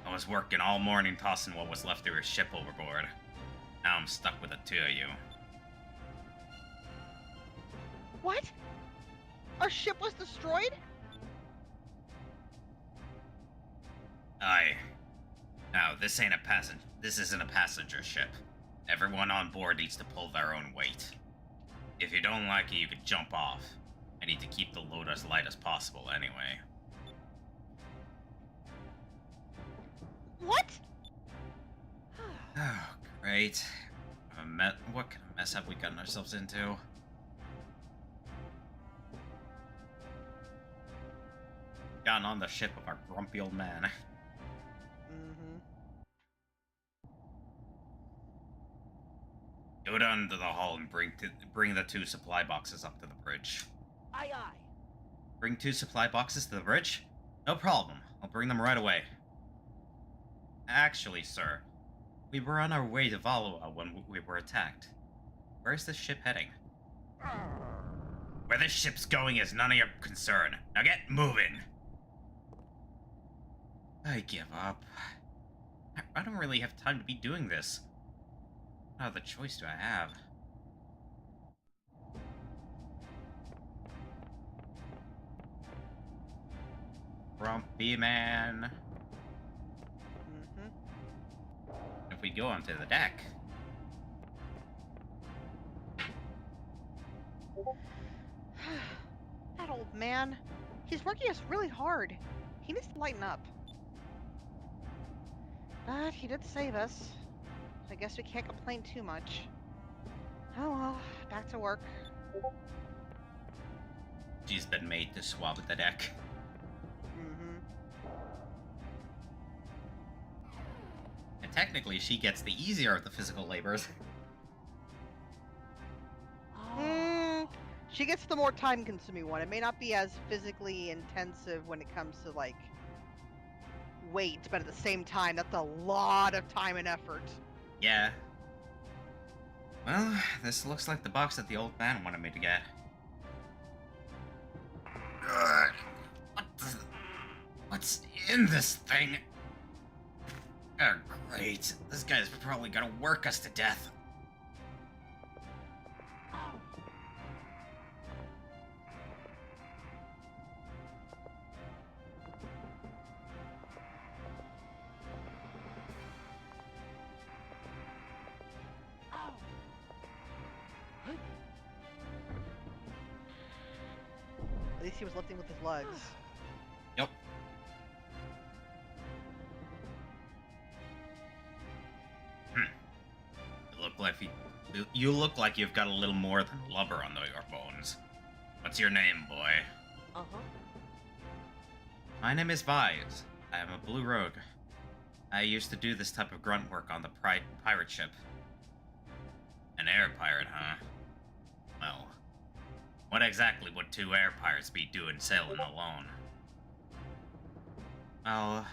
I was working all morning tossing what was left of your ship overboard. Now I'm stuck with the two of you. What? Our ship was destroyed? Aye. Now, this isn't a passenger ship. Everyone on board needs to pull their own weight. If you don't like it, you can jump off. I need to keep the load as light as possible anyway. What? Oh, great. What kind of mess have we gotten ourselves into? Gotten on the ship of our grumpy old man. Mm-hmm. Go down to the hall and bring the 2 supply boxes up to the bridge. Aye, aye. Bring 2 supply boxes to the bridge? No problem. I'll bring them right away. Actually, sir, we were on our way to Valua when we were attacked. Where's this ship heading? Where this ship's going is none of your concern. Now get moving! I give up. I don't really have time to be doing this. What other choice do I have? Grumpy man. Mm-hmm. If we go onto the deck. That old man. He's working us really hard. He needs to lighten up. But he did save us. I guess we can't complain too much. Oh well, back to work. She's been made to swab at the deck. Mm-hmm. And technically, she gets the easier of the physical labors. She gets the more time-consuming one. It may not be as physically intensive when it comes to, like, weight, but at the same time, that's a lot of time and effort. Yeah. Well, this looks like the box that the old man wanted me to get. Ugh. What's in this thing? Oh, great. This guy's probably gonna work us to death. At least he was lifting with his legs. Yep. You look like you've got a little more than blubber under your bones. What's your name, boy? Uh-huh. My name is Vise. I am a blue rogue. I used to do this type of grunt work on the pirate ship. An air pirate, huh? Well, what exactly would two air pirates be doing sailing alone? Well,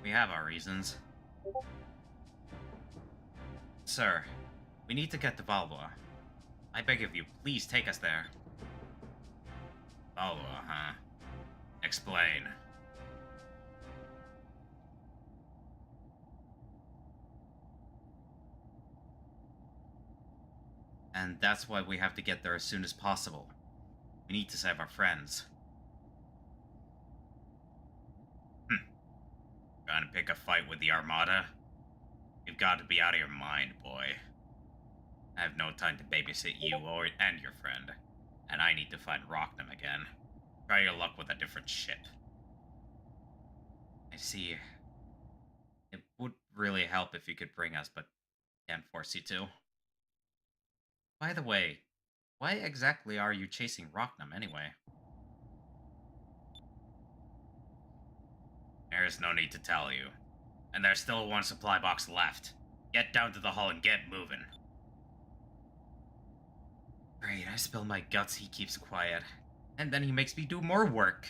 we have our reasons. Sir, we need to get to Valvoa. I beg of you, please take us there. Valvoa, huh? Explain. And that's why we have to get there as soon as possible. We need to save our friends. Trying to pick a fight with the Armada? You've got to be out of your mind, boy. I have no time to babysit you and your friend, and I need to find Rocknum again. Try your luck with a different ship. I see. It would really help if you could bring us, but can't force you to. By the way, why exactly are you chasing Rocknum anyway? There's no need to tell you. And there's still one supply box left. Get down to the hull and get moving. Great, I spill my guts, he keeps quiet. And then he makes me do more work.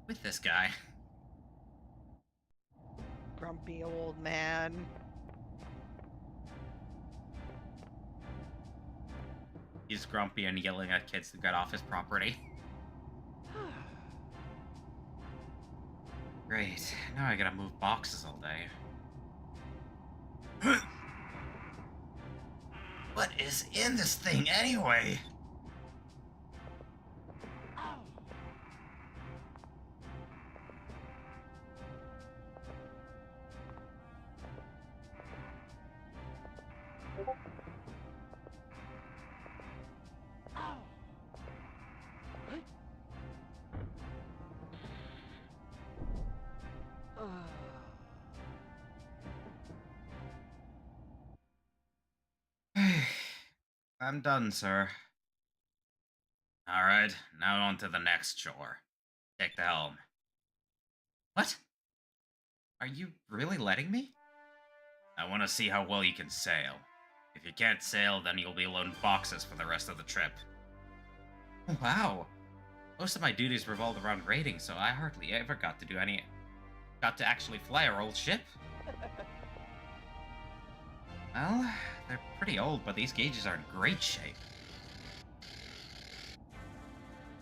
With this guy. Grumpy old man. He's grumpy and yelling at kids to get off his property. Great, now I gotta move boxes all day. What is in this thing anyway? I'm done, sir. Alright, now on to the next chore. Take the helm. What? Are you really letting me? I want to see how well you can sail. If you can't sail, then you'll be loaned boxes for the rest of the trip. Wow. Most of my duties revolved around raiding, so I hardly ever got to actually fly our old ship. Well, they're pretty old, but these gauges are in great shape.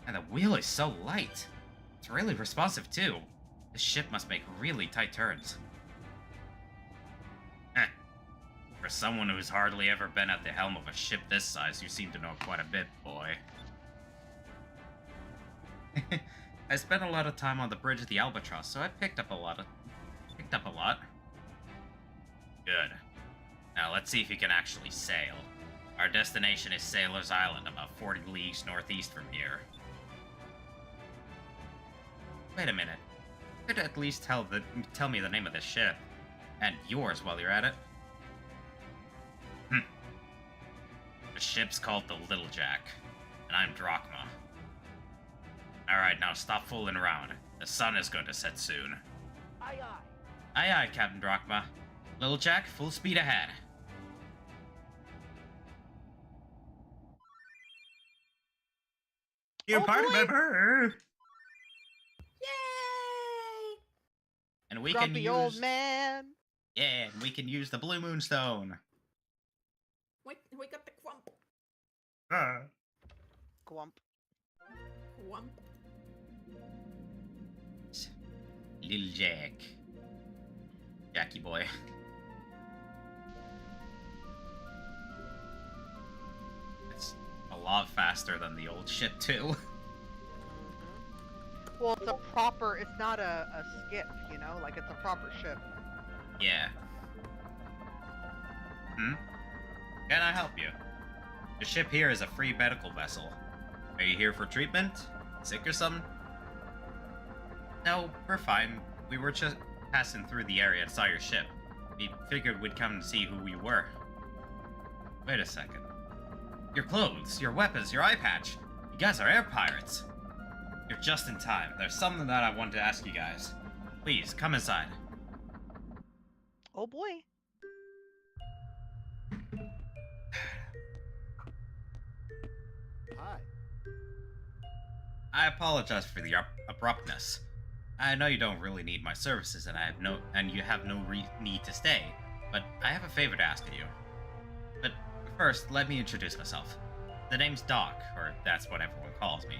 And the wheel is so light. It's really responsive, too. This ship must make really tight turns. For someone who's hardly ever been at the helm of a ship this size, you seem to know quite a bit, boy. I spent a lot of time on the bridge of the Albatross, so I picked up a lot. Good. Now let's see if you can actually sail. Our destination is Sailor's Island, about 40 leagues northeast from here. Wait a minute. You could at least tell me the name of this ship. And yours while you're at it. The ship's called the Little Jack, and I'm Drachma. Alright, now stop fooling around. The sun is going to set soon. Aye, aye. Aye aye, Captain Drachma. Little Jack, full speed ahead. You're Oh, party boy. member! Yay! And we Grumpy can old use... man. Yeah, and we can use the Blue Moonstone. Wait, we got the Quump. Gwump. Quump. Little Jack. Jackie boy. It's a lot faster than the old ship, too. Well, it's not a skiff, you know? Like, it's a proper ship. Yeah. Can I help you? The ship here is a free medical vessel. Are you here for treatment? Sick or something? No, we're fine. We were just passing through the area and saw your ship. We figured we'd come and see who you were. Wait a second. Your clothes, your weapons, your eye patch. You guys are air pirates. You're just in time. There's something that I wanted to ask you guys. Please, come inside. Oh boy. Hi. I apologize for the abruptness. I know you don't really need my services, and you have no need to stay. But I have a favor to ask of you. But first, let me introduce myself. The name's Doc, or that's what everyone calls me.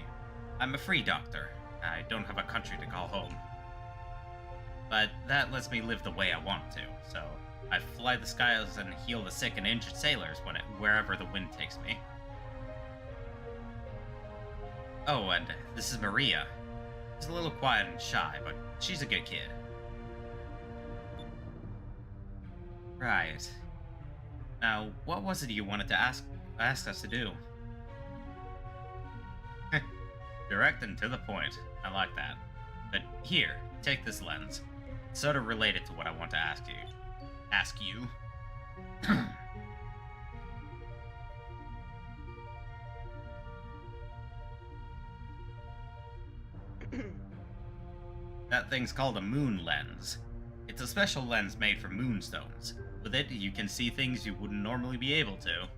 I'm a free doctor. I don't have a country to call home. But that lets me live the way I want to, so I fly the skies and heal the sick and injured sailors wherever the wind takes me. Oh, and this is Maria. She's a little quiet and shy, but she's a good kid. Right. Now, what was it you wanted to ask us to do? Direct and to the point. I like that. But here, take this lens. It's sort of related to what I want to ask you. That thing's called a moon lens. It's a special lens made for moonstones. With it, you can see things you wouldn't normally be able to.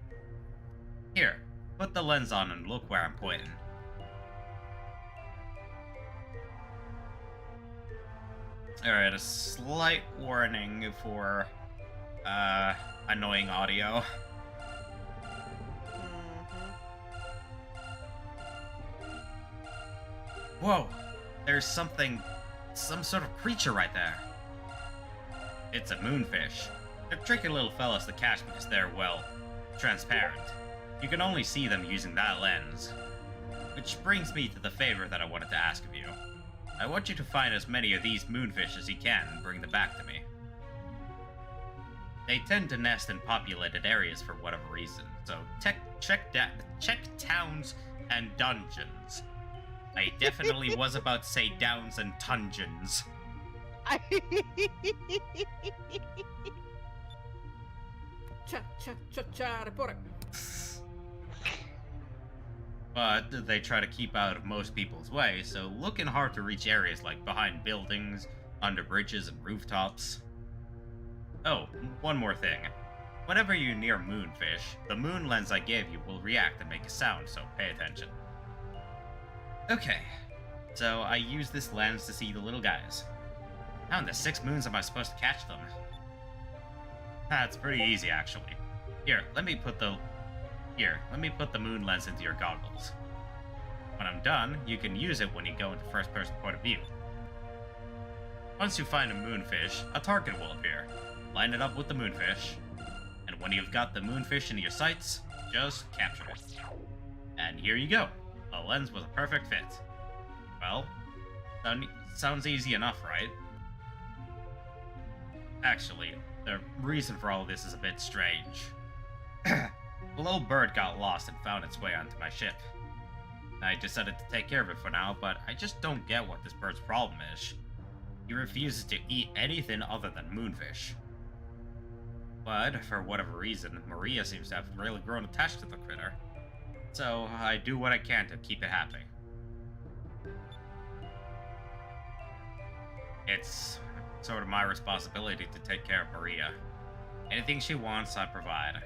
Here, put the lens on and look where I'm pointing. Alright, a slight warning for, annoying audio. Whoa! There's some sort of creature right there. It's a moonfish. They're tricky little fellas to catch because they're, well, transparent. You can only see them using that lens. Which brings me to the favor that I wanted to ask of you. I want you to find as many of these moonfish as you can and bring them back to me. They tend to nest in populated areas for whatever reason, so check towns and dungeons. I definitely was about to say downs and dungeons. Report. But they try to keep out of most people's way, so looking hard to reach areas like behind buildings, under bridges, and rooftops. Oh, one more thing. Whenever you're near moonfish, the moon lens I gave you will react and make a sound, so pay attention. Okay, so I use this lens to see the little guys. How in the 6 moons am I supposed to catch them? That's pretty easy, actually. Here, let me put the moon lens into your goggles. When I'm done, you can use it when you go into first-person point of view. Once you find a moonfish, a target will appear. Line it up with the moonfish, and when you've got the moonfish into your sights, just capture it. And here you go. A lens with a perfect fit. Well, sounds easy enough, right? Actually, the reason for all this is a bit strange. A little bird got lost and found its way onto my ship. I decided to take care of it for now, but I just don't get what this bird's problem is. He refuses to eat anything other than moonfish. But, for whatever reason, Maria seems to have really grown attached to the critter. So, I do what I can to keep it happy. It's sort of my responsibility to take care of Maria. Anything she wants, I provide.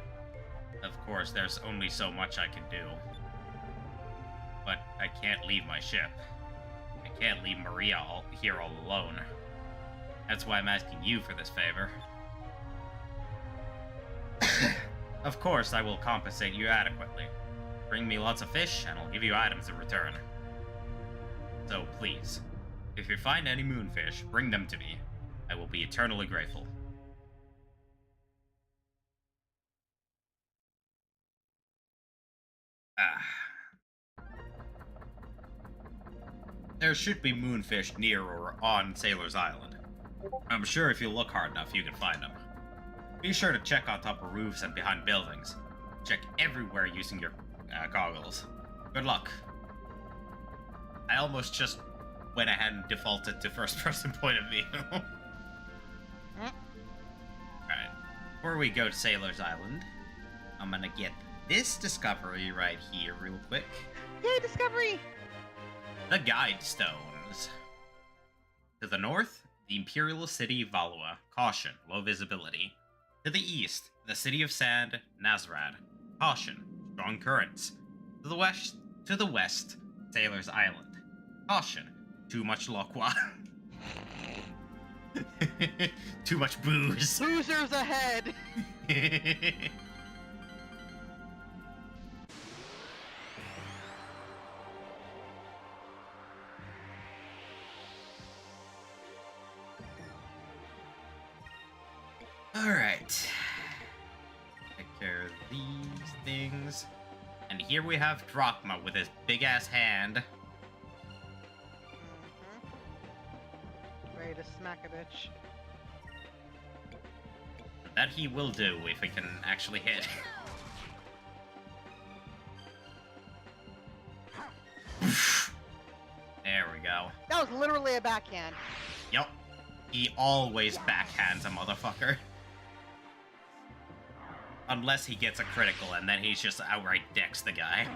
Of course, there's only so much I can do. but I can't leave my ship. I can't leave Maria here all alone. That's why I'm asking you for this favor. Of course, I will compensate you adequately. Bring me lots of fish, and I'll give you items in return. So please, if you find any moonfish, bring them to me. I will be eternally grateful. There should be moonfish near or on Sailor's Island. I'm sure if you look hard enough, you can find them. Be sure to check on top of roofs and behind buildings. Check everywhere using your goggles. Good luck. I almost just went ahead and defaulted to first-person point of view. Alright. Before we go to Sailor's Island, I'm gonna get this discovery right here real quick. Yay, discovery! The Guide Stones. To the north, the Imperial City Valua. Caution, low visibility. To the east, the City of Sand, Nazrad. Caution, strong currents. To the west, Sailor's Island. Caution, too much Lokwa. Too much booze. Boozers ahead! Alright. Take care of these things. And here we have Drachma with his big-ass hand. Ready to smack a bitch. That he will do if he can actually hit. There we go. That was literally a backhand. Yup. He always backhands a motherfucker. Unless he gets a critical, and then he's just outright decks the guy.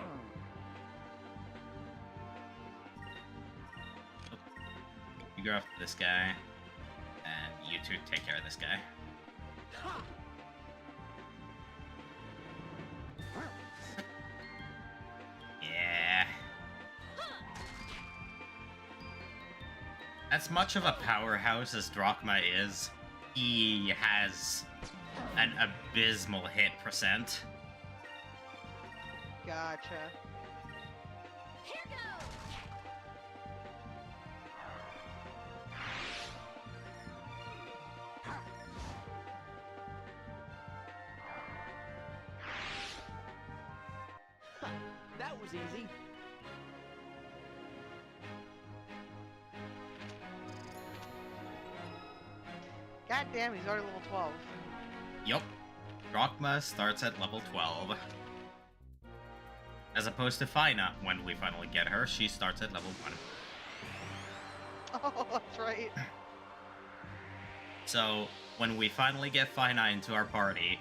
You go after this guy, and you two take care of this guy. Yeah. As much of a powerhouse as Drachma is, he has an abysmal hit percent. Gotcha. Here goes. That was easy. God damn, he's already level 12. Yup. Drachma starts at level 12. As opposed to Fina, when we finally get her, she starts at level 1. Oh, that's right. So, when we finally get Fina into our party,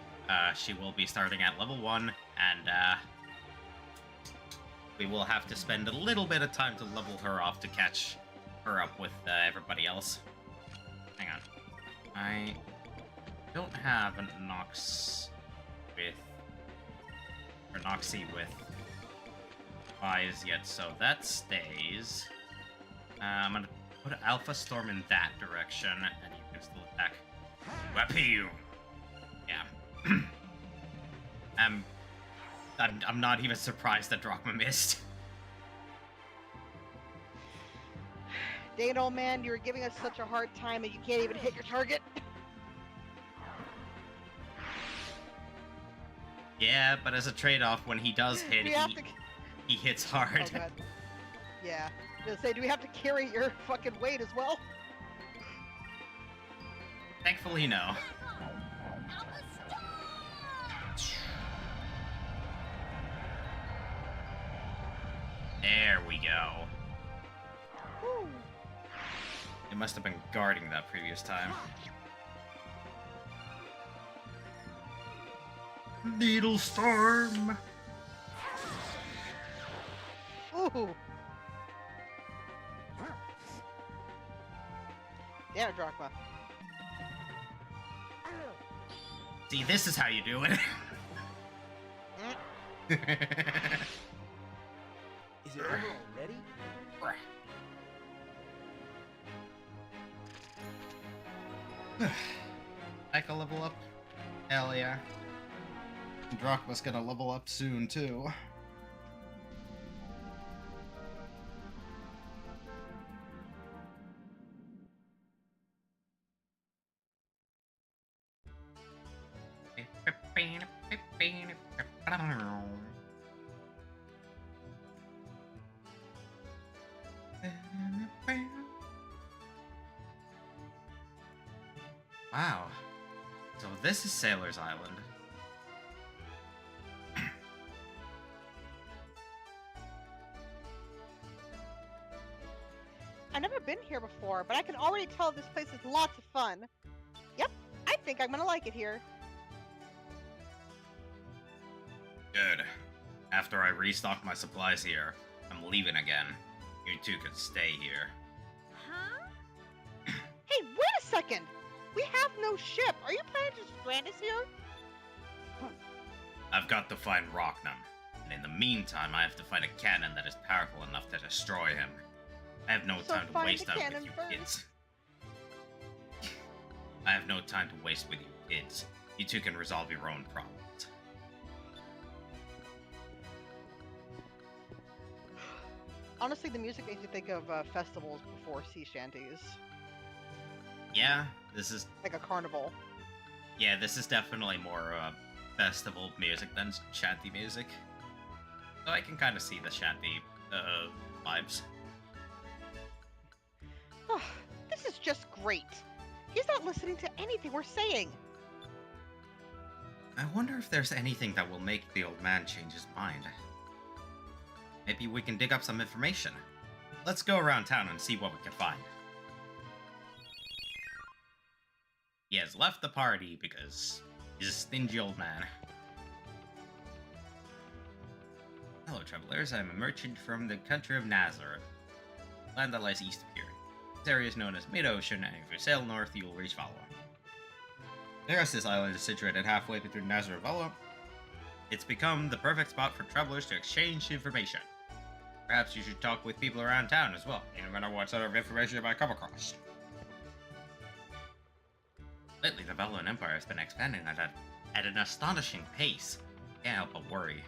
she will be starting at level 1, and we will have to spend a little bit of time to level her off to catch her up with everybody else. Hang on. I don't have a Nox with... or Noxie with Eyes yet, so that stays. I'm gonna put Alpha Storm in that direction, and you can still attack. Wapiu! Yeah. I'm not even surprised that Drachma missed. Dang it, old man, you're giving us such a hard time and you can't even hit your target. Yeah, but as a trade-off, when he does hit, he hits hard. Oh, God. Yeah. I was gonna say, do we have to carry your fucking weight as well? Thankfully, no. Alpha Star! There we go. Woo. It must have been guarding that previous time. Needle Storm! Ooh. Damn it, Drachma. See, this is how you do it. Is it over already? I can level up. Hell yeah. Drachma's gonna level up soon, too. Wow. So this is Sailor's Island. I've never been here before, but I can already tell this place is lots of fun. Yep, I think I'm gonna like it here. Good. After I restock my supplies here, I'm leaving again. You two can stay here. Huh? Hey, wait a second! We have no ship. Are you planning to strand us here? I've got to find Rocknum, and in the meantime, I have to find a cannon that is powerful enough to destroy him. I have no So time to find waste the out with cannon you first. kids. I have no time to waste with you kids. You two can resolve your own problems. Honestly, the music makes me think of festivals before sea shanties. Yeah, this is Carnival. Yeah, this is definitely more festival music than shanty music. So I can kind of see the shanty vibes. Oh, this is just great. He's not listening to anything we're saying. I wonder if there's anything that will make the old man change his mind. Maybe we can dig up some information. Let's go around town and see what we can find. He has left the party because he's a stingy old man. Hello, travelers. I'm a merchant from the country of Nazareth, land that lies east of here. This area is known as Mid-Ocean, and if you sail north, you will reach Valo. There's this island is situated halfway between Nazareth and Valo. It's become the perfect spot for travelers to exchange information. Perhaps you should talk with people around town as well. You never know what sort of information you might come across. Lately, the Valan Empire has been expanding at an astonishing pace. Can't help but worry.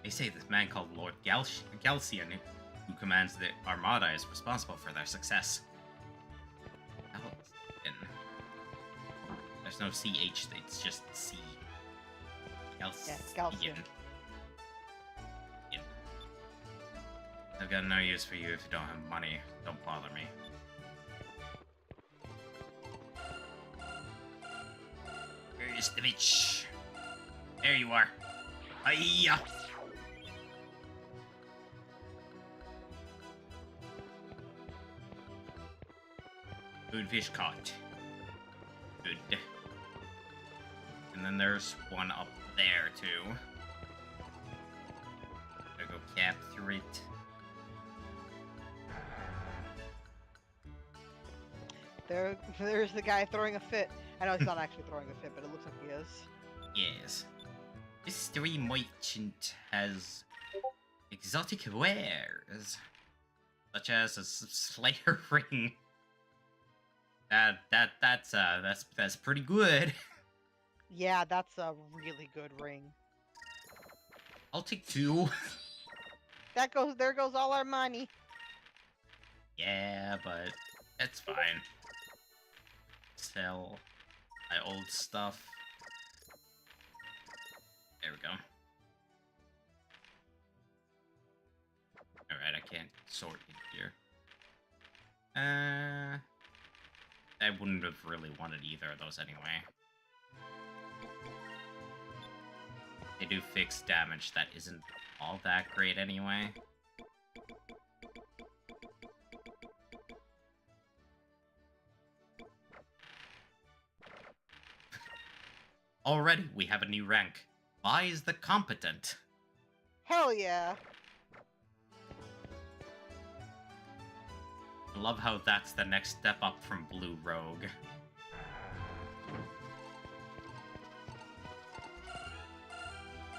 They say this man called Lord Galcian, who commands the Armada, is responsible for their success. Galcian. There's no CH, it's just C. Galcian. Galcian. Yeah. I've got no use for you if you don't have money. Don't bother me. Where's the bitch? There you are. Hiya! Foodfish caught. Good. And then there's one up there, too. Gotta go capture it. There's the guy throwing a fit. I know he's not actually throwing a fit, but it looks like he is. Yes. This street merchant has exotic wares, such as a Slayer ring. That's pretty good. Yeah, that's a really good ring. I'll take 2. There goes all our money. Yeah, but that's fine. Sell my old stuff. There we go. Alright, I can't sort it here. I wouldn't have really wanted either of those anyway. They do fixed damage that isn't all that great anyway. Already, we have a new rank. Buys the competent. Hell yeah. I love how that's the next step up from Blue Rogue.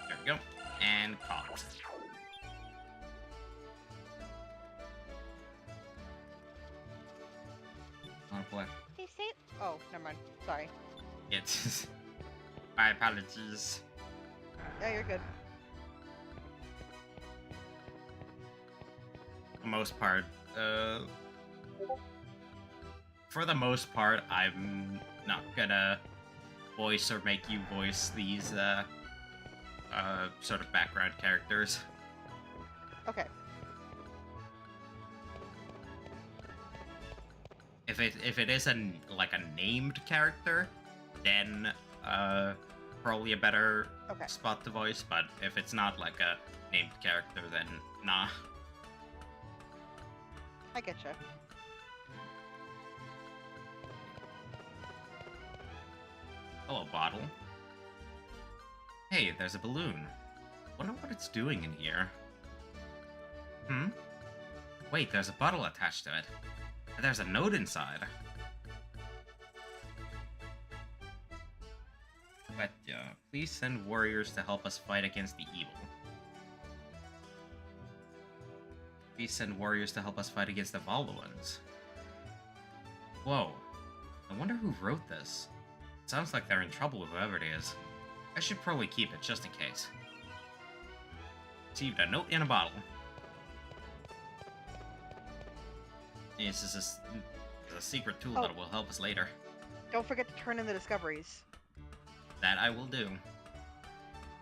There we go. And caught. what? They say Oh, never mind. Sorry. It's... My apologies. Yeah, you're good. For the most part, for the most part, I'm not gonna voice or make you voice these, sort of background characters. Okay. If it is like a named character, then probably a better Okay. spot to voice. But if it's not like a named character, then nah. I get you. Hello, bottle. Hey, there's a balloon. Wonder what it's doing in here. Hmm? Wait, there's a bottle attached to it. And there's a note inside. But, please send warriors to help us fight against the evil. Please send warriors to help us fight against the Volulans. Whoa. I wonder who wrote this. It sounds like they're in trouble with whoever it is. I should probably keep it just in case. Received a note in a bottle. This is a secret tool that will help us later. Don't forget to turn in the discoveries. That I will do.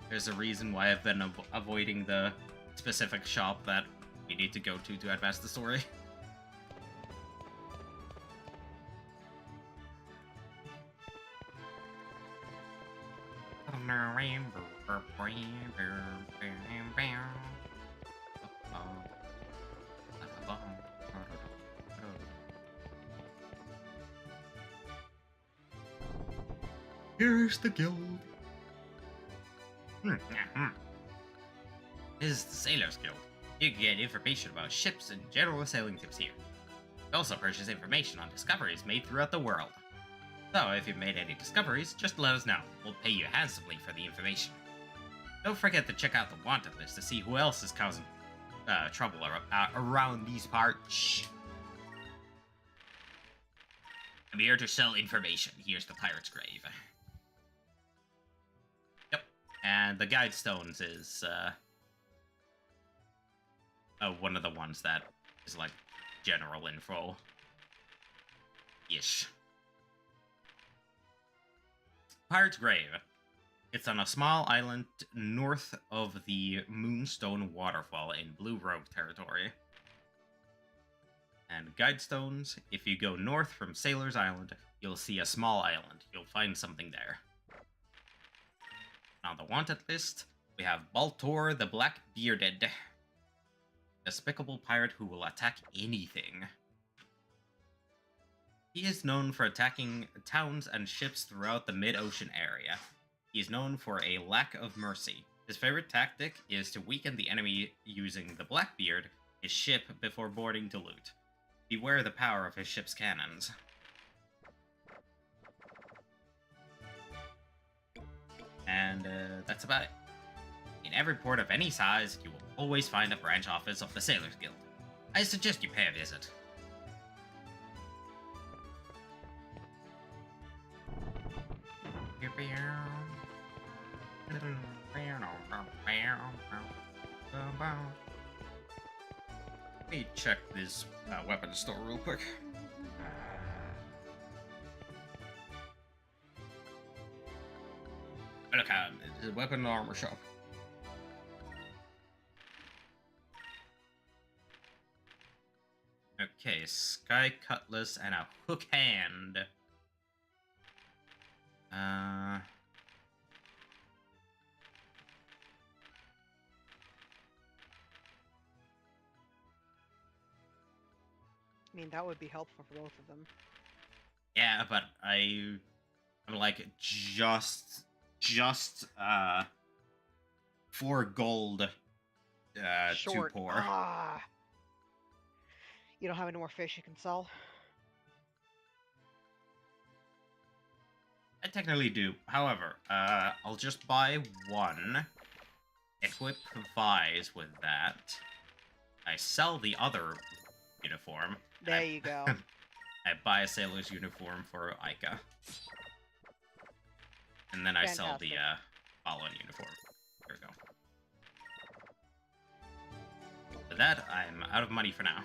There's a reason why I've been avoiding the specific shop that we need to go to advance the story. Here's the guild. This is the Sailors Guild. You can get information about ships and general sailing tips here. You also purchase information on discoveries made throughout the world. So, if you've made any discoveries, just let us know. We'll pay you handsomely for the information. Don't forget to check out the wanted list to see who else is causing trouble around these parts. I'm here to sell information. Here's the pirate's grave. Yep. And the guide stones is one of the ones that is like general info. Ish. Pirate's Grave. It's on a small island north of the Moonstone Waterfall in Blue Rogue territory. And Guidestones, if you go north from Sailor's Island, you'll see a small island. You'll find something there. On the wanted list, we have Baltor the Black-Bearded. Despicable pirate who will attack anything. He is known for attacking towns and ships throughout the mid-ocean area. He is known for a lack of mercy. His favorite tactic is to weaken the enemy using the Blackbeard, his ship, before boarding to loot. Beware the power of his ship's cannons. And that's about it. In every port of any size, you will always find a branch office of the Sailors Guild. I suggest you pay a visit. Let me check this weapon store real quick. Look, it's a weapon and armor shop. Okay, Sky Cutlass and a hook hand. I mean, that would be helpful for both of them. Yeah, but I'm like just 4 gold Short. too poor. Ah. You don't have any more fish you can sell? I technically do. However, I'll just buy 1. Equip Vise with that. I sell the other uniform. There you go. I buy a sailor's uniform for Aika. And then I sell the Fantastic. following uniform. There we go. With that, I'm out of money for now.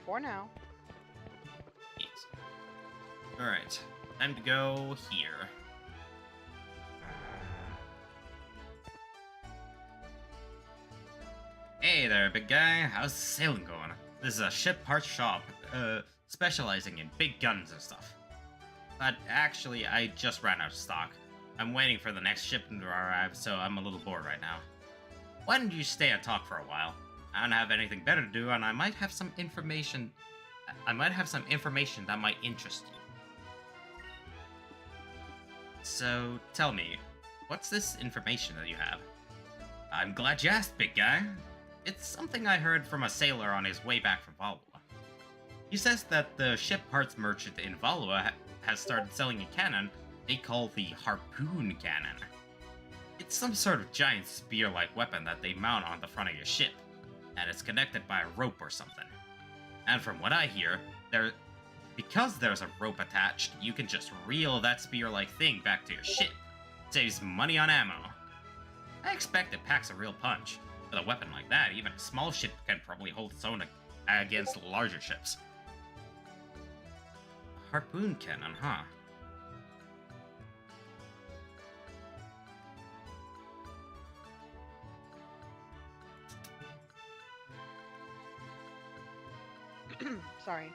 For now. Yes. Alright, time to go here. Hey there, big guy. How's the sailing going? This is a ship parts shop, specializing in big guns and stuff. But actually, I just ran out of stock. I'm waiting for the next shipment to arrive, so I'm a little bored right now. Why don't you stay and talk for a while? I don't have anything better to do, and I might have some information. That might interest you. So, tell me, what's this information that you have? I'm glad you asked, big guy. It's something I heard from a sailor on his way back from Valua. He says that the ship parts merchant in Valua has started selling a cannon they call the Harpoon Cannon. It's some sort of giant spear-like weapon that they mount on the front of your ship, and it's connected by a rope or something. And from what I hear, because there's a rope attached, you can just reel that spear-like thing back to your ship. Saves money on ammo. I expect it packs a real punch. With a weapon like that, even a small ship can probably hold its own against larger ships. Harpoon cannon, huh? Sorry.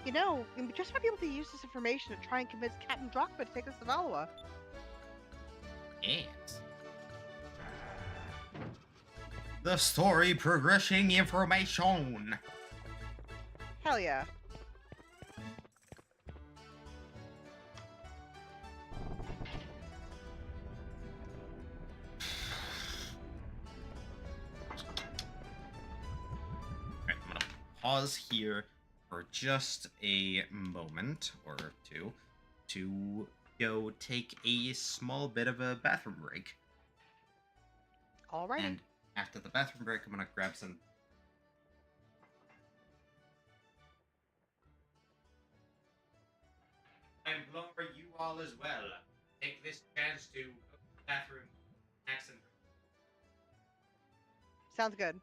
You know, we just might be able to use this information to try and convince Captain Drachma to take us to Valua. Yes. The story progressing information. Hell yeah. Alright, I'm gonna pause here for just a moment or two to go take a small bit of a bathroom break. Alrighty. And after the bathroom break, I'm gonna grab some. I implore you all as well. Take this chance to go to the bathroom, accent. Sounds good.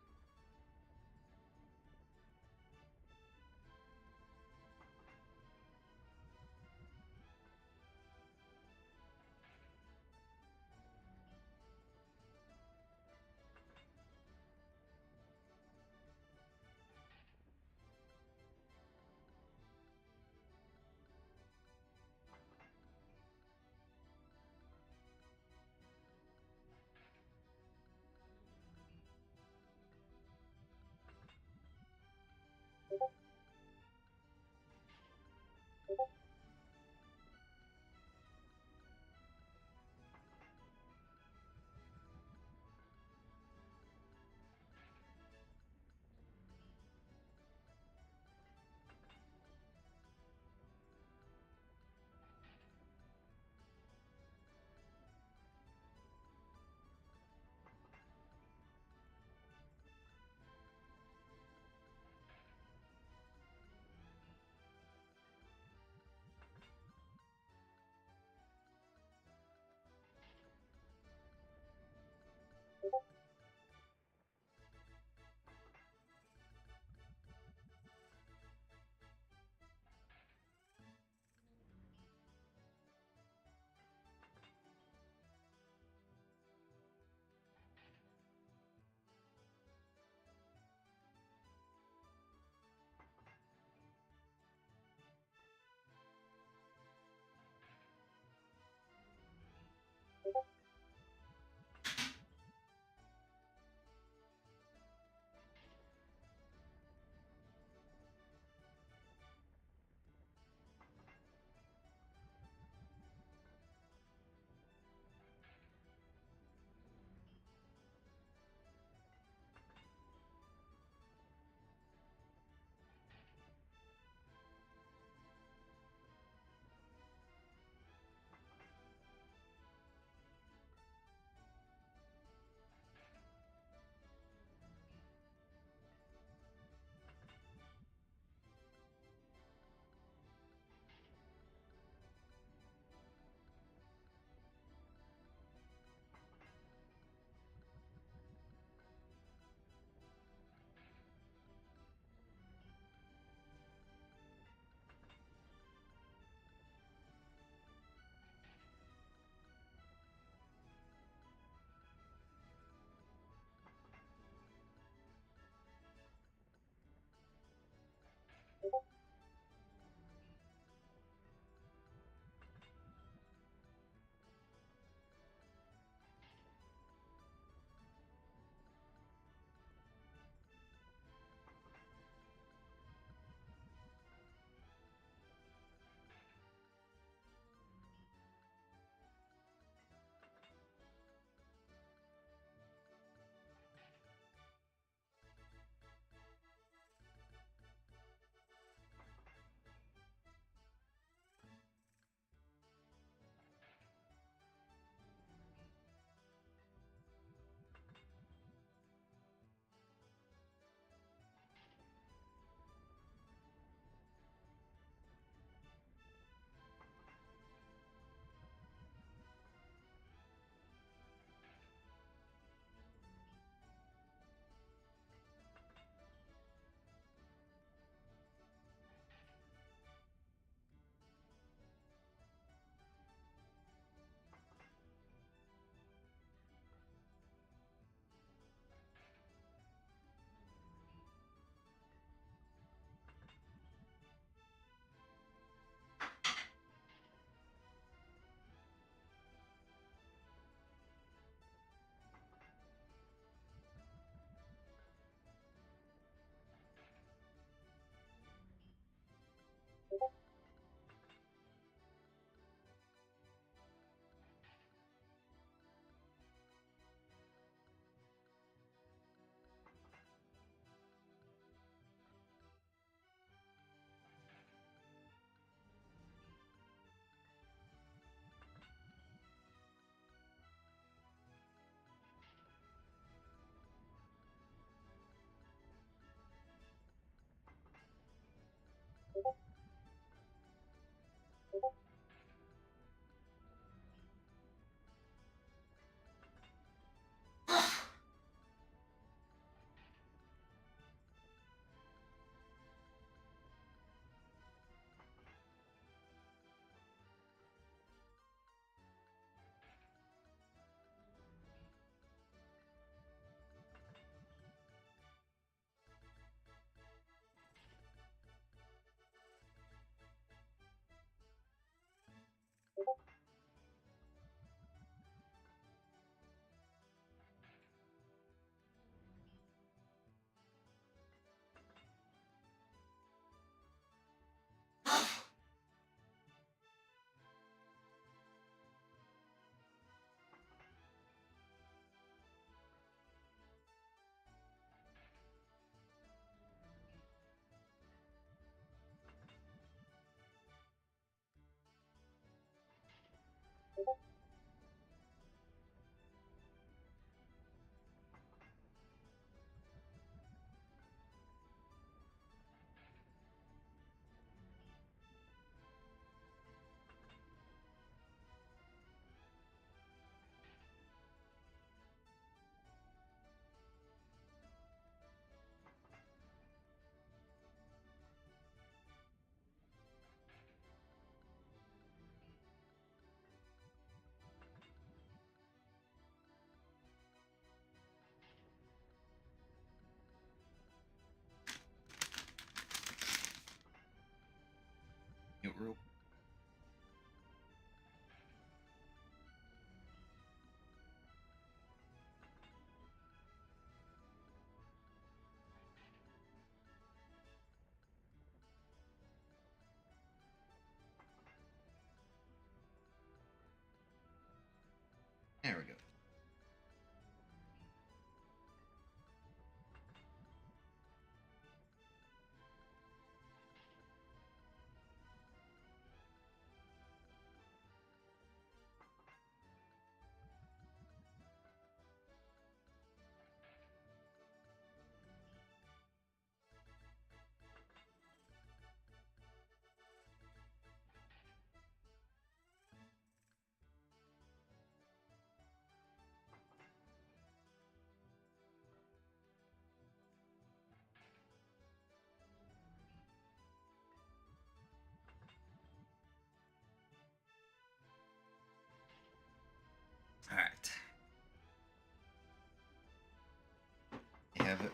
have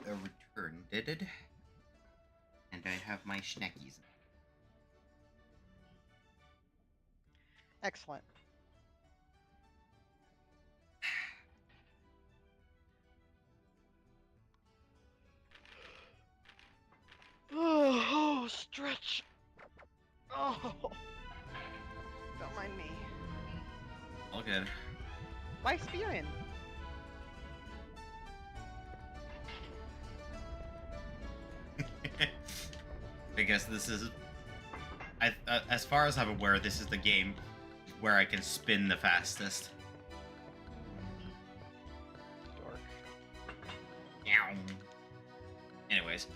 returned it. And I have my schneckies. Excellent. Oh, stretch. Oh, don't mind me. All good. Why spewing? Because this is, as far as I'm aware, this is the game where I can spin the fastest. Dork. Meow. Anyways,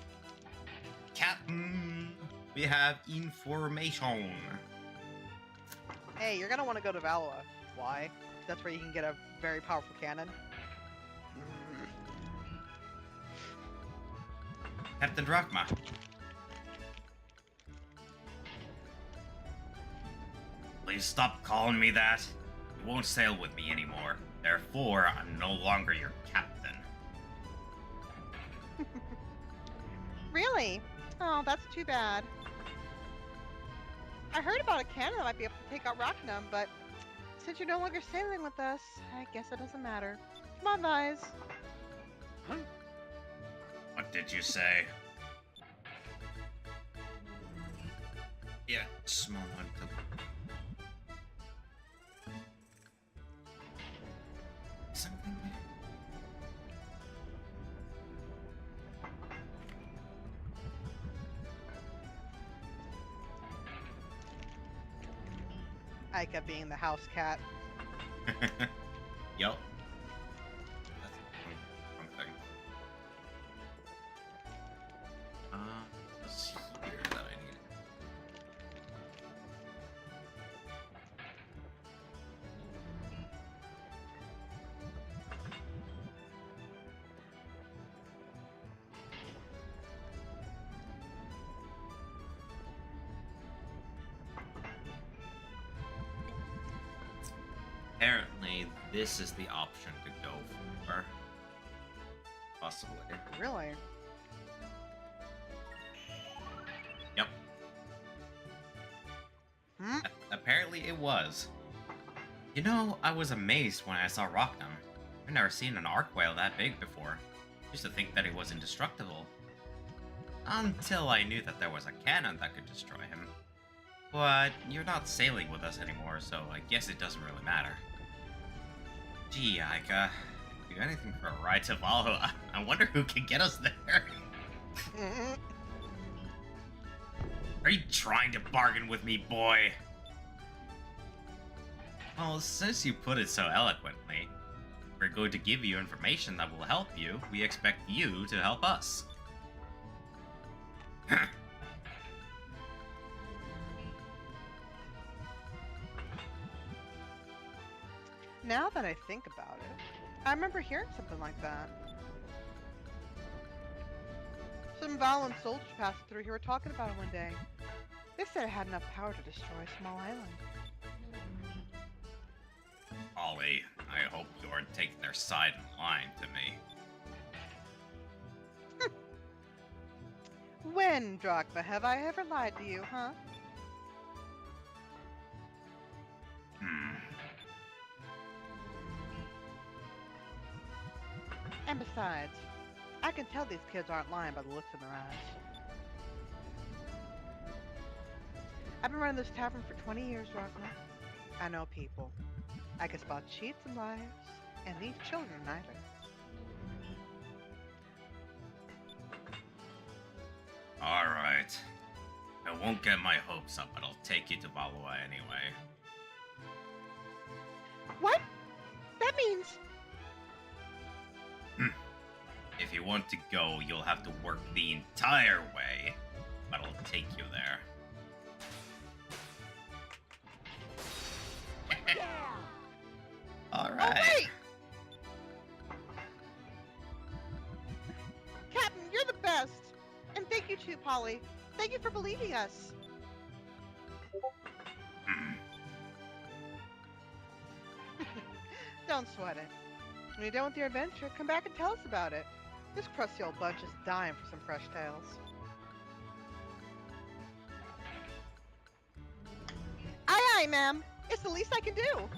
Captain, we have information. Hey, you're gonna want to go to Valoa. Why? That's where you can get a very powerful cannon. Captain Drachma. Please stop calling me that. You won't sail with me anymore. Therefore, I'm no longer your captain. Really? Oh, that's too bad. I heard about a cannon that might be able to take out Rachna, but since you're no longer sailing with us, I guess it doesn't matter. Come on, Vise. What did you say? Yeah, small one. Something. Aika being the house cat. Yup. That's one thing. Let's see here that I need. Apparently, this is the option to go for. Possibly. Really? Yep. Hmm? Apparently it was. You know, I was amazed when I saw Rocknum. I've never seen an arc whale that big before. Used to think that it was indestructible. Until I knew that there was a cannon that could destroy him. But you're not sailing with us anymore, so I guess it doesn't really matter. Gee, Aika, do anything for a ride to Valhalla. I wonder who can get us there. Are you trying to bargain with me, boy? Well, since you put it so eloquently, we're going to give you information that will help you. We expect you to help us. Now that I think about it, I remember hearing something like that. Some Valan soldiers passed through here were talking about it one day. They said it had enough power to destroy a small island. Ollie, I hope you aren't taking their side and lying to me. When, Drachma, have I ever lied to you, huh? And besides, I can tell these kids aren't lying by the looks in their eyes. I've been running this tavern for 20 years, Drachma. I know people. I can spot cheats and liars, and these children neither. Alright. I won't get my hopes up, but I'll take you to Valhalla anyway. What? That means... If you want to go, you'll have to work the entire way, but I'll take you there. Alright. Oh, wait! Captain, you're the best! And thank you too, Polly. Thank you for believing us. Don't sweat it. When you're done with your adventure, come back and tell us about it. This crusty old bunch is dying for some fresh tales. Aye, aye, ma'am. It's the least I can do.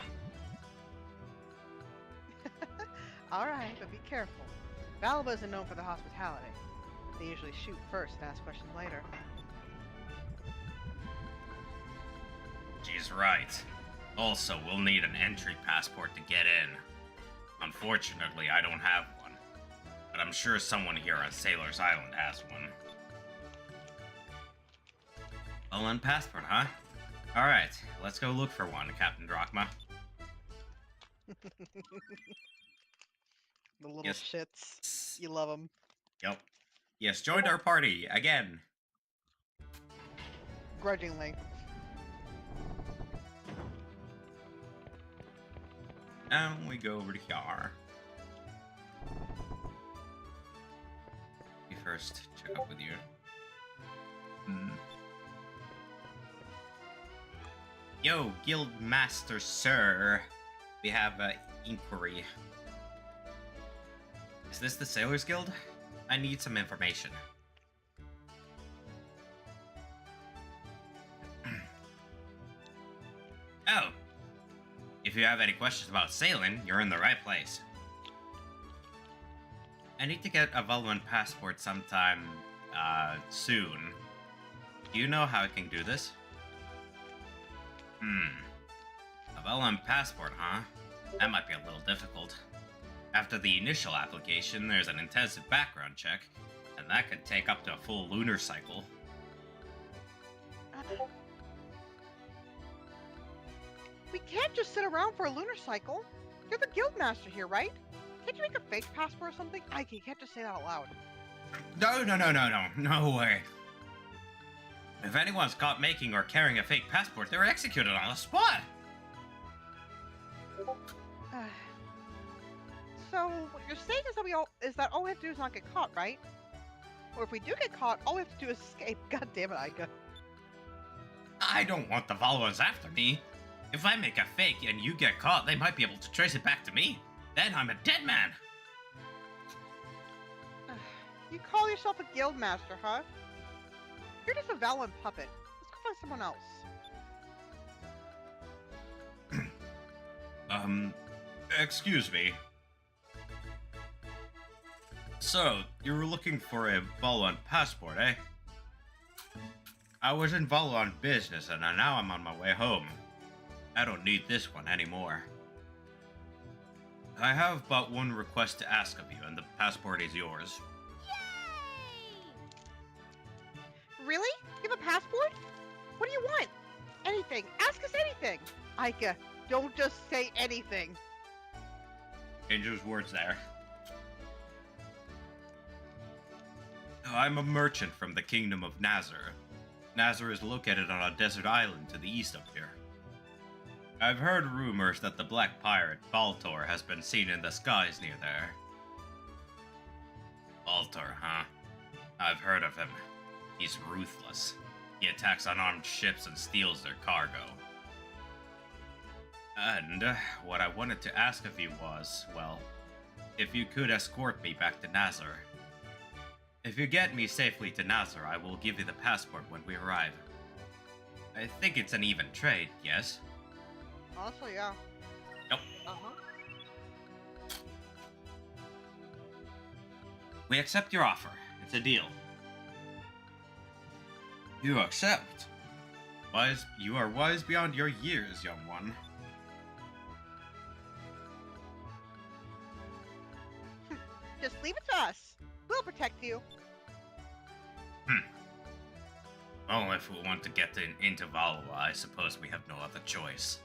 All right, but be careful. Valba isn't known for their hospitality. They usually shoot first and ask questions later. She's right. Also, we'll need an entry passport to get in. Unfortunately, I don't have one. But I'm sure someone here on Sailor's Island has one. Well, passport, huh? Alright, let's go look for one, Captain Drachma. The little Yes. shits. You love them. Yep. Yes, joined our party, again. Grudgingly. Now we go over to here. Me first check up with you. Yo, Guild Master Sir. We have an inquiry. Is this the Sailors Guild? I need some information. Oh. If you have any questions about sailing, you're in the right place. I need to get a Valvan passport sometime, soon. Do you know how I can do this? A Valvan passport, huh? That might be a little difficult. After the initial application, there's an intensive background check, and that could take up to a full lunar cycle. We can't just sit around for a lunar cycle. You're the guild master here, right? Can't you make a fake passport or something? You can't just say that out loud. No way. If anyone's caught making or carrying a fake passport, they're executed on the spot. So what you're saying is that all we have to do is not get caught, right? Or if we do get caught, all we have to do is escape. God damn it, Aika. I don't want the Valvans after me. If I make a fake and you get caught, they might be able to trace it back to me. Then I'm a dead man. You call yourself a guild master, huh? You're just a Valvan puppet. Let's go find someone else. Excuse me. So, you were looking for a Valvan passport, eh? I was in Valvan business, and now I'm on my way home. I don't need this one anymore. I have but one request to ask of you, and the passport is yours. Really? You have a passport? What do you want? Anything. Ask us anything. Aika, don't just say anything. Angel's words there. I'm a merchant from the kingdom of Nazar. Nazar is located on a desert island to the east of here. I've heard rumors that the black pirate Baltor has been seen in the skies near there. Baltor, huh? I've heard of him. He's ruthless. He attacks unarmed ships and steals their cargo. And what I wanted to ask of you was, well, if you could escort me back to Nazar. If you get me safely to Nazar, I will give you the passport when we arrive. I think it's an even trade, yes? Honestly, yeah. Nope. Uh-huh. We accept your offer. It's a deal. You accept? You are wise beyond your years, young one. Just leave it to us. We'll protect you. Well, if we want to get into Valua, I suppose we have no other choice.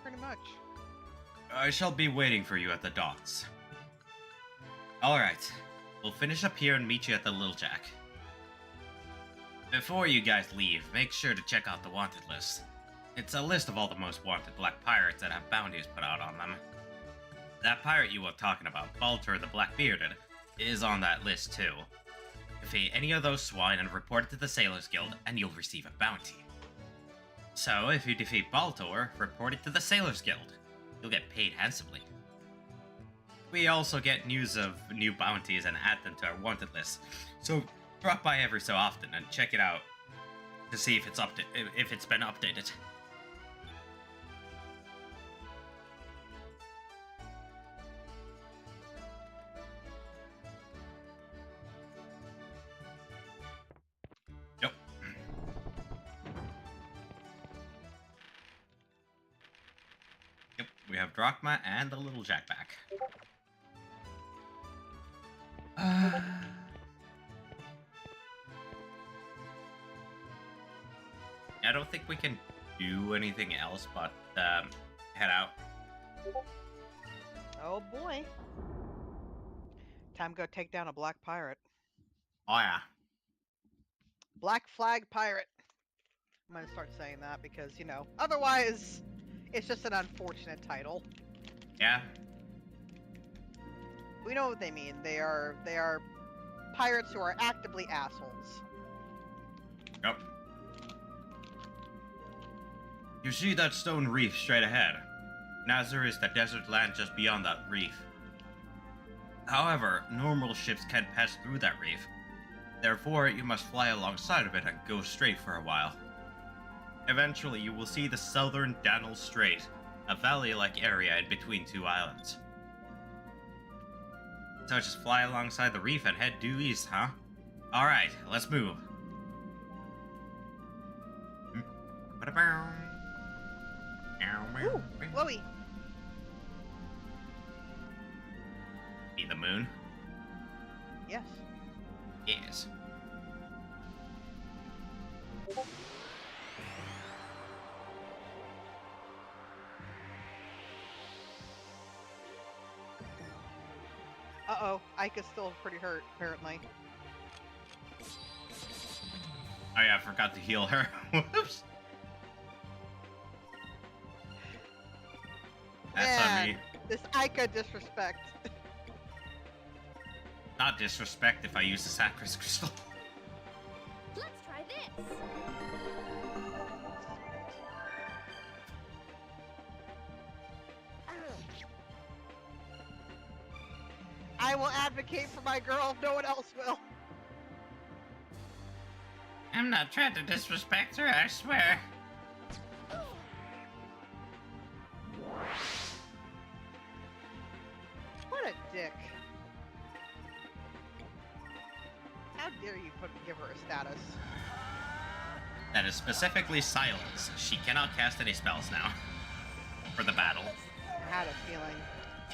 Pretty much. I shall be waiting for you at the docks. Alright, we'll finish up here and meet you at the Lil Jack. Before you guys leave, make sure to check out the wanted list. It's a list of all the most wanted black pirates that have bounties put out on them. That pirate you were talking about, Baltor the Blackbearded, is on that list too. Defeat any of those swine and report it to the Sailors Guild, and you'll receive a bounty. So, if you defeat Baltor, report it to the Sailors Guild. You'll get paid handsomely. we also get news of new bounties and add them to our wanted list. So drop by every so often and check it out to see if it's been updated. Yep. Yep, we have Drachma and a little Jackback. I don't think we can do anything else but head out. Oh boy. Time to go take down a black pirate. Oh yeah. Black flag pirate. I'm gonna start saying that because, you know, otherwise it's just an unfortunate title. Yeah. We know what they mean. They are pirates who are actively assholes. Yep. You see that stone reef straight ahead. Nazar is the desert land just beyond that reef. However, normal ships can't pass through that reef. Therefore, you must fly alongside of it and go straight for a while. Eventually, you will see the southern Danel Strait, a valley-like area in between two islands. So just fly alongside the reef and head due east, huh? Alright, let's move. Ooh, Chloe. Be the moon? Yes. Yes. Uh-oh, Ike is still pretty hurt, apparently. Oh yeah, I forgot to heal her. Whoops. That's on me. Man, this Ica disrespect. Not disrespect if I use the Sacris Crystal. Let's try this. I will advocate for my girl if no one else will. I'm not trying to disrespect her, I swear. What a dick. How dare you give her a status? That is specifically silence. She cannot cast any spells now. For the battle. I had a feeling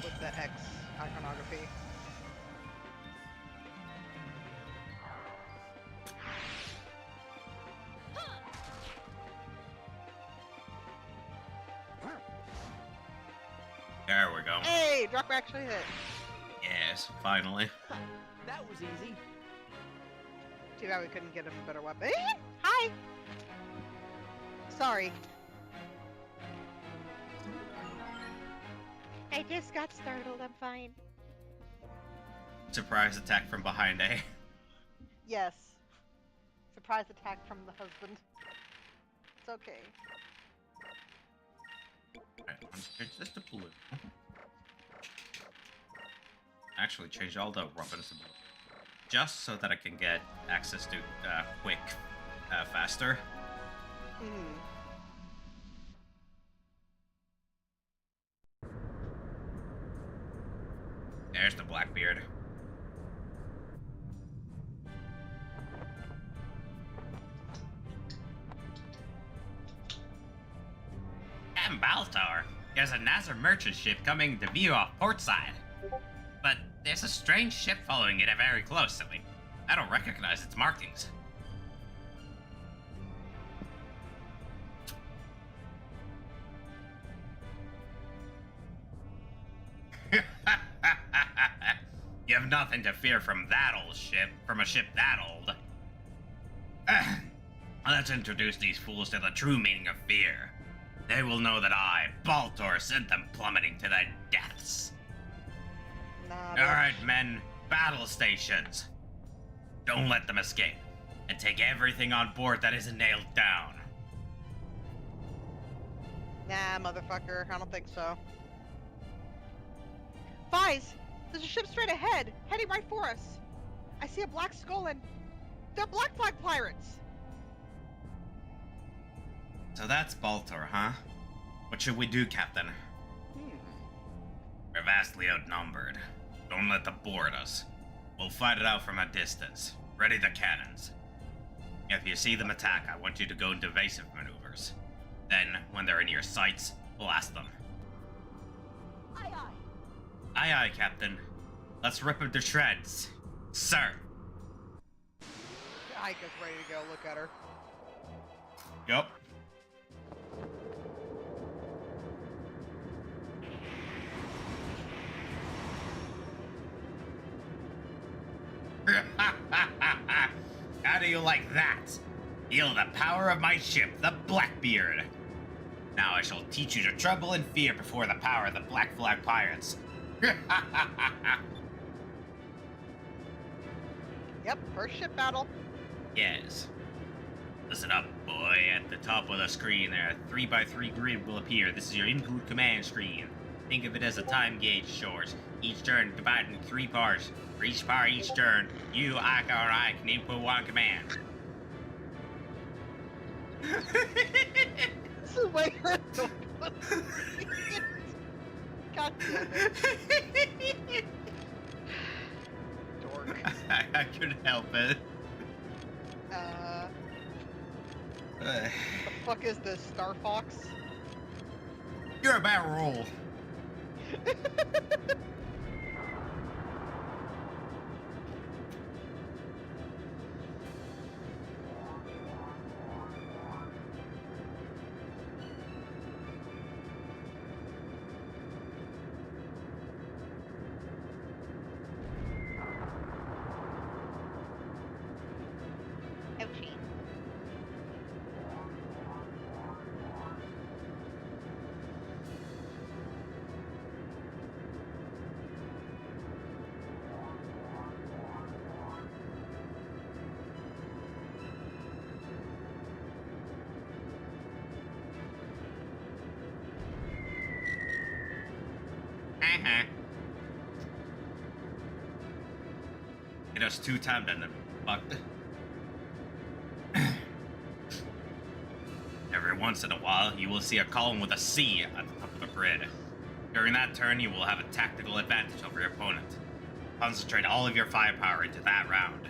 with the X iconography. There we go. Hey, Dropper actually hit. Yes, finally. That was easy. Too bad we couldn't get him a better weapon. Hi! Sorry. I just got startled. I'm fine. Surprise attack from behind, eh? Yes. Surprise attack from the husband. It's okay. Alright, let's change this to blue. Actually, change all the weapons to blue. Just so that I can get access to quick faster. Hmm. There's the Blackbeard. And Baltar. There's a Nazar merchant ship coming to view off portside. But there's a strange ship following it very closely. I don't recognize its markings. You have nothing to fear from that old ship, from a ship that old. Let's introduce these fools to the true meaning of fear. They will know that I, Baltor, sent them plummeting to their deaths. Nah, Alright, men, battle stations. Don't let them escape, and take everything on board that isn't nailed down. Nah, motherfucker. I don't think so. Fies, There's a ship straight ahead, heading right for us. I see a black skull and they're Black Flag pirates. So that's Baltor, huh? What should we do, Captain? We're vastly outnumbered. Don't let them board us. We'll fight it out from a distance. Ready the cannons. If you see them attack, I want you to go into evasive maneuvers. Then, when they're in your sights, blast them. Aye, aye. Aye aye, Captain. Let's rip them to shreds. Sir! Aika's ready to go. Look at her. Yup. How do you like that? Feel the power of my ship, the Blackbeard. Now I shall teach you to tremble in fear before the power of the Black Flag pirates. Yep, first ship battle. Yes. Listen up, boy. At the top of the screen there, a 3x3 grid will appear. This is your include command screen. Think of it as a time gauge source. Each turn divided into 3 parts. For each part each turn, you, Ika, or I can input one command. This is way God damn it. Dork. I couldn't help it. The fuck is this, Star Fox? You're a barrel roll. Ouchie. It was 2 times and then fucked. Every once in a while, you will see a column with a C at the top of the grid. During that turn, you will have a tactical advantage over your opponent. Concentrate all of your firepower into that round.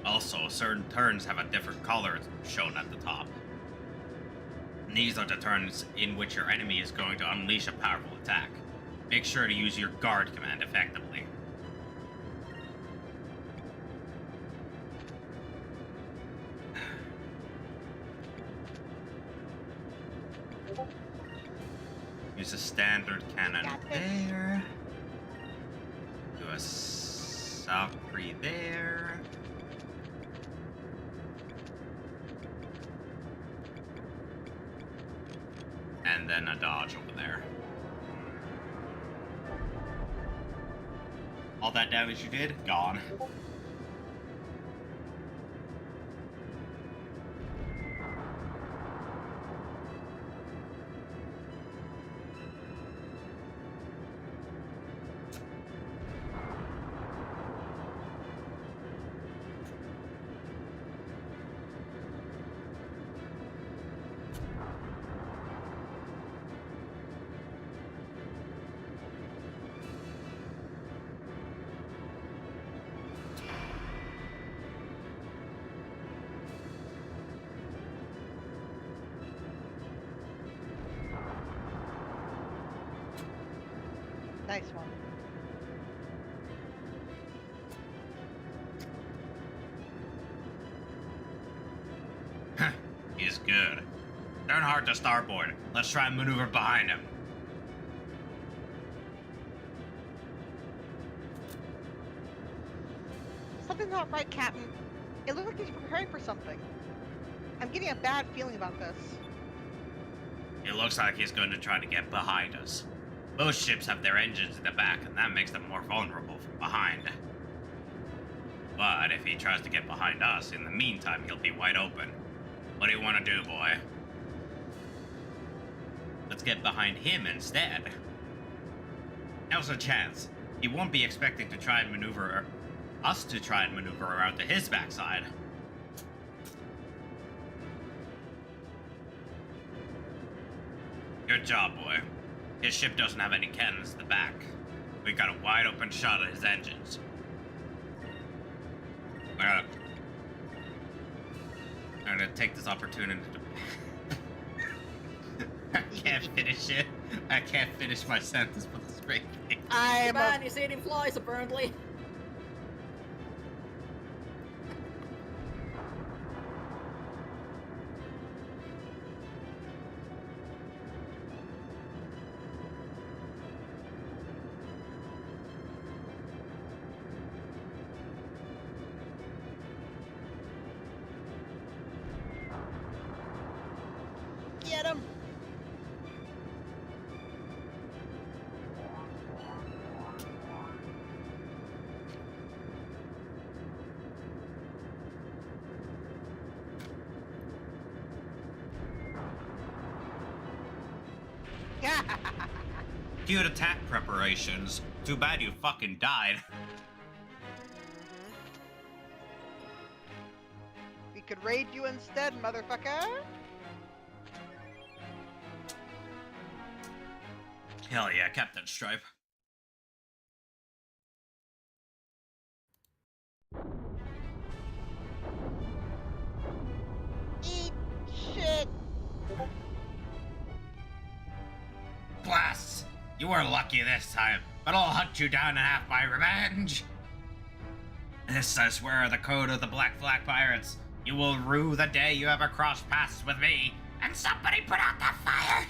Also, certain turns have a different color shown at the top. And these are the turns in which your enemy is going to unleash a powerful attack. Make sure to use your guard command effectively. Use a standard cannon there. Do a Valkyrie there. And then a dodge over there. All that damage you did, gone. Nice one. He's good. Turn hard to starboard. Let's try and maneuver behind him. Something's not right, Captain. It looks like he's preparing for something. I'm getting a bad feeling about this. It looks like he's going to try to get behind us. Most ships have their engines in the back, and that makes them more vulnerable from behind. But if he tries to get behind us, in the meantime, he'll be wide open. What do you want to do, boy? Let's get behind him instead. Now's a chance. He won't be expecting to try and maneuver us to try and maneuver around to his backside. Good job, boy. His ship doesn't have any cannons in the back. We got a wide open shot at his engines. I'm gonna take this opportunity to... I can't finish it. I can't finish my sentence with this great thing. Man, he's eating flies apparently. Get him! Cute attack preparations. Too bad you fucking died. We could raid you instead, motherfucker! Hell yeah, Captain Stripe. Eat shit! Blasts! You were lucky this time, but I'll hunt you down and have my revenge. This, I swear, are the code of the Black Flag Pirates. You will rue the day you ever cross paths with me, and somebody put out that fire!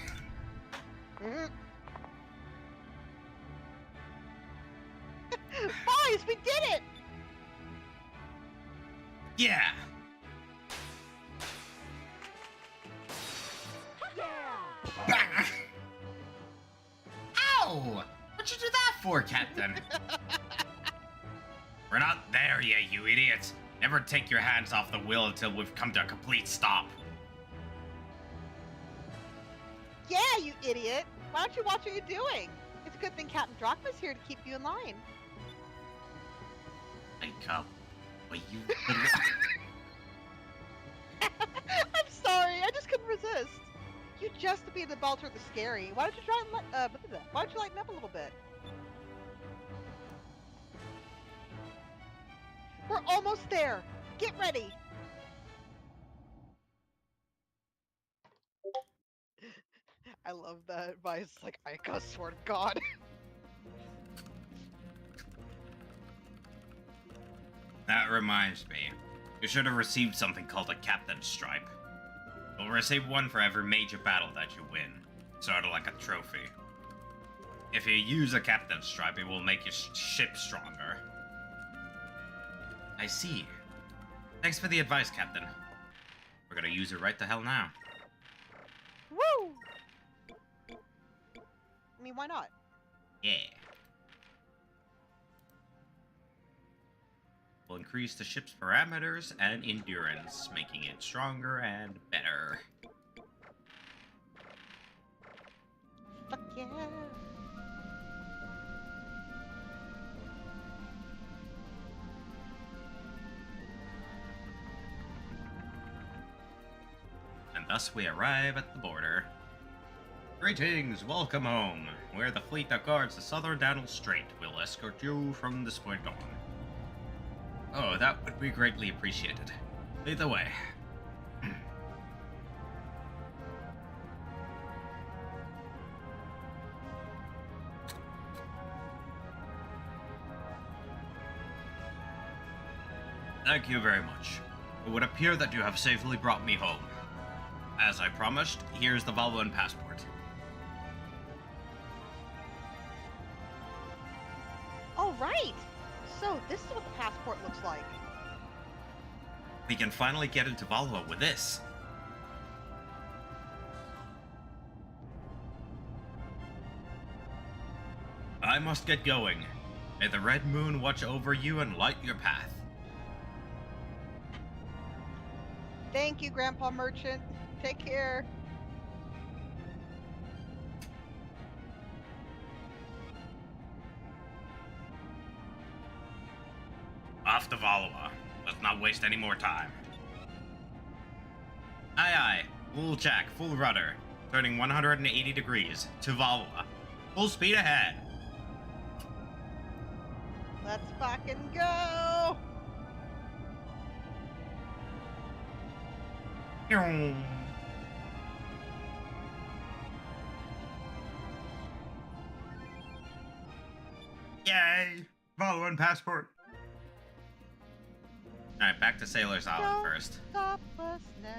Boys, we did it! Yeah! Ow! What'd you do that for, Captain? We're not there yet, you idiots. Never take your hands off the wheel until we've come to a complete stop. Yeah, you idiot! Why don't you watch what you're doing? It's a good thing Captain Drachma's here to keep you in line. Wake up. But you... I'm sorry, I just couldn't resist. You just to be the Balter the Scary. Why don't you try and why don't you lighten up a little bit? We're almost there. Get ready. I love that advice. Like, I swear to God. That reminds me. You should have received something called a Captain's Stripe. You'll receive one for every major battle that you win, sort of like a trophy. If you use a Captain's Stripe, it will make your ship stronger. I see. Thanks for the advice, Captain. We're gonna use it right the hell now. Woo! I mean, why not? Yeah. Will increase the ship's parameters and endurance, making it stronger and better. Fuck yeah! And thus we arrive at the border. Greetings, welcome home. We're the fleet that guards the southern Daniel Strait. We'll escort you from this point on. Oh, that would be greatly appreciated. Lead the way. Thank you very much. It would appear that you have safely brought me home. As I promised, here's the Valvoan passport. All right. So this is what the passport looks like. We can finally get into Valva with this. I must get going. May the Red Moon watch over you and light your path. Thank you, Grandpa Merchant. Take care. Off to Valua. Let's not waste any more time. Aye aye. Full jack, full rudder. Turning 180 degrees to Valua. Full speed ahead. Let's fucking go! Yay! Valuan passport. Alright, back to Sailor's Island first. Stop us now.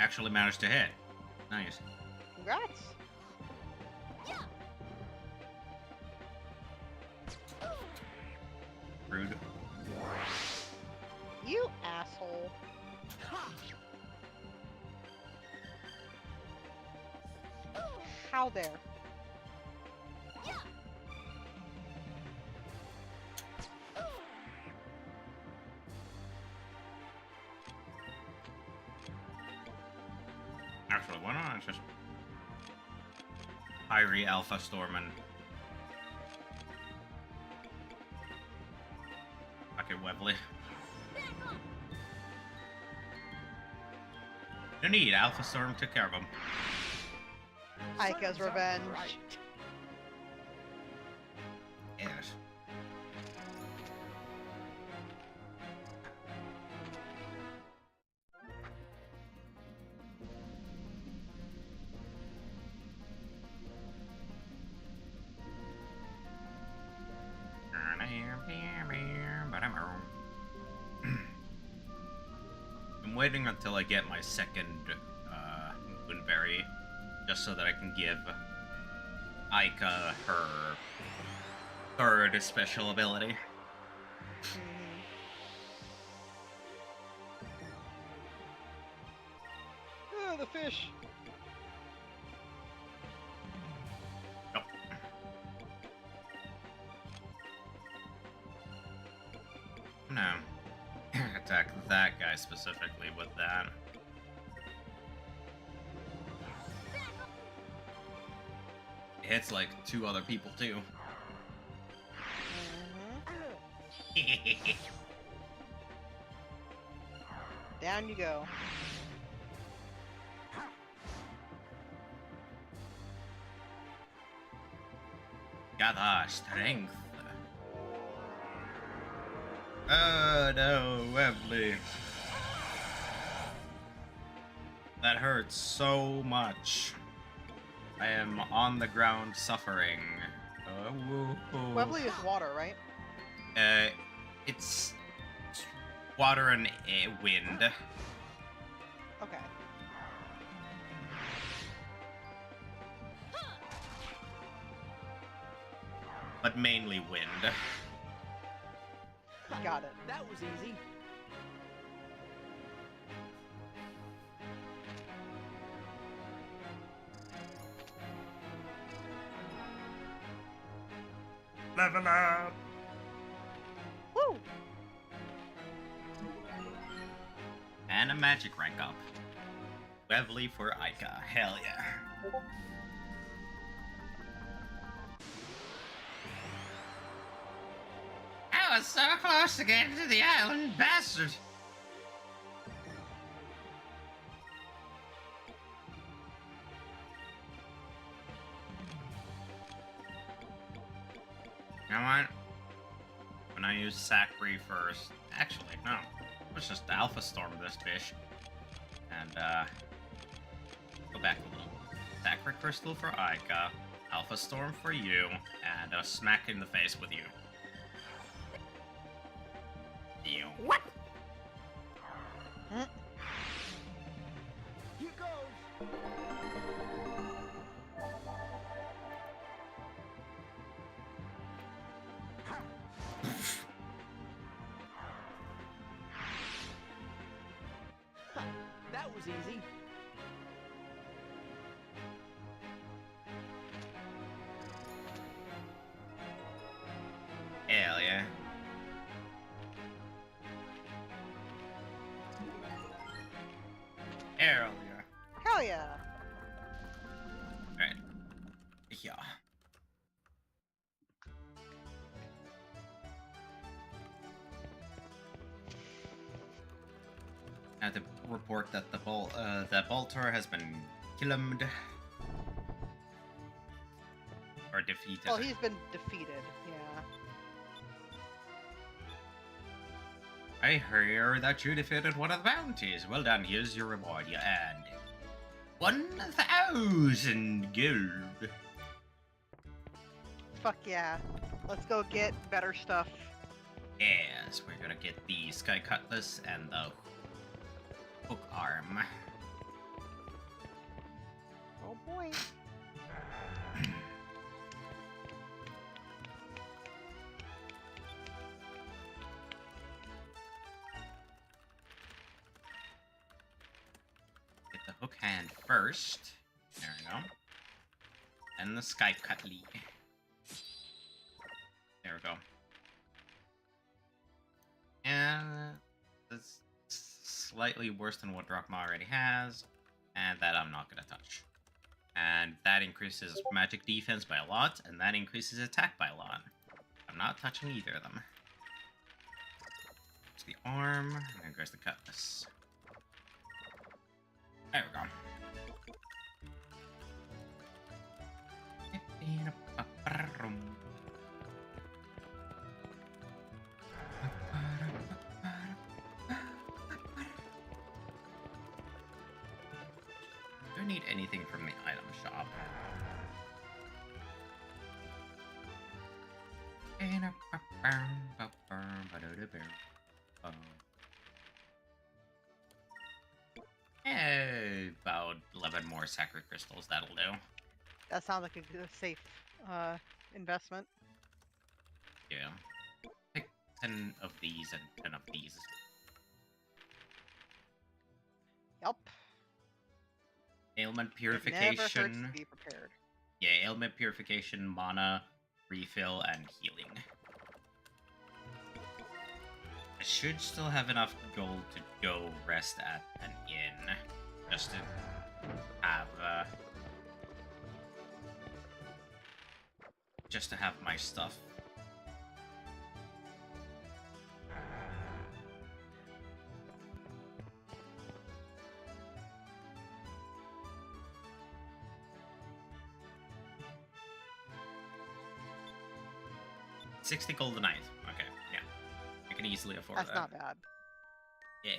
Actually managed to hit. Nice. Congrats. Rude. You asshole. How there? Actually, why not? It's just Irie Alpha Storm and fucking Webley. No need, Alpha Storm took care of him. Aika's revenge. Yes. I'm waiting until I get my second Moonberry, just so that I can give Aika her third special ability. Oh, the fish. Nope. No. Attack that guy specifically with that. It hits like 2 other people too. Down you go. Gather strength. Oh no, Webley. That hurts so much. I am on the ground suffering. Webley is water, right? It's water and wind. Okay. But mainly wind. Got it. That was easy. Level up! Woo! And a magic rank up. Webley for Aika. Hell yeah. I was so close to getting to the island, bastard! You know what? When I use Sacri first... Actually, no. Let's just Alpha Storm this fish. And, go back a little. Sacri Crystal for Aika. Alpha Storm for you. And a smack in the face with you. What? Here goes. That was easy. Hell yeah. Hell yeah. Alright. Yeah. I have to report that the Baltor has been killed. Or defeated. Well, he's been defeated, yeah. I hear that you defeated one of the bounties. Well done, here's your reward. You earned 1,000 gold. Fuck yeah. Let's go get better stuff. Yes, we're gonna get the Sky Cutlass and the hook arm. Oh boy. Get the hook hand first. There we go. And the Sky Cutlass. There we go. And that's slightly worse than what Drachma already has, and that I'm not gonna touch. And that increases magic defense by a lot, and that increases attack by a lot. I'm not touching either of them. There's the arm, and then goes the cutlass. There we go. Don't need anything from the item shop. About 11 more sacred crystals, that'll do. That sounds like a good, safe investment. Yeah. Pick 10 of these and 10 of these. Yup. Ailment It never hurts purification. to be prepared. Yeah, ailment purification, mana, refill, and healing. I should still have enough gold to go rest at an inn. Just to have, my stuff. $60 gold a night. Okay, yeah. I can easily afford That's that. not bad. Yeah.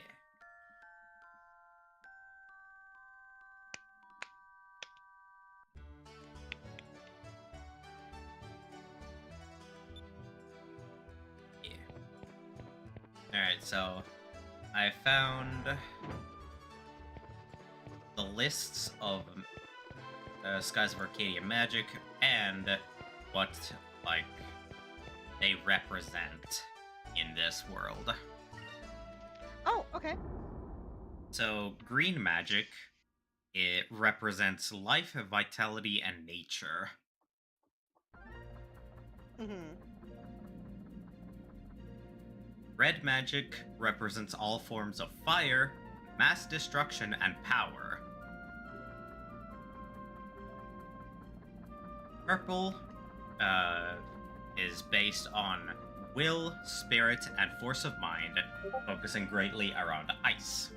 Yeah. Alright, so I found the lists of Skies of Arcadia magic and what, like, they represent in this world. Oh, okay. So, green magic, it represents life, vitality, and nature. Mm-hmm. Red magic represents all forms of fire, mass destruction, and power. Purple is based on will, spirit, and force of mind, focusing greatly around ice,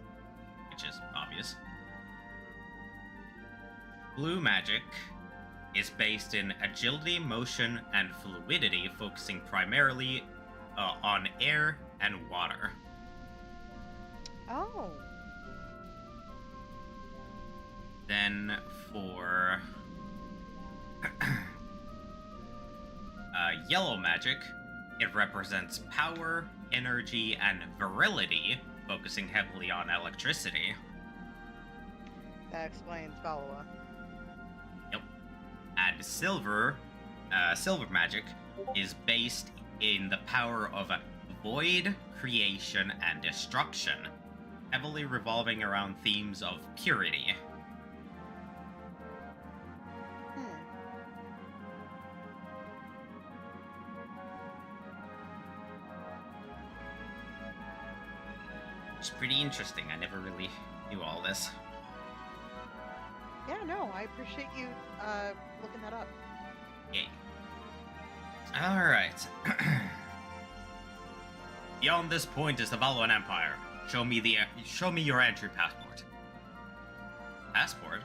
which is obvious. Blue magic is based in agility, motion, and fluidity, focusing primarily on air and water. Oh. Then for yellow magic, it represents power, energy, and virility, focusing heavily on electricity. That explains Balua. Yep. And silver magic is based in the power of void, creation, and destruction, heavily revolving around themes of purity. It's pretty interesting. I never really knew all this. Yeah, no, I appreciate you looking that up. Yay. Alright. Beyond this point is the Valoran Empire. Show me your entry passport. Passport?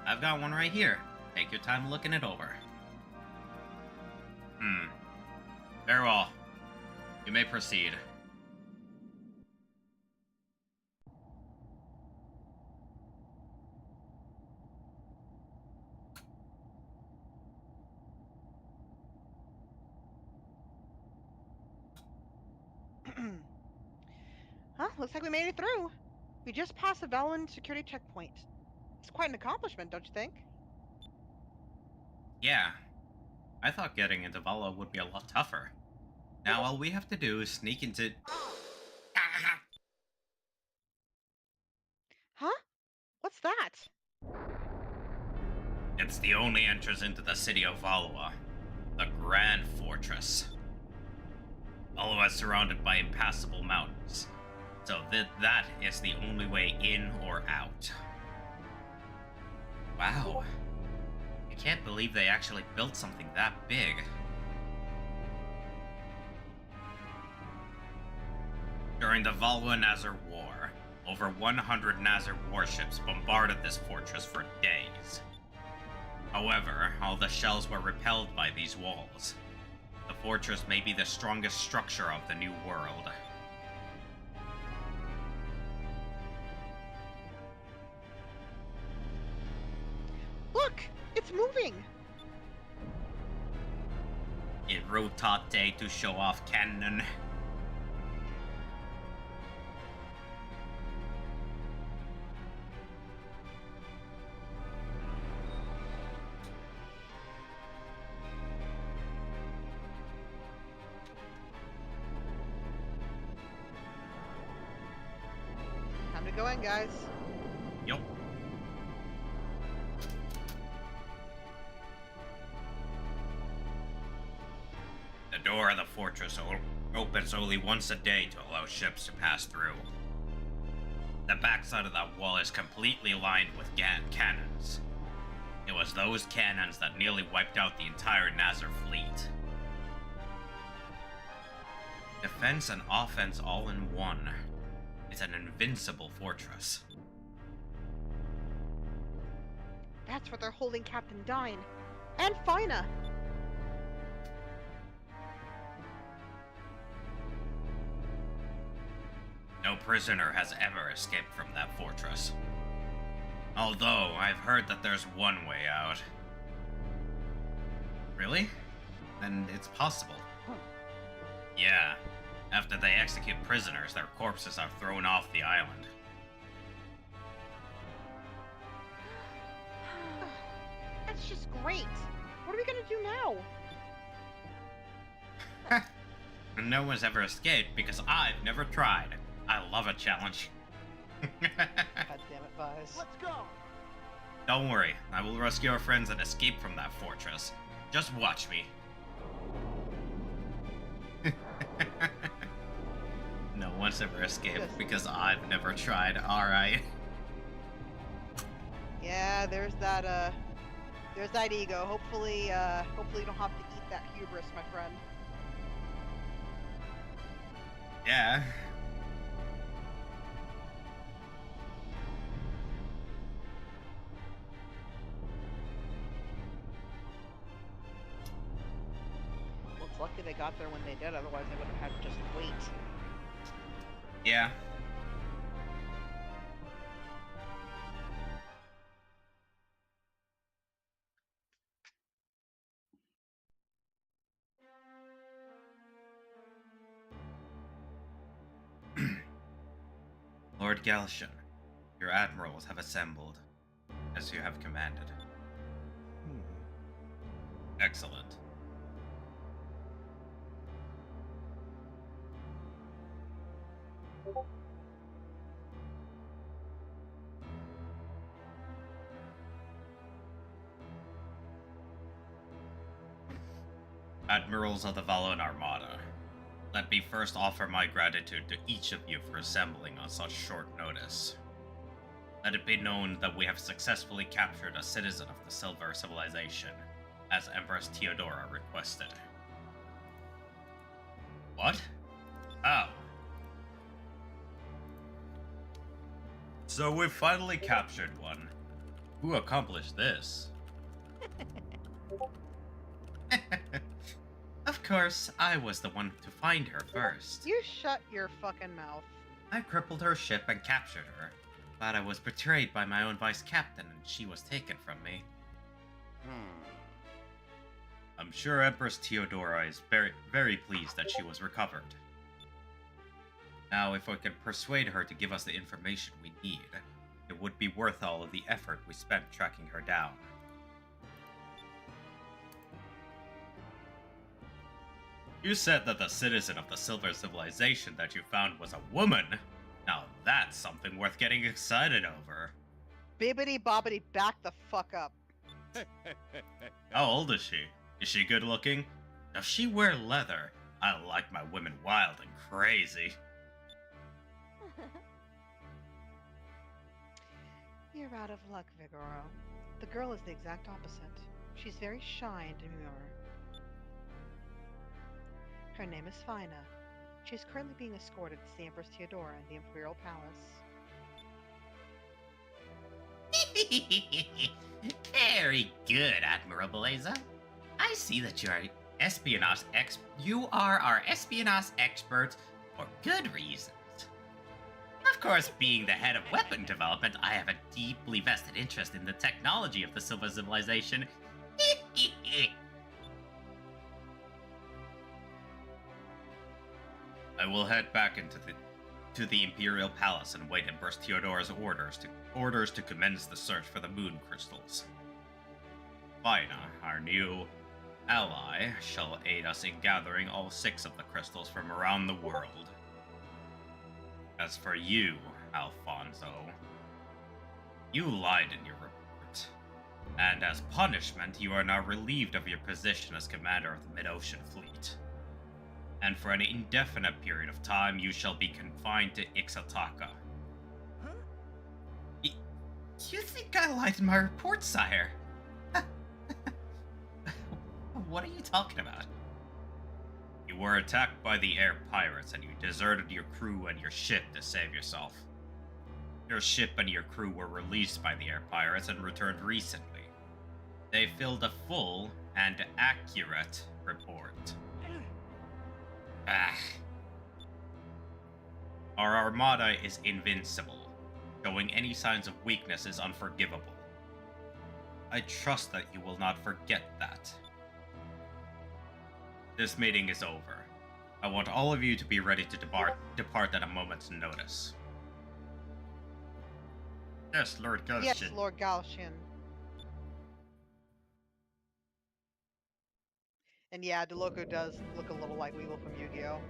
I've got one right here. Take your time looking it over. Very well. You may proceed. Huh? Looks like we made it through. We just passed the Velen security checkpoint. It's quite an accomplishment, don't you think? Yeah. I thought getting into Vala would be a lot tougher. Now all we have to do is sneak into... Huh? What's that? It's the only entrance into the city of Valua, the Grand Fortress. Valua is surrounded by impassable mountains, so that is the only way in or out. Wow. I can't believe they actually built something that big. During the Valua-Nazar War, over 100 Nazar warships bombarded this fortress for days. However, all the shells were repelled by these walls. The fortress may be the strongest structure of the New World. Look! It's moving! It rotate to show off cannon. Time to go in, guys. Yup. The door of the fortress opens only once a day to allow ships to pass through. The backside of that wall is completely lined with cannons. It was those cannons that nearly wiped out the entire Nazar fleet. Defense and offense all in one. It's an invincible fortress. That's where they're holding Captain Dine. And Fina! No prisoner has ever escaped from that fortress. Although, I've heard that there's one way out. Really? Then it's possible. Yeah. After they execute prisoners, their corpses are thrown off the island. That's just great! What are we gonna do now? And no one's ever escaped because I've never tried. I love a challenge. God damn it, Vise. Let's go. Don't worry, I will rescue our friends and escape from that fortress. Just watch me. No one's ever escaped because I've never tried, alright? Yeah, there's that ego. Hopefully you don't have to eat that hubris, my friend. Yeah. Well, it's lucky they got there when they did, otherwise they would have had to just wait. Yeah. Lord Galshan, your admirals have assembled, as you have commanded. Excellent. Admirals of the Valoran Armada, let me first offer my gratitude to each of you for assembling on such short notice. Let it be known that we have successfully captured a citizen of the Silver Civilization, as Empress Theodora requested. What? How? So we've finally captured one. Who accomplished this? Of course, I was the one to find her first. You shut your fucking mouth. I crippled her ship and captured her, but I was betrayed by my own vice captain and she was taken from me. I'm sure Empress Theodora is very, very pleased that she was recovered. Now, if I can persuade her to give us the information we need, it would be worth all of the effort we spent tracking her down. You said that the citizen of the Silver Civilization that you found was a woman. Now that's something worth getting excited over. Bibbity bobbity, back the fuck up. How old is she? Is she good looking? Does she wear leather? I like my women wild and crazy. You're out of luck, Vigoro. The girl is the exact opposite. She's very shy and demure. Her name is Fina. She is currently being escorted to the Empress Theodora in the Imperial Palace. Very good, Admiral Blazer. I see that you are our espionage expert for good reasons. Of course, being the head of weapon development, I have a deeply vested interest in the technology of the Silver Civilization. I will head back to the Imperial Palace and wait Empress Theodora's orders to commence the search for the moon crystals. Fina, our new ally, shall aid us in gathering all 6 of the crystals from around the world. As for you, Alfonso, you lied in your report, and as punishment, you are now relieved of your position as commander of the Mid-Ocean Fleet. And for an indefinite period of time, you shall be confined to Ixataka. Huh? You think I lied in my report, sire? What are you talking about? You were attacked by the air pirates and you deserted your crew and your ship to save yourself. Your ship and your crew were released by the air pirates and returned recently. They filled a full and accurate report. Our armada is invincible. Showing any signs of weakness is unforgivable. I trust that you will not forget that. This meeting is over. I want all of you to be ready to depart at a moment's notice. Yes, Lord Galshin. Yes, Lord Galshin. And yeah, DeLoco does look a little like Weevil from Yu-Gi-Oh!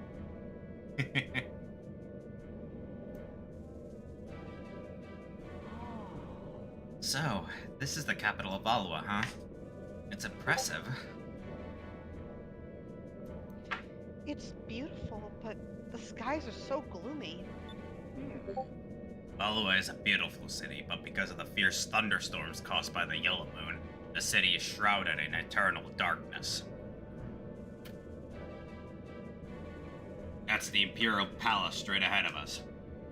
So, this is the capital of Valua, huh? It's impressive. It's beautiful, but the skies are so gloomy. Valua is a beautiful city, but because of the fierce thunderstorms caused by the Yellow Moon, the city is shrouded in eternal darkness. That's the Imperial Palace straight ahead of us.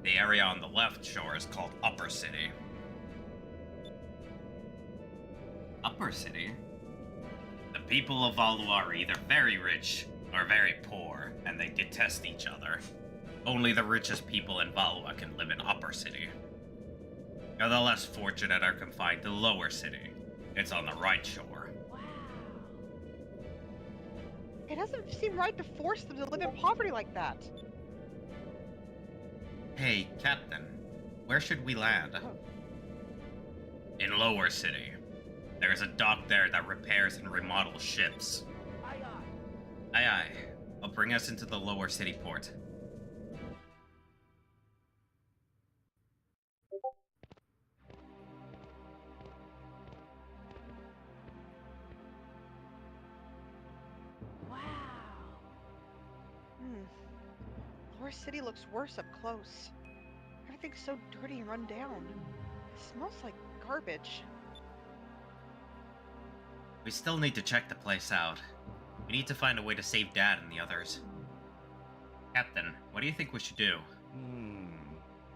The area on the left shore is called Upper City. Upper City? The people of Valua are either very rich or very poor, and they detest each other. Only the richest people in Valua can live in Upper City. Now the less fortunate are confined to Lower City. It's on the right shore. Wow. It doesn't seem right to force them to live in poverty like that. Hey, Captain, where should we land? In Lower City. There's a dock there that repairs and remodels ships. Aye, aye. Aye aye. I'll bring us into the Lower City port. Wow. Lower City looks worse up close. Everything's so dirty and run down. Smells like garbage. We still need to check the place out. We need to find a way to save Dad and the others. Captain, what do you think we should do?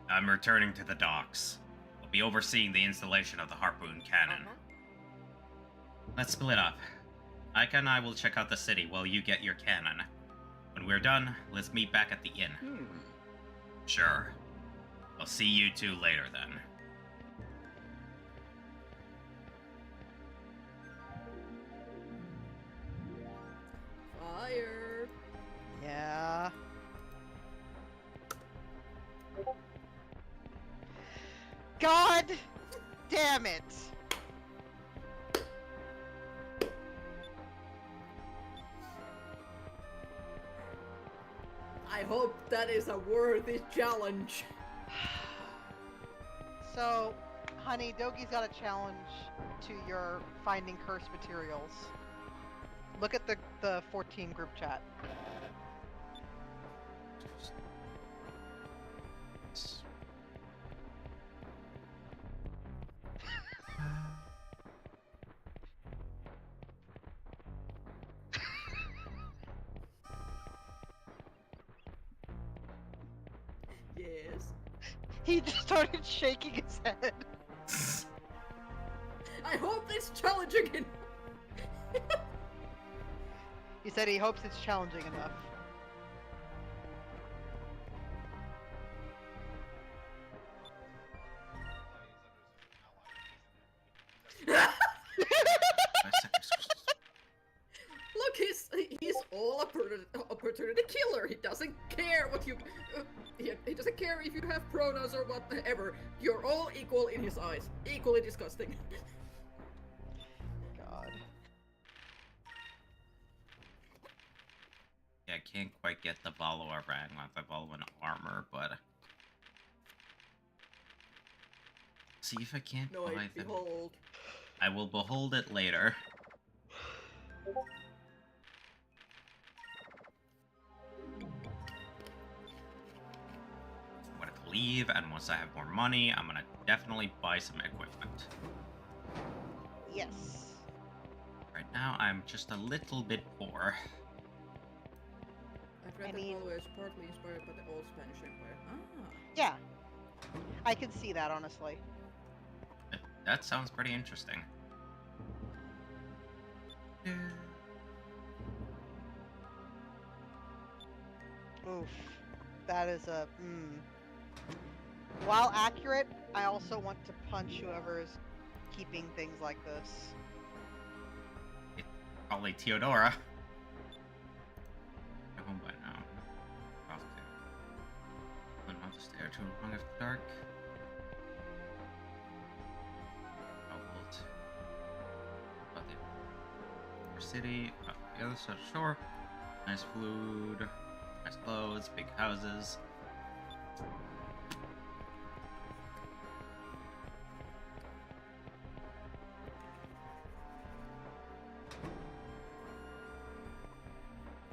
I'm returning to the docks. We'll be overseeing the installation of the harpoon cannon. Let's split up. Aika and I will check out the city while you get your cannon. When we're done, let's meet back at the inn. Sure. I'll see you two later then. Fire. Yeah. God damn it! I hope that is a worthy challenge. So, honey, Dogi's got a challenge to your finding cursed materials. Look at the 14 group chat. Yes. He just started shaking his head. I hope it's challenging enough. He said he hopes it's challenging enough. Look, he's all opportunity killer. He doesn't care what you. He doesn't care if you have pronouns or whatever. You're all equal in his eyes. Equally disgusting. God. Yeah, I can't quite get the Valoa rank with the Valoan armor, but... See if I can't No, buy I them. behold. I will behold it later. I'm gonna leave, and once I have more money, I'm gonna definitely buy some equipment. Yes. Right now, I'm just a little bit poor. I've read I that mean- Valoa is partly inspired by the old Spanish Empire. Ah. Yeah. I can see that, honestly. That sounds pretty interesting. Oof. That is a... While accurate, I also want to punch whoever is keeping things like this. Probably Theodora. Go home by now. Off to. But not to stare too long after dark. Old. About the city. Up the other side of the shore. Nice food. Nice clothes. Big houses.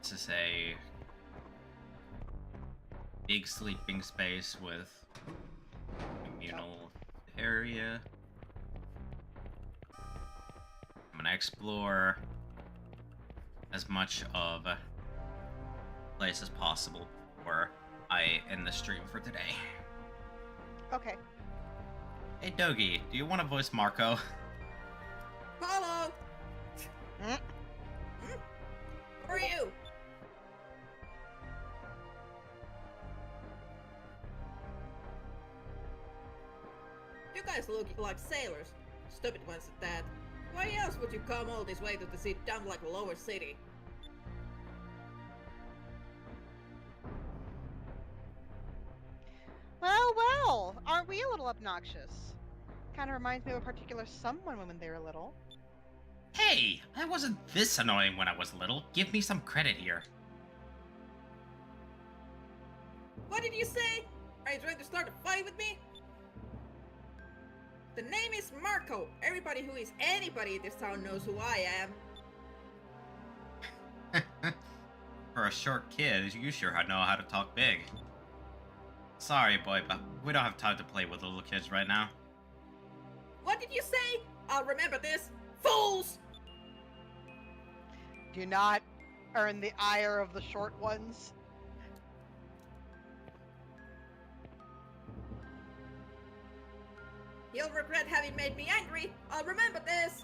This is a big sleeping space with communal area. I'm gonna explore as much of a place as possible before I end the stream for today. Okay. Hey Dogi, do you want to voice Marco? Follow! Mm. Who are you? You guys look like sailors. Stupid ones at that. Why else would you come all this way to the sea down like a lower city? Well, well, aren't we a little obnoxious? Kind of reminds me of a particular someone when they were little. Hey, I wasn't this annoying when I was little. Give me some credit here. What did you say? Are you trying to start a fight with me? The name is Marco. Everybody who is anybody in this town knows who I am. For a short kid, you sure know how to talk big. Sorry, boy, but we don't have time to play with little kids right now. What did you say? I'll remember this. Fools! Do not earn the ire of the short ones. You'll regret having made me angry. I'll remember this.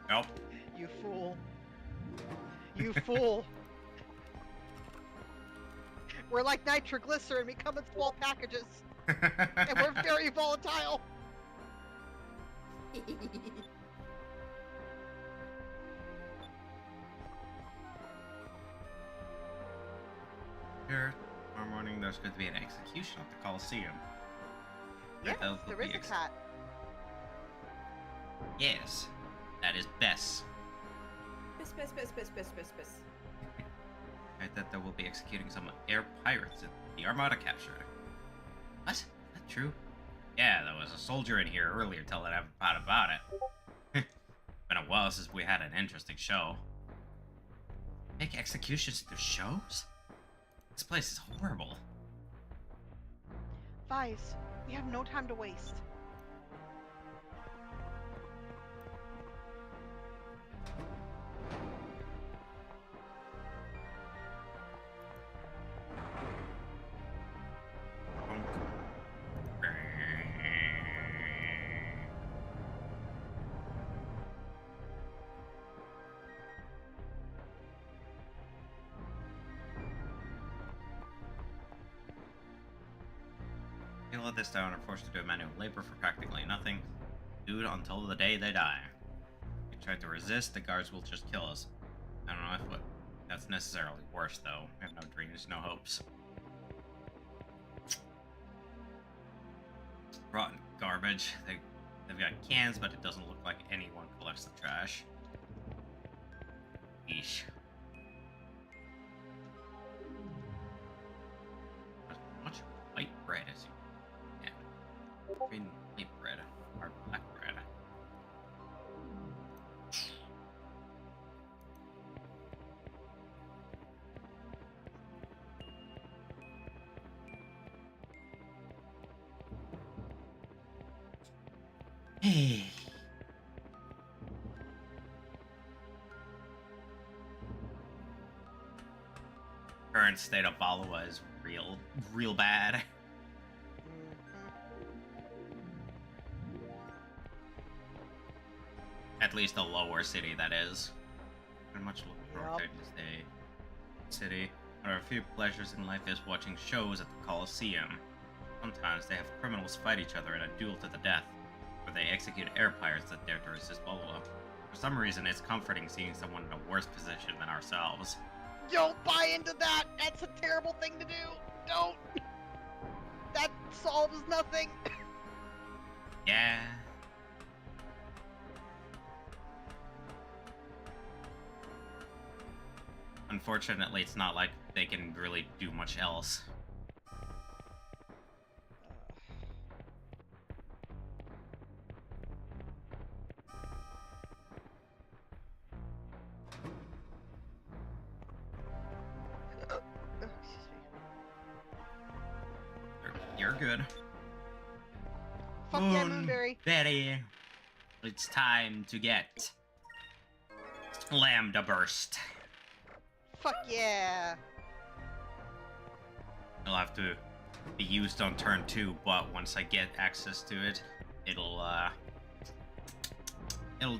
Nope. You fool. You fool. We're like nitroglycerin, we come in small packages, and we're very volatile. Here, tomorrow morning there's going to be an execution at the Coliseum. Yes, That will there be is a cat. Yes, that is Bess. Piss. Right, that they will be executing some air pirates that the Armada captured. What? Is that true? Yeah, there was a soldier in here earlier telling everybody about it. Been a while since we had an interesting show. Make executions into shows? This place is horrible. Vice, we have no time to waste. They let this down and are forced to do manual labor for practically nothing. Do it until the day they die. If we try to resist, the guards will just kill us. I don't know if that's necessarily worse, though. I have no dreams, no hopes. Rotten garbage. They've got cans, but it doesn't look like anyone collects the trash. Yeesh. As much white bread as you can. Green white bread. Or black bread. Hey. Current state of Valua is real bad. At least the lower city, that is. Very much looking forward to this day. City. One of our few pleasures in life is watching shows at the Coliseum. Sometimes they have criminals fight each other in a duel to the death, where they execute air pirates that dare to resist Valua. For some reason, it's comforting seeing someone in a worse position than ourselves. Don't buy into that! That's a terrible thing to do! Don't! That solves nothing! Yeah. Unfortunately, it's not like they can really do much else. You're good. Fuck yeah, Moonberry. Betty, it's time to get Lambda Burst. Fuck yeah. It'll have to be used on turn 2, but once I get access to it, it'll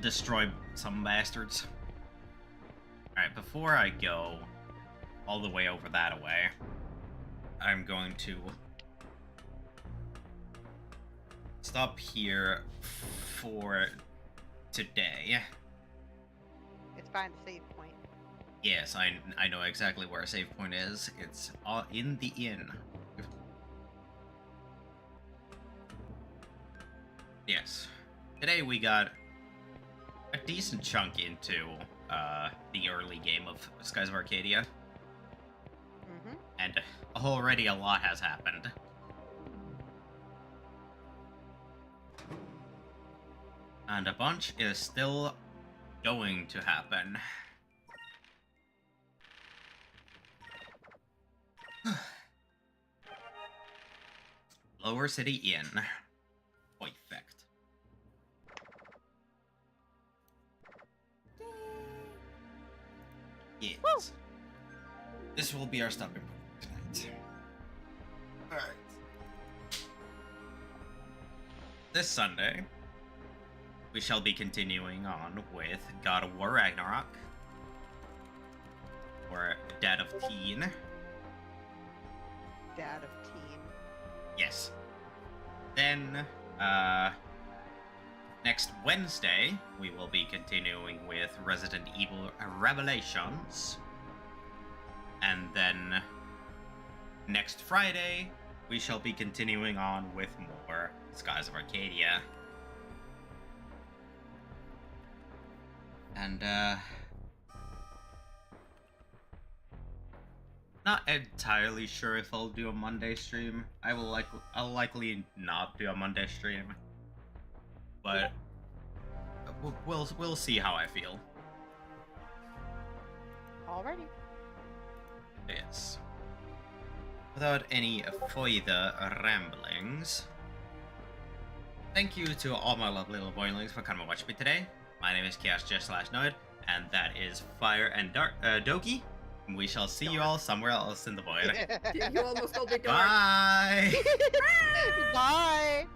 destroy some bastards. Alright, before I go all the way over that way, I'm going to stop here for today. It's fine to save point. Yes, I know exactly where a save point is. It's in the inn. Yes. Today we got a decent chunk into the early game of Skies of Arcadia. Mm-hmm. And already a lot has happened. And a bunch is still going to happen. Lower City Inn. Perfect. Yes. Woo! This will be our stopping point tonight. Alright. This Sunday, we shall be continuing on with God of War Ragnarok. Or Dad of Teen. Dad of teen. Yes. Then, next Wednesday, we will be continuing with Resident Evil Revelations. And then, next Friday, we shall be continuing on with more Skies of Arcadia. And, not entirely sure if I'll do a Monday stream. I'll likely not do a Monday stream. But we'll see how I feel. Alrighty. Yes. Without any further ramblings, thank you to all my lovely little boylings for coming and watching me today. My name is Chaos/Noid, and that is Fire and Doki. We shall see you all somewhere else in the void. You almost told me dark. Bye! Bye.